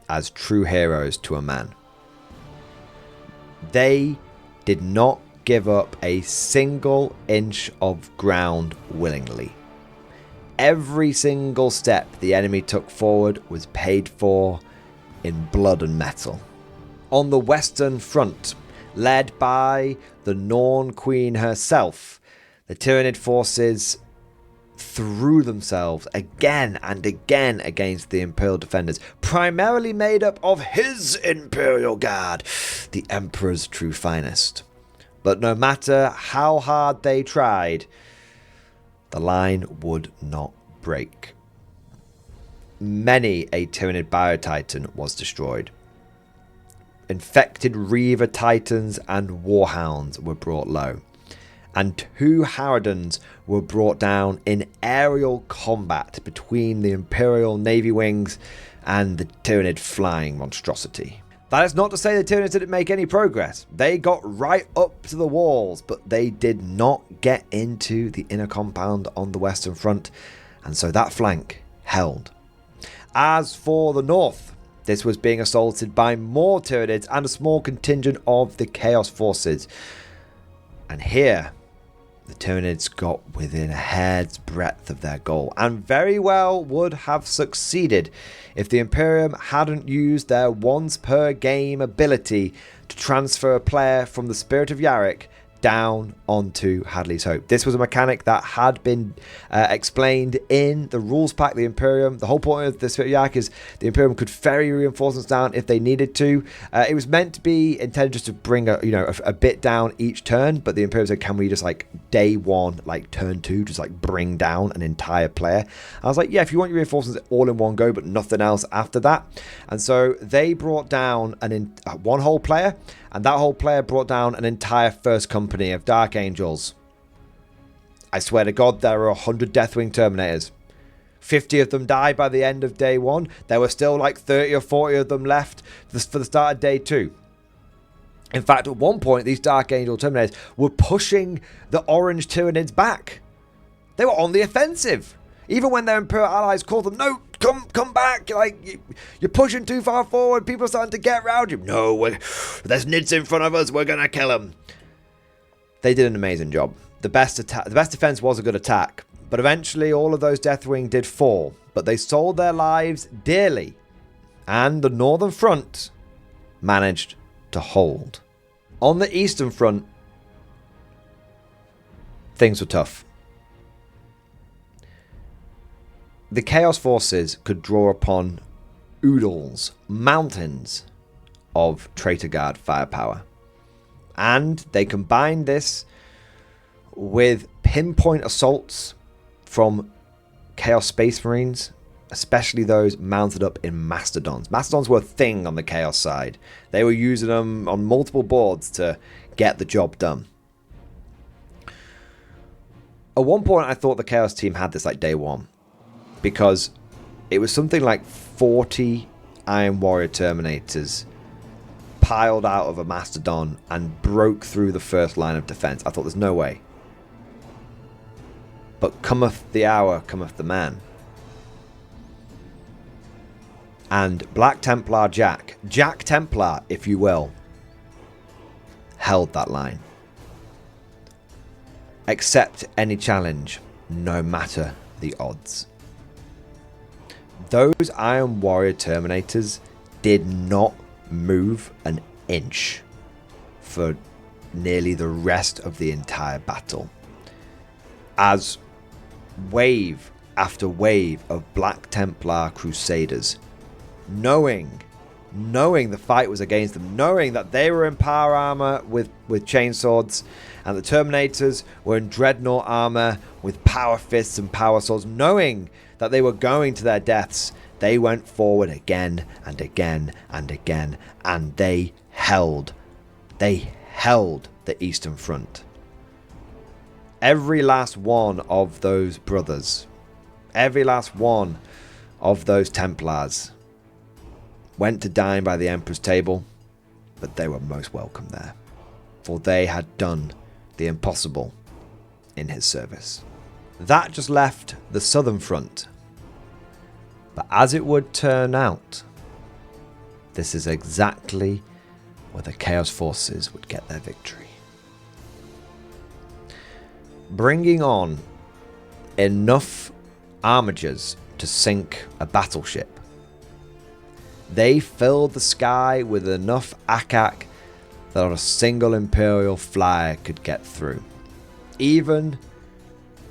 as true heroes to a man. They did not give up a single inch of ground willingly. Every single step the enemy took forward was paid for in blood and metal. On the Western Front, led by the Norn Queen herself, the Tyranid forces threw themselves again and again against the Imperial defenders, primarily made up of his Imperial Guard, the Emperor's true finest. But no matter how hard they tried, the line would not break. Many a Tyranid Biotitan was destroyed. Infected Reaver Titans and Warhounds were brought low. And 2 Harridans were brought down in aerial combat between the Imperial Navy wings and the Tyranid flying monstrosity. That is not to say the Tyranids didn't make any progress. They got right up to the walls, but they did not get into the inner compound on the Western Front, and so that flank held. As for the north, this was being assaulted by more Tyranids and a small contingent of the Chaos forces. And here, the Tyranids got within a hair's breadth of their goal, and very well would have succeeded if the Imperium hadn't used their once per game ability to transfer a player from the Spirit of Yarrick down onto Hadleys Hope. This was a mechanic that had been explained in the rules pack, the Imperium. The whole point of this Yarrick is the Imperium could ferry reinforcements down if they needed to. It was meant to be intended just to bring a bit down each turn, but the Imperium said, can we just like day one, like turn two, just like bring down an entire player? I was like, yeah, if you want your reinforcements all in one go, but nothing else after that. And so they brought down one whole player, and that whole player brought down an entire first company of Dark Angels. I swear to God, there were 100 Deathwing Terminators. 50 of them died by the end of day one. There were still like 30 or 40 of them left for the start of day two. In fact, at one point, these Dark Angel Terminators were pushing the orange Tyranids back. They were on the offensive. Even when their Imperial allies called them, no, come back, like, you're pushing too far forward, people are starting to get around you. No, there's Nids in front of us, we're going to kill them. They did an amazing job. The best defense was a good attack, but eventually all of those Deathwing did fall, but they sold their lives dearly, and the Northern Front managed to hold. On the Eastern Front, things were tough. The Chaos Forces could draw upon oodles, mountains of Traitor Guard firepower. And they combined this with pinpoint assaults from Chaos Space Marines, especially those mounted up in Mastodons. Mastodons were a thing on the Chaos side. They were using them on multiple boards to get the job done. At one point, I thought the Chaos team had this like day one, because it was something like 40 Iron Warrior Terminators piled out of a Mastodon and broke through the first line of defense. I thought, there's no way. But cometh the hour, cometh the man. And Black Templar Jack Templar, if you will, held that line. Accept any challenge, no matter the odds. Those Iron Warrior Terminators did not move an inch for nearly the rest of the entire battle, as wave after wave of Black Templar Crusaders, knowing the fight was against them, knowing that they were in power armor with chainswords, and the Terminators were in dreadnought armor with power fists and power swords, knowing that they were going to their deaths, they went forward again and again and again, and they held the Eastern Front. Every last one of those brothers, every last one of those Templars went to dine by the Emperor's table, but they were most welcome there, for they had done the impossible in his service. That just left the Southern Front. But as it would turn out, this is exactly where the Chaos Forces would get their victory. Bringing on enough armigers to sink a battleship, they filled the sky with enough ack-ack that not a single Imperial flyer could get through. Even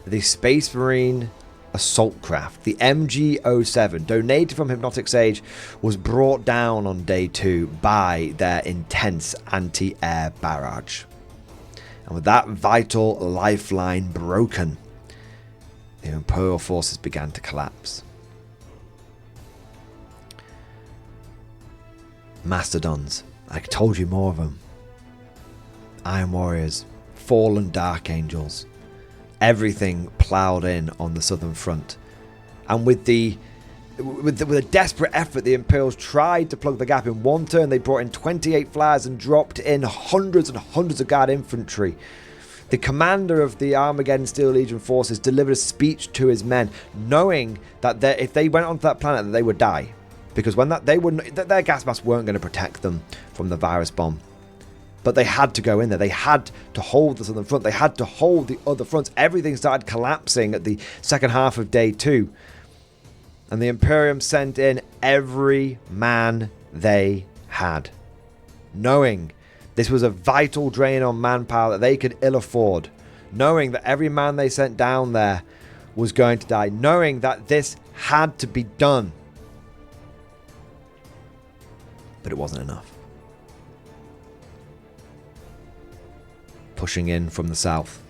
the Space Marine assault craft, the MG07, donated from Hypnotic Sage, was brought down on day 2 by their intense anti-air barrage. And with that vital lifeline broken, the Imperial forces began to collapse. Mastodons, I told you more of them. Iron Warriors, fallen Dark Angels, everything ploughed in on the Southern Front. And with a desperate effort, the Imperials tried to plug the gap. In one turn, they brought in 28 flyers and dropped in hundreds and hundreds of Guard infantry. The commander of the Armageddon Steel Legion forces delivered a speech to his men, knowing that if they went onto that planet, that they would die, because their gas masks weren't going to protect them from the virus bomb. But they had to go in there. They had to hold the Southern Front. They had to hold the other fronts. Everything started collapsing at the second half of day 2. And the Imperium sent in every man they had, knowing This was a vital drain on manpower that they could ill afford, knowing that every man they sent down there was going to die, knowing that this had to be done. But it wasn't enough. Pushing in from the south,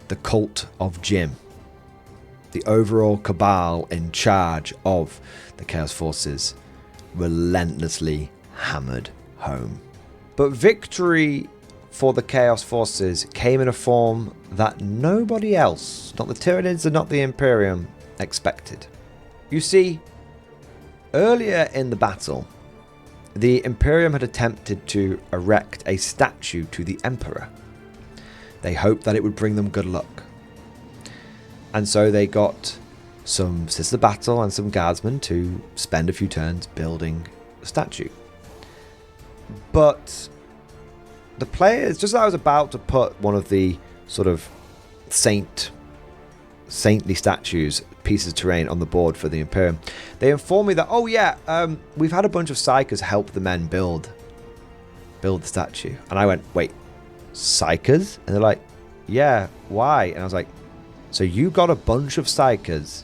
the cult of Jim, the overall cabal in charge of the Chaos Forces, relentlessly hammered home. But victory for the Chaos Forces came in a form that nobody else, not the Tyranids and not the Imperium, expected. You see, earlier in the battle, the Imperium had attempted to erect a statue to the Emperor. They hoped that it would bring them good luck. And so they got some Sisters of Battle and some guardsmen to spend a few turns building a statue. But the players, just as I was about to put one of the sort of saintly statues, pieces of terrain on the board for the Imperium, they informed me that, oh yeah, we've had a bunch of psychers help the men build the statue. And I went, wait, psychers? And they're like, yeah, why? And I was like, so you got a bunch of psychers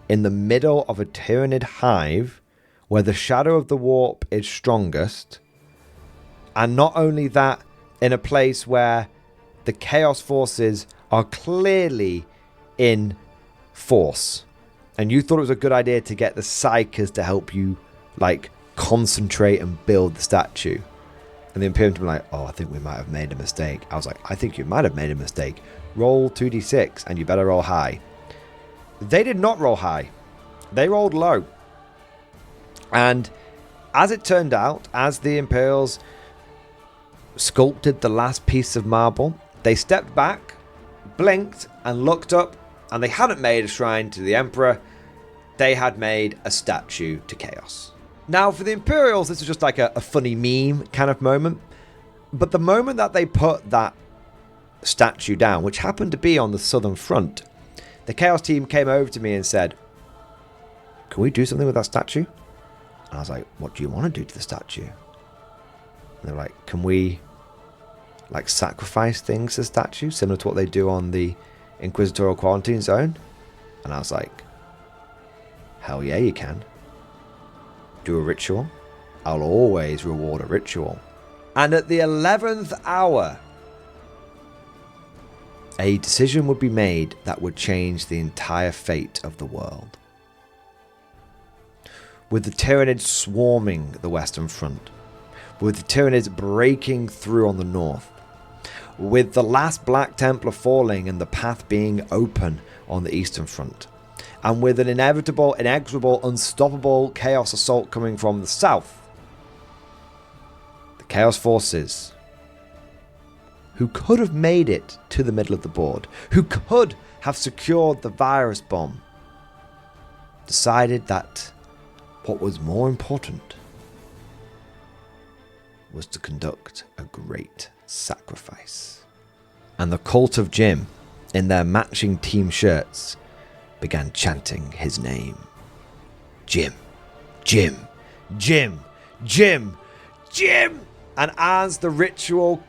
in the middle of a Tyranid hive where the shadow of the warp is strongest, and not only that, in a place where the Chaos Forces are clearly in force, and you thought it was a good idea to get the psychers to help you like concentrate and build the statue. And the Imperium were like, oh, I think we might have made a mistake. I was like, I think you might have made a mistake. Roll 2d6 and you better roll high. They did not roll high. They rolled low. And as it turned out, as the Imperials sculpted the last piece of marble, they stepped back, blinked, and looked up, and they hadn't made a shrine to the Emperor. They had made a statue to Chaos. Now, for the Imperials, this is just like a funny meme kind of moment. But the moment that they put that statue down, which happened to be on the southern front, the Chaos team came over to me and said, can we do something with that statue? And I was like, what do you want to do to the statue? And they're like, can we like sacrifice things to the statue, similar to what they do on the Inquisitorial quarantine zone? And I was like, hell yeah, you can. Do a ritual. I'll always reward a ritual. And at the 11th hour, a decision would be made that would change the entire fate of the world. With the Tyranids swarming the western front, with the Tyranids breaking through on the north, with the last Black Templar falling and the path being open on the eastern front, and with an inevitable, inexorable, unstoppable Chaos assault coming from the south, the Chaos Forces, who could have made it to the middle of the board, who could have secured the virus bomb, decided that what was more important was to conduct a great sacrifice. And the cult of Jim, in their matching team shirts, began chanting his name. Jim, Jim, Jim, Jim, Jim! And as the ritual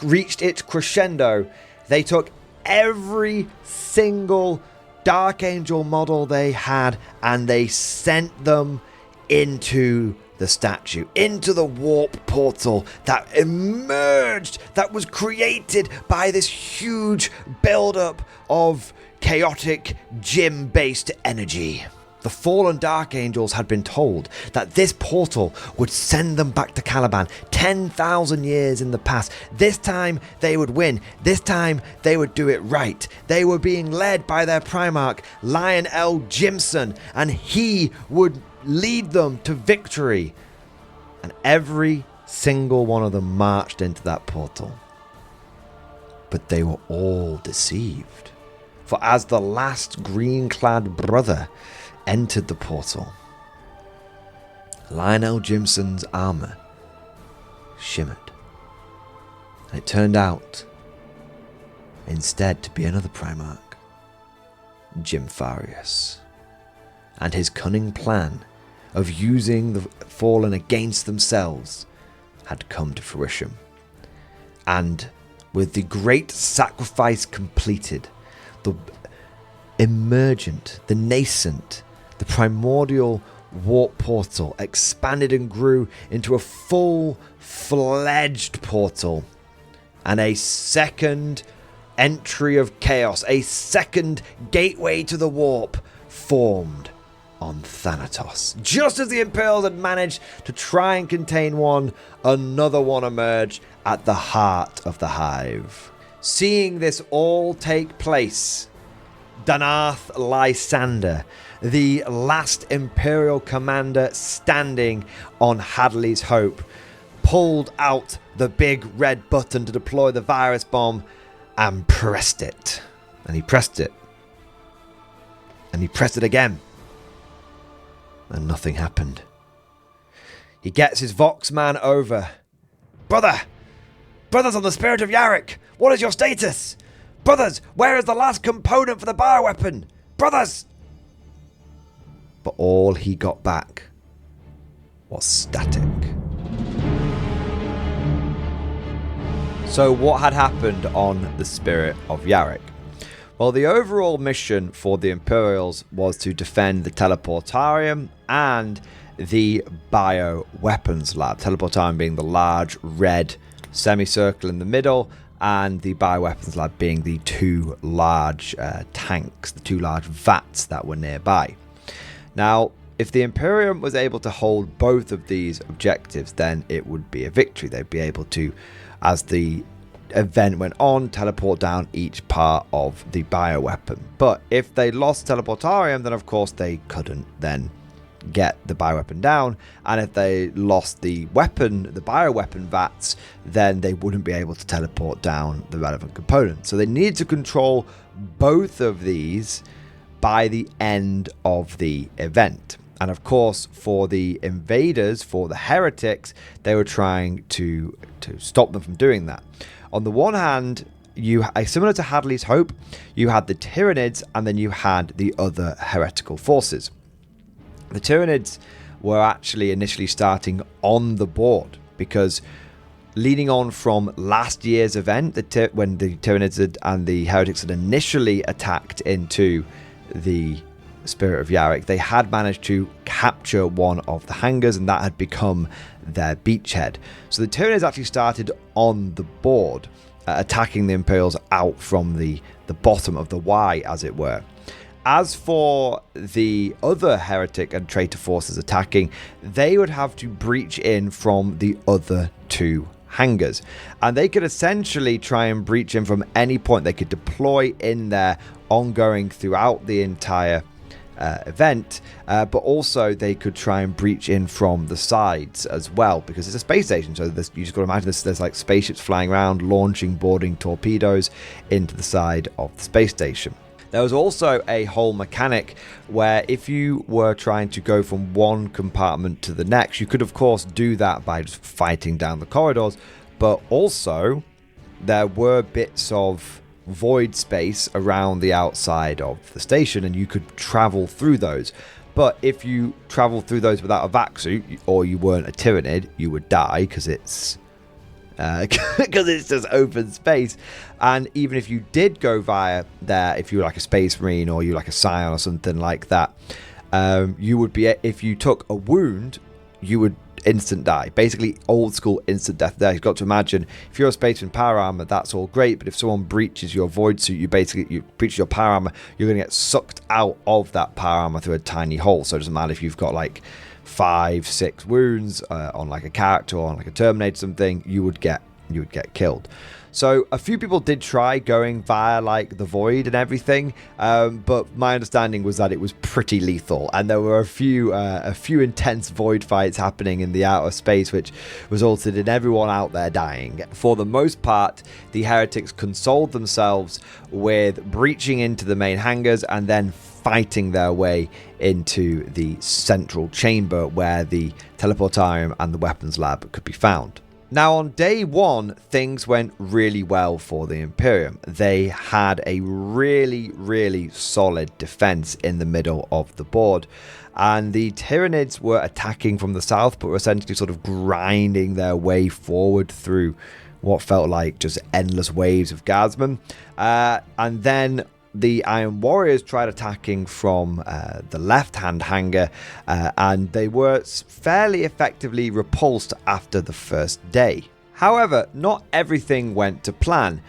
reached its crescendo, they took every single Dark Angel model they had and they sent them into the statue, into the warp portal that emerged, that was created by this huge buildup of chaotic Jim-based energy. The fallen Dark Angels had been told that this portal would send them back to Caliban 10,000 years in the past. This time they would win. This time they would do it right. They were being led by their Primarch, Lionel Jimson, and he would lead them to victory. And every single one of them marched into that portal. But they were all deceived. For as the last green-clad brother entered the portal, Lionel Jimson's armor shimmered. And it turned out, instead, to be another Primarch, Jim Farius. And his cunning plan of using the fallen against themselves had come to fruition. And with the great sacrifice completed, the emergent, the nascent, the primordial warp portal expanded and grew into a full-fledged portal, and a second entry of chaos, a second gateway to the warp formed on Thanatos. Just as the Imperials had managed to try and contain one, another one emerged at the heart of the Hive. Seeing this all take place, Danath Lysander, the last Imperial commander standing on Hadleys Hope, pulled out the big red button to deploy the virus bomb and pressed it. And he pressed it. And he pressed it again. And nothing happened. He gets his Voxman over. Brothers on the Spirit of Yarrick, what is your status? Brothers, where is the last component for the bioweapon? Brothers! But all he got back was static. So what had happened on the Spirit of Yarrick? Well, the overall mission for the Imperials was to defend the Teleportarium and the Bioweapons Lab. Teleportarium being the large red semicircle in the middle, and the Bioweapons Lab being the two large tanks, the two large vats that were nearby. Now, if the Imperium was able to hold both of these objectives, then it would be a victory. They'd be able to, as the event went on, teleport down each part of the bioweapon. But if they lost Teleportarium, then of course they couldn't then get the bioweapon down, and if they lost the weapon, the bioweapon vats, then they wouldn't be able to teleport down the relevant component. So they need to control both of these by the end of the event. And of course, for the invaders, for the heretics, they were trying to stop them from doing that. On the one hand, similar to Hadley's Hope, you had the Tyranids, and then you had the other heretical forces. The Tyranids were actually initially starting on the board, because leading on from last year's event, when the Tyranids and the heretics had initially attacked into the Spirit of Yarrick, they had managed to capture one of the hangars, and that had become their beachhead. So the Tyranids actually started on the board, attacking the Imperials out from the bottom of the Y, as it were. As for the other heretic and traitor forces attacking, they would have to breach in from the other two hangars, and they could essentially try and breach in from any point. They could deploy in there ongoing throughout the entire event, but also they could try and breach in from the sides as well, because it's a space station, so you just got to imagine there's like spaceships flying around, launching, boarding torpedoes into the side of the space station. There was also a whole mechanic where if you were trying to go from one compartment to the next, you could of course do that by just fighting down the corridors, but also there were bits of void space around the outside of the station, and you could travel through those. But if you travel through those without a vac suit, or you weren't a Tyranid, you would die, because it's just open space. And even if you did go via there, if you were like a Space Marine or you like a Scion or something like that, you would be, if you took a wound, you would instant die. Basically old school instant death there. You've got to imagine, if you're a spaceman power armor, that's all great, but if someone breaches your void suit, you breach your power armor, you're going to get sucked out of that power armor through a tiny hole. So it doesn't matter if you've got like 5-6 wounds on like a character or on like a Terminator or something, you would get killed. So a few people did try going via like the void and everything, but my understanding was that it was pretty lethal, and there were a few intense void fights happening in the outer space, which resulted in everyone out there dying. For the most part, the heretics consoled themselves with breaching into the main hangars and then fighting their way into the central chamber where the Teleportarium and the weapons lab could be found. Now, on day one, things went really well for the Imperium. They had a really, really solid defense in the middle of the board. And the Tyranids were attacking from the south, but were essentially sort of grinding their way forward through what felt like just endless waves of guardsmen. And then the Iron Warriors tried attacking from the left-hand hangar, and they were fairly effectively repulsed after the first day. However, not everything went to plan.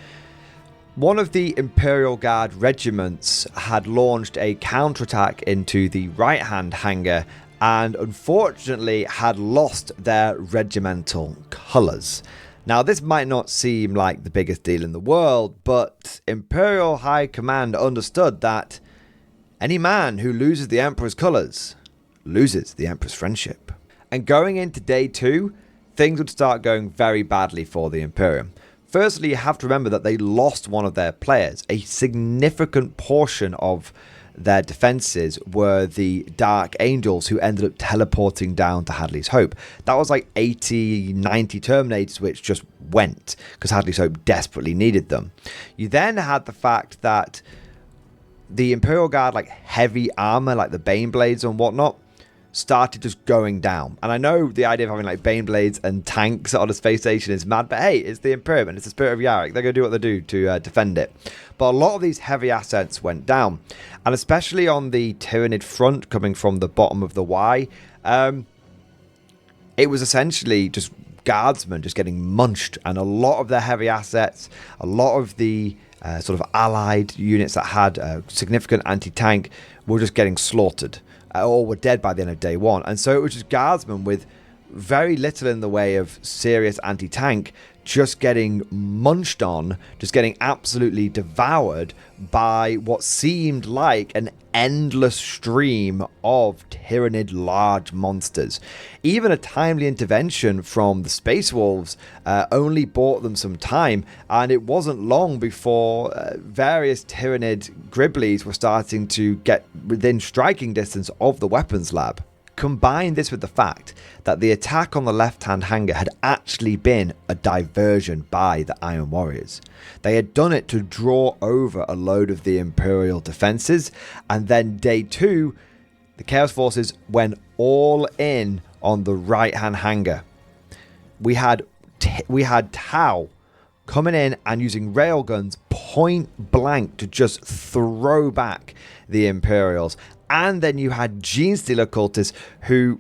One of the Imperial Guard regiments had launched a counterattack into the right-hand hangar and unfortunately had lost their regimental colours. Now, this might not seem like the biggest deal in the world, but Imperial High Command understood that any man who loses the Emperor's colours loses the Emperor's friendship. And going into day 2, things would start going very badly for the Imperium. Firstly, you have to remember that they lost one of their players. A significant portion of their defenses were the Dark Angels, who ended up teleporting down to Hadleys Hope. That was like 80, 90 Terminators which just went because Hadleys Hope desperately needed them. You then had the fact that the Imperial Guard, like heavy armor, like the Bane Blades and whatnot, started just going down. And I know the idea of having like Bane Blades and tanks on a space station is mad, but hey, it's the Imperium and it's the spirit of Yarrick. They're going to do what they do to defend it. But a lot of these heavy assets went down. And especially on the Tyranid front coming from the bottom of the Y, it was essentially just guardsmen just getting munched. And a lot of their heavy assets, a lot of the sort of allied units that had significant anti-tank were just getting slaughtered. Or were dead by the end of day 1. And so it was just guardsmen with very little in the way of serious anti-tank just getting munched on, just getting absolutely devoured by what seemed like an endless stream of Tyranid large monsters. Even a timely intervention from the Space Wolves only bought them some time, and it wasn't long before various Tyranid Gribblies were starting to get within striking distance of the weapons lab. Combine this with the fact that the attack on the left-hand hangar had actually been a diversion by the Iron Warriors. They had done it to draw over a load of the Imperial defenses, and then day 2, the Chaos Forces went all in on the right-hand hangar. We had Tau coming in and using railguns point blank to just throw back the Imperials. And then you had Genestealer cultists who,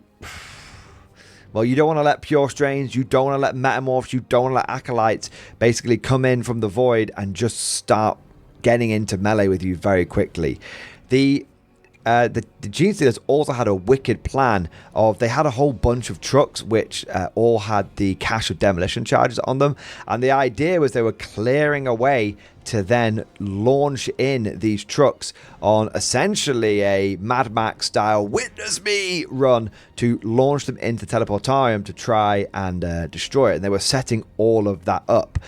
well, you don't want to let Pure Strains, you don't want to let Metamorphs, you don't want to let Acolytes basically come in from the void and just start getting into melee with you very quickly. The Genestealers also had a wicked plan of, they had a whole bunch of trucks which all had the cache of demolition charges on them, and the idea was they were clearing a way to then launch in these trucks on essentially a Mad Max style witness me run to launch them into Teleportarium to try and destroy it, and they were setting all of that up.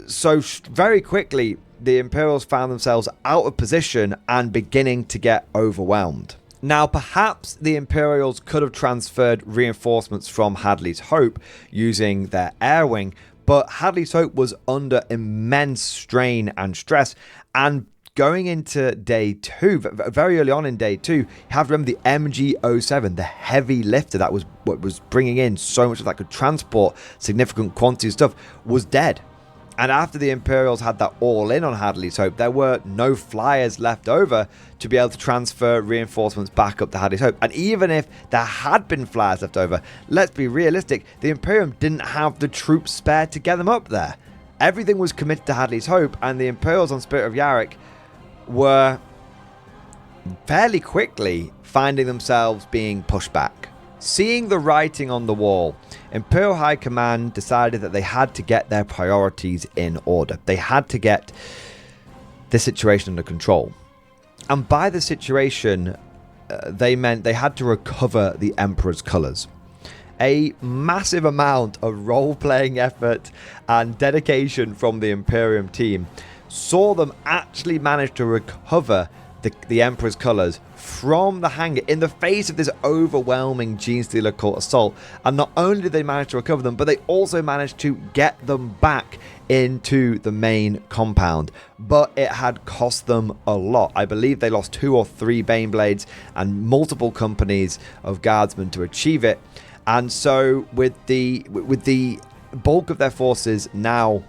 So very quickly the Imperials found themselves out of position and beginning to get overwhelmed. Now, perhaps the Imperials could have transferred reinforcements from Hadleys Hope using their air wing, but Hadleys Hope was under immense strain and stress, and going into day 2, very early on in day 2, you have to remember the MG07, the heavy lifter that was what was bringing in so much that could transport significant quantities of stuff, was dead. And after the Imperials had that all in on Hadleys Hope, there were no flyers left over to be able to transfer reinforcements back up to Hadleys Hope. And even if there had been flyers left over, let's be realistic, the Imperium didn't have the troops spare to get them up there. Everything was committed to Hadleys Hope, and the Imperials on Spirit of Yarrick were fairly quickly finding themselves being pushed back. Seeing the writing on the wall, Imperial High Command decided that they had to get their priorities in order. They had to get the situation under control. And by the situation, they meant they had to recover the Emperor's colours. A massive amount of role-playing effort and dedication from the Imperium team saw them actually manage to recover the Emperor's colours from the hangar in the face of this overwhelming Genestealer cult assault. And not only did they manage to recover them, but they also managed to get them back into the main compound. But it had cost them a lot. I believe they lost 2 or 3 Baneblades and multiple companies of guardsmen to achieve it. And so with the bulk of their forces now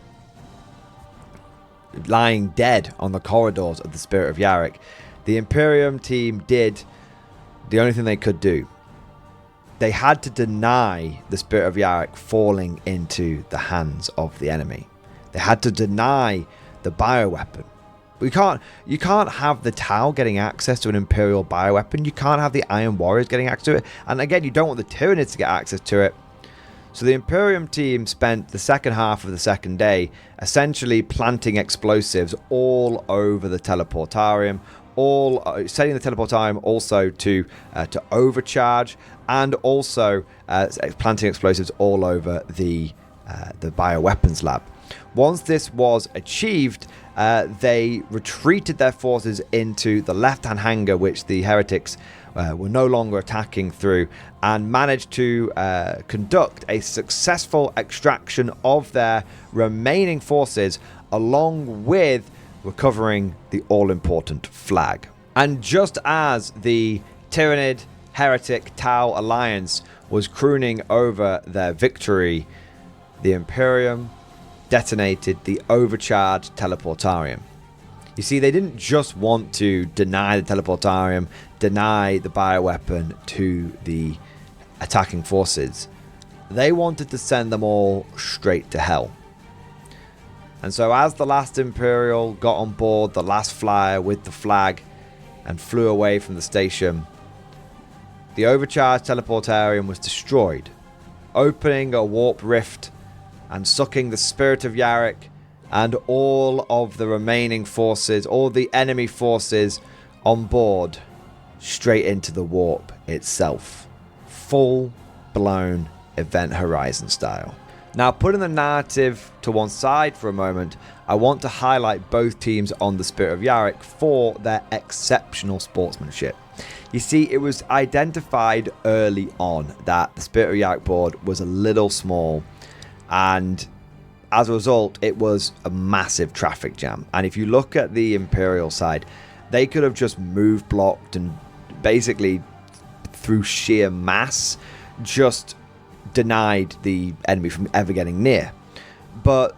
lying dead on the corridors of the Spirit of Yarrick, the Imperium team did the only thing they could do. They had to deny the Spirit of Yarrick falling into the hands of the enemy. They had to deny the bioweapon. You can't have the Tau getting access to an Imperial bioweapon. You can't have the Iron Warriors getting access to it. And again, you don't want the Tyranids to get access to it. So the Imperium team spent the second half of the second day essentially planting explosives all over the Teleportarium, setting the Teleportarium also to overcharge, and also planting explosives all over the bioweapons lab. Once this was achieved, they retreated their forces into the left-hand hangar, which the heretics were no longer attacking through, and managed to conduct a successful extraction of their remaining forces, along with recovering the all-important flag. And just as the Tyranid Heretic Tau alliance was crooning over their victory, the Imperium detonated the overcharged Teleportarium. You see, they didn't just want to deny the Teleportarium, deny the bioweapon to the attacking forces. They wanted to send them all straight to hell. And so as the last Imperial got on board the last flyer with the flag and flew away from the station, the overcharged Teleportarium was destroyed, opening a warp rift and sucking the Spirit of Yarrick and all of the remaining forces, all the enemy forces on board, straight into the warp itself. Full-blown Event Horizon style. Now, putting the narrative to one side for a moment, I want to highlight both teams on the Spirit of Yarrick for their exceptional sportsmanship. You see, it was identified early on that the Spirit of Yarrick board was a little small, and as a result, it was a massive traffic jam. And if you look at the Imperial side, they could have just moved blocked and basically, through sheer mass, just denied the enemy from ever getting near. But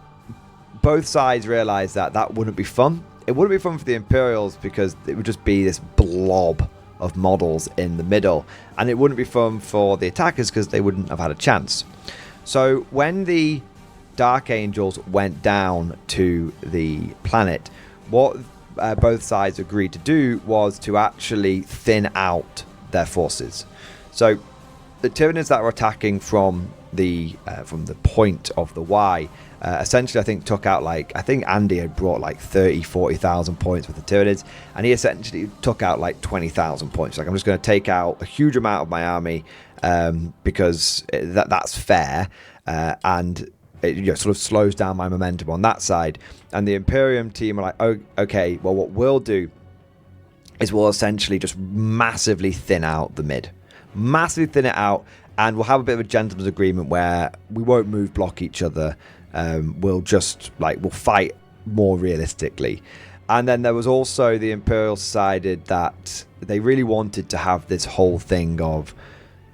both sides realized that that wouldn't be fun. It wouldn't be fun for the Imperials because it would just be this blob of models in the middle, and it wouldn't be fun for the attackers because they wouldn't have had a chance. So when the Dark Angels went down to the planet, what both sides agreed to do was to actually thin out their forces. So the Tyranids that were attacking from the point of the Y, essentially I think took out I think Andy had brought 40,000 points with the Tyranids, and he essentially took out 20,000 points. I'm just going to take out a huge amount of my army because that's fair, and it sort of slows down my momentum on that side. And the Imperium team are like, oh, okay, well, what we'll do is we'll essentially just massively thin out the mid. Massively thin it out, and we'll have a bit of a gentleman's agreement where we won't move block each other. We'll just, we'll fight more realistically. And then there was also the Imperials decided that they really wanted to have this whole thing of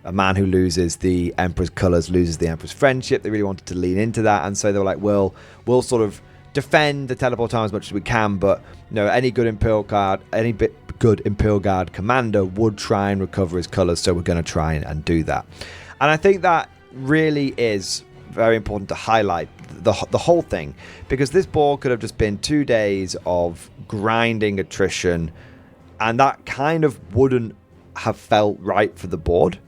a man who loses the Emperor's colours loses the Emperor's friendship. They really wanted to lean into that, and so they were like, we'll sort of defend the Teleportarium as much as we can, but any good Imperial Guard commander would try and recover his colours, so we're going to try and do that. And I think that really is very important to highlight the whole thing, because this board could have just been 2 days of grinding attrition, and that kind of wouldn't have felt right for the board.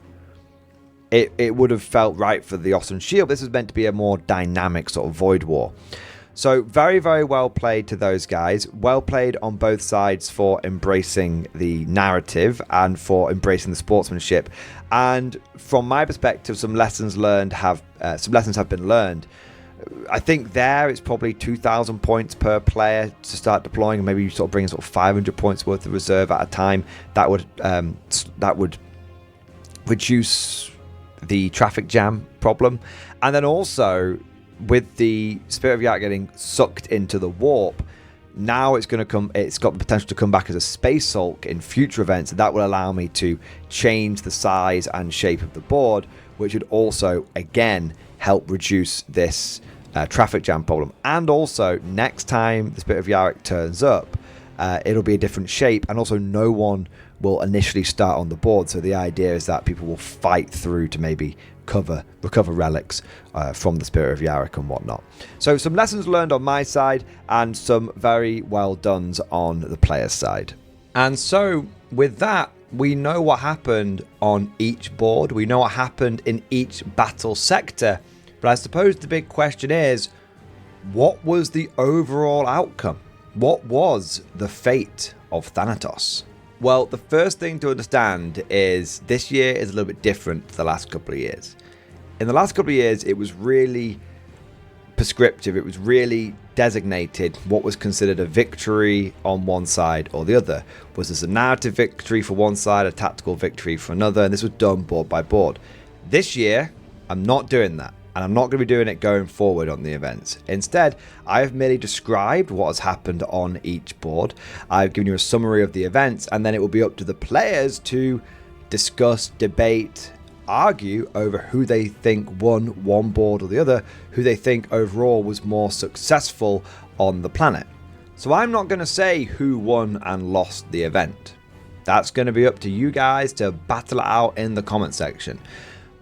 It would have felt right for the Ostland Shield. This was meant to be a more dynamic sort of Void War. So very, very well played to those guys. Well played on both sides for embracing the narrative and for embracing the sportsmanship. And from my perspective, some lessons have been learned. I think there it's probably 2,000 points per player to start deploying, and maybe you sort of bring sort of 500 points worth of reserve at a time. That would reduce the traffic jam problem. And then also with the Spirit of Yarrick getting sucked into the warp, now it's got the potential to come back as a space sulk in future events, and that will allow me to change the size and shape of the board, which would also again help reduce this traffic jam problem. And also, next time the Spirit of Yarrick turns up, it'll be a different shape, and also no one will initially start on the board. So the idea is that people will fight through to maybe recover relics from the Spirit of Yarrick and whatnot. So some lessons learned on my side, and some very well dones on the player's side. And so with that, we know what happened on each board. We know what happened in each battle sector. But I suppose the big question is, what was the overall outcome? What was the fate of Thanatos? Well, the first thing to understand is this year is a little bit different to the last couple of years. In the last couple of years, it was really prescriptive. It was really designated what was considered a victory on one side or the other. Was this a narrative victory for one side, a tactical victory for another? And this was done board by board. This year, I'm not doing that. And I'm not going to be doing it going forward on the events. Instead, I have merely described what has happened on each board. I've given you a summary of the events, and then it will be up to the players to discuss, debate, argue over who they think won one board or the other, who they think overall was more successful on the planet. So I'm not going to say who won and lost the event. That's going to be up to you guys to battle it out in the comment section.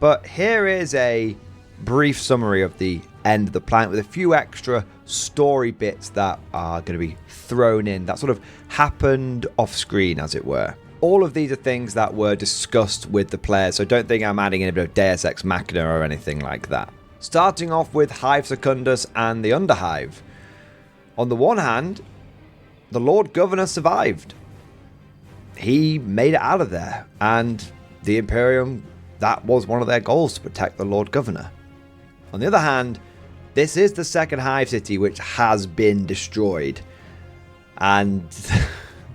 But here is a brief summary of the end of the planet with a few extra story bits that are going to be thrown in, that sort of happened off screen, as it were. All of these are things that were discussed with the players, so don't think I'm adding in a bit of Deus Ex Machina or anything like that. Starting off with Hive Secondus and the Underhive. On the one hand, the Lord Governor survived. He made it out of there, and the Imperium, that was one of their goals, to protect the Lord Governor. On the other hand, this is the second Hive City which has been destroyed, and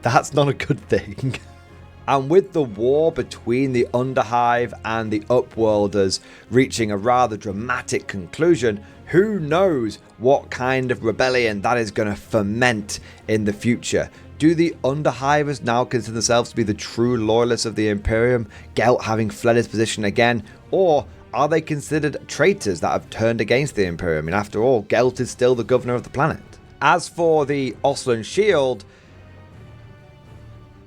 that's not a good thing. And with the war between the Underhive and the Upworlders reaching a rather dramatic conclusion, who knows what kind of rebellion that is going to ferment in the future. Do the Underhivers now consider themselves to be the true loyalists of the Imperium, Gelt having fled his position again, or are they considered traitors that have turned against the Imperium? I mean, after all, Gelt is still the governor of the planet. As for the Ostland shield,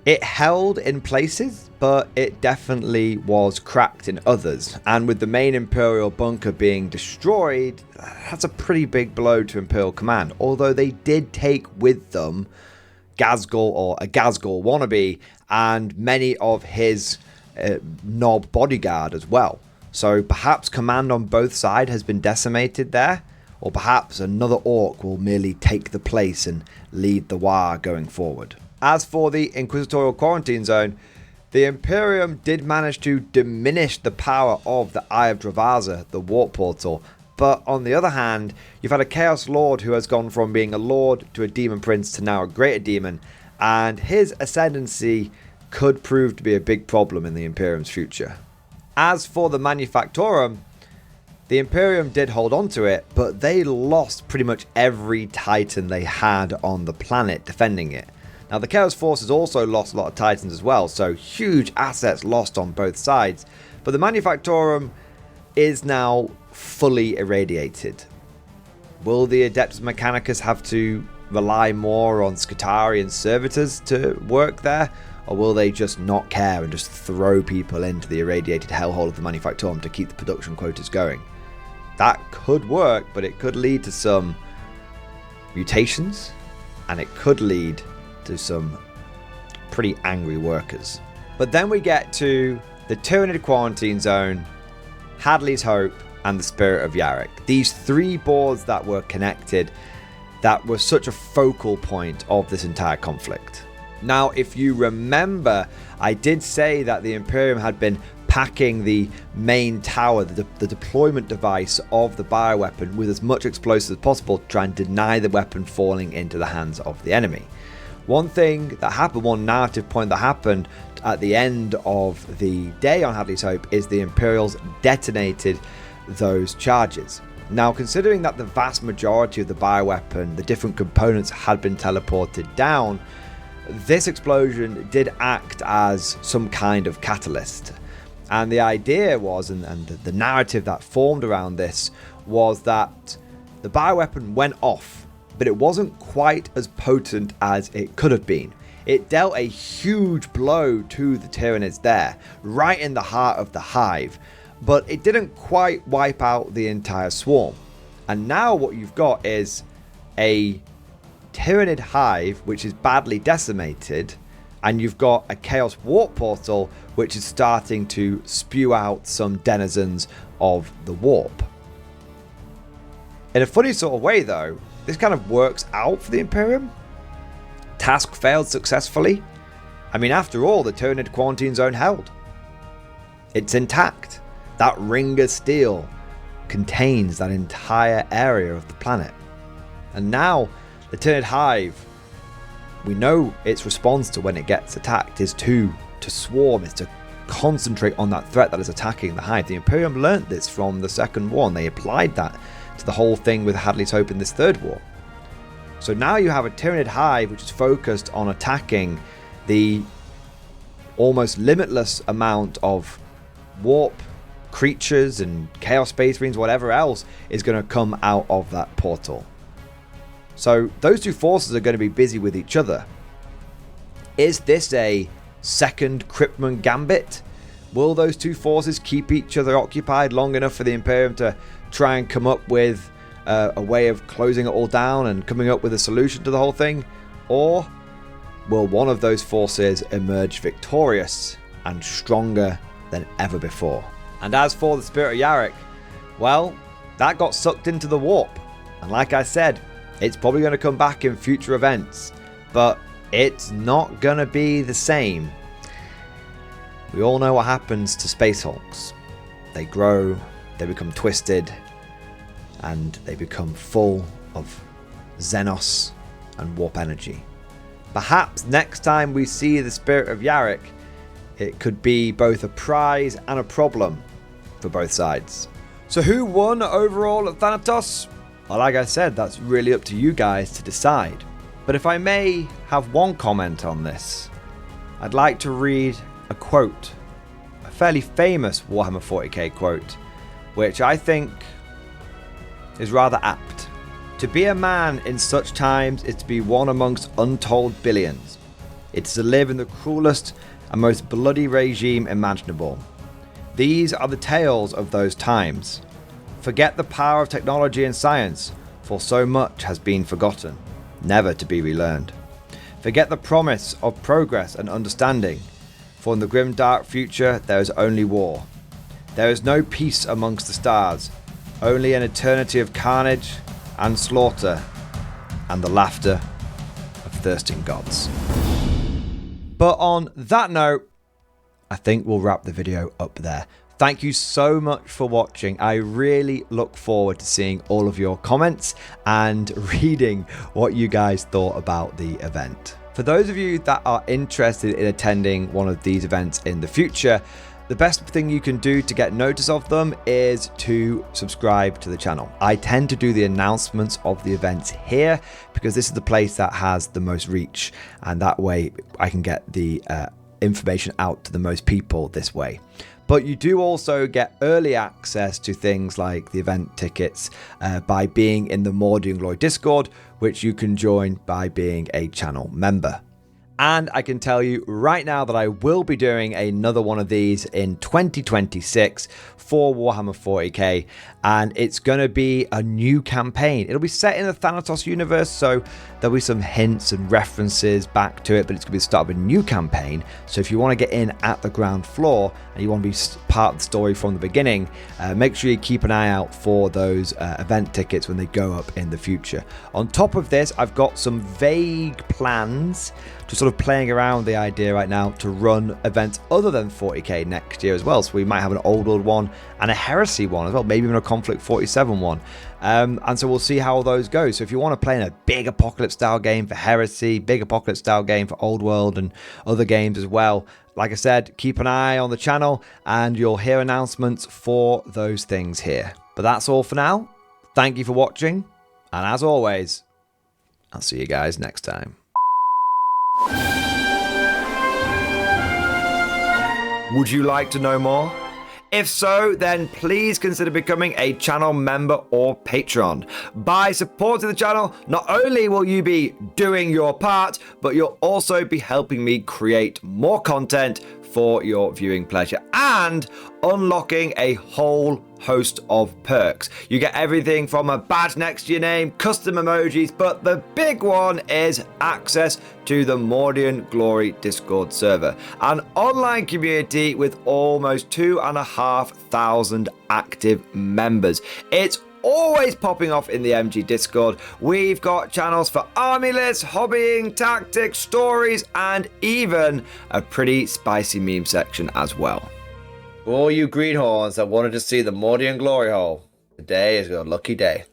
it held in places, but it definitely was cracked in others. And with the main Imperial bunker being destroyed, that's a pretty big blow to Imperial Command. Although they did take with them Ghazghkull, or a Ghazghkull wannabe, and many of his Nob bodyguard as well. So perhaps command on both sides has been decimated there, or perhaps another orc will merely take the place and lead the war going forward. As for the Inquisitorial quarantine zone, the Imperium did manage to diminish the power of the Eye of Dravaza, the warp portal, but on the other hand, you've had a Chaos Lord who has gone from being a Lord to a Demon Prince to now a Greater Demon, and his ascendancy could prove to be a big problem in the Imperium's future. As for the Manufactorum, the Imperium did hold on to it, but they lost pretty much every Titan they had on the planet defending it. Now, the Chaos Forces also lost a lot of Titans as well, so huge assets lost on both sides. But the Manufactorum is now fully irradiated. Will the Adeptus Mechanicus have to rely more on Skitarii and Servitors to work there? Or will they just not care and just throw people into the irradiated hellhole of the Manufactorum to keep the production quotas going? That could work, but it could lead to some mutations, and it could lead to some pretty angry workers. But then we get to the Tyranid Quarantine Zone, Hadleys Hope, and the Spirit of Yarrick. These three boards that were connected, that were such a focal point of this entire conflict. Now, if you remember, I did say that the Imperium had been packing the main tower, the deployment device of the bioweapon, with as much explosives as possible to try and deny the weapon falling into the hands of the enemy. One thing that happened, one narrative point that happened at the end of the day on Hadleys Hope, is the Imperials detonated those charges. Now, considering that the vast majority of the bioweapon, the different components, had been teleported down, this explosion did act as some kind of catalyst. And the idea was, and the narrative that formed around this, was that the bioweapon went off, but it wasn't quite as potent as it could have been. It dealt a huge blow to the Tyranids there, right in the heart of the Hive, but it didn't quite wipe out the entire swarm. And now what you've got is a Tyranid Hive which is badly decimated, and you've got a Chaos Warp Portal which is starting to spew out some denizens of the Warp. In a funny sort of way though, this kind of works out for the Imperium. Task failed successfully. I mean, after all, the Tyranid quarantine zone held. It's intact. That ring of steel contains that entire area of the planet. And now the Tyranid Hive, we know its response to when it gets attacked is to swarm, is to concentrate on that threat that is attacking the Hive. The Imperium learnt this from the second war, and they applied that to the whole thing with Hadleys Hope in this third war. So now you have a Tyranid Hive which is focused on attacking the almost limitless amount of warp creatures and chaos space marines, whatever else is going to come out of that portal. So those two forces are going to be busy with each other. Is this a second Cryptman Gambit? Will those two forces keep each other occupied long enough for the Imperium to try and come up with a way of closing it all down and coming up with a solution to the whole thing? Or will one of those forces emerge victorious and stronger than ever before? And as for the Spirit of Yarrick, well, that got sucked into the warp. And like I said, it's probably going to come back in future events, but it's not going to be the same. We all know what happens to Space Hulks. They grow, they become twisted, and they become full of Xenos and warp energy. Perhaps next time we see the Spirit of Yarrick, it could be both a prize and a problem for both sides. So who won overall at Thanatos? Well, like I said, that's really up to you guys to decide. But if I may have one comment on this, I'd like to read a quote, a fairly famous Warhammer 40k quote, which I think is rather apt. To be a man in such times is to be one amongst untold billions. It is to live in the cruelest and most bloody regime imaginable. These are the tales of those times. Forget the power of technology and science, for so much has been forgotten, never to be relearned. Forget the promise of progress and understanding, for in the grim dark future there is only war. There is no peace amongst the stars, only an eternity of carnage and slaughter, and the laughter of thirsting gods. But on that note, I think we'll wrap the video up there. Thank you so much for watching. I really look forward to seeing all of your comments and reading what you guys thought about the event. For those of you that are interested in attending one of these events in the future, the best thing you can do to get notice of them is to subscribe to the channel. I tend to do the announcements of the events here because this is the place that has the most reach, and that way I can get the information out to the most people this way. But you do also get early access to things like the event tickets by being in the Mordianglorytv Discord, which you can join by being a channel member. And I can tell you right now that I will be doing another one of these in 2026 for Warhammer 40k, and it's going to be a new campaign. It'll be set in the Thanatos universe, so there'll be some hints and references back to it, but it's going to be the start of a new campaign. So if you want to get in at the ground floor and you want to be part of the story from the beginning, make sure you keep an eye out for those event tickets when they go up in the future. On top of this, I've got some vague plans to sort of playing around the idea right now to run events other than 40k next year as well. So we might have an Old World one and a Heresy one as well, maybe even a Conflict 47 one. And so we'll see how all those go. So if you want to play in a big Apocalypse style game for Heresy, big Apocalypse style game for Old World and other games as well, like I said, keep an eye on the channel and you'll hear announcements for those things here. But that's all for now. Thank you for watching. And as always, I'll see you guys next time. Would you like to know more? If so, then please consider becoming a channel member or patron. By supporting the channel, not only will you be doing your part, but you'll also be helping me create more content for your viewing pleasure and unlocking a whole host of perks. You get everything from a badge next to your name, custom emojis, but the big one is access to the Mordian Glory Discord server, an online community with almost 2,500 active members. It's always popping off in the MG Discord. We've got channels for army lists, hobbying, tactics, stories, and even a pretty spicy meme section as well. For all you greenhorns that wanted to see the Mordian glory hole, today is your lucky day.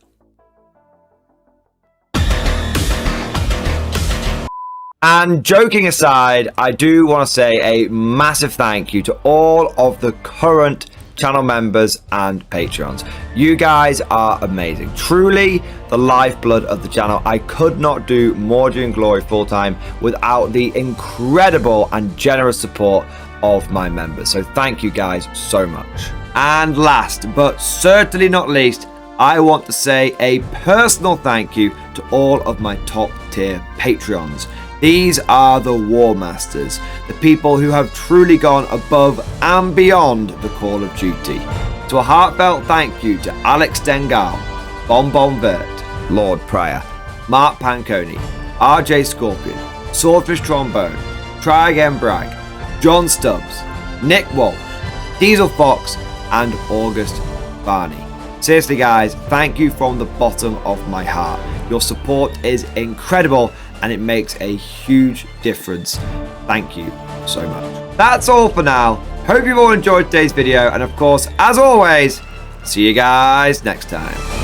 And joking aside, I do want to say a massive thank you to all of the current channel members and patrons. You guys are amazing, truly the lifeblood of the channel. I could not do Mordian Glory full-time without the incredible and generous support of my members, so thank you guys so much. And last but certainly not least, I want to say a personal thank you to all of my top tier Patreons. These are the War Masters, the people who have truly gone above and beyond the call of duty. So a heartfelt thank you to Alex Dengal, Bon Vert, Lord Pryor, Mark Panconi, RJ Scorpion, Swordfish Trombone, Try Again Bragg, John Stubbs, Nick Walsh, Diesel Fox, and August Barney. Seriously guys, thank you from the bottom of my heart. Your support is incredible and it makes a huge difference. Thank you so much. That's all for now. Hope you've all enjoyed today's video, and of course, as always, see you guys next time.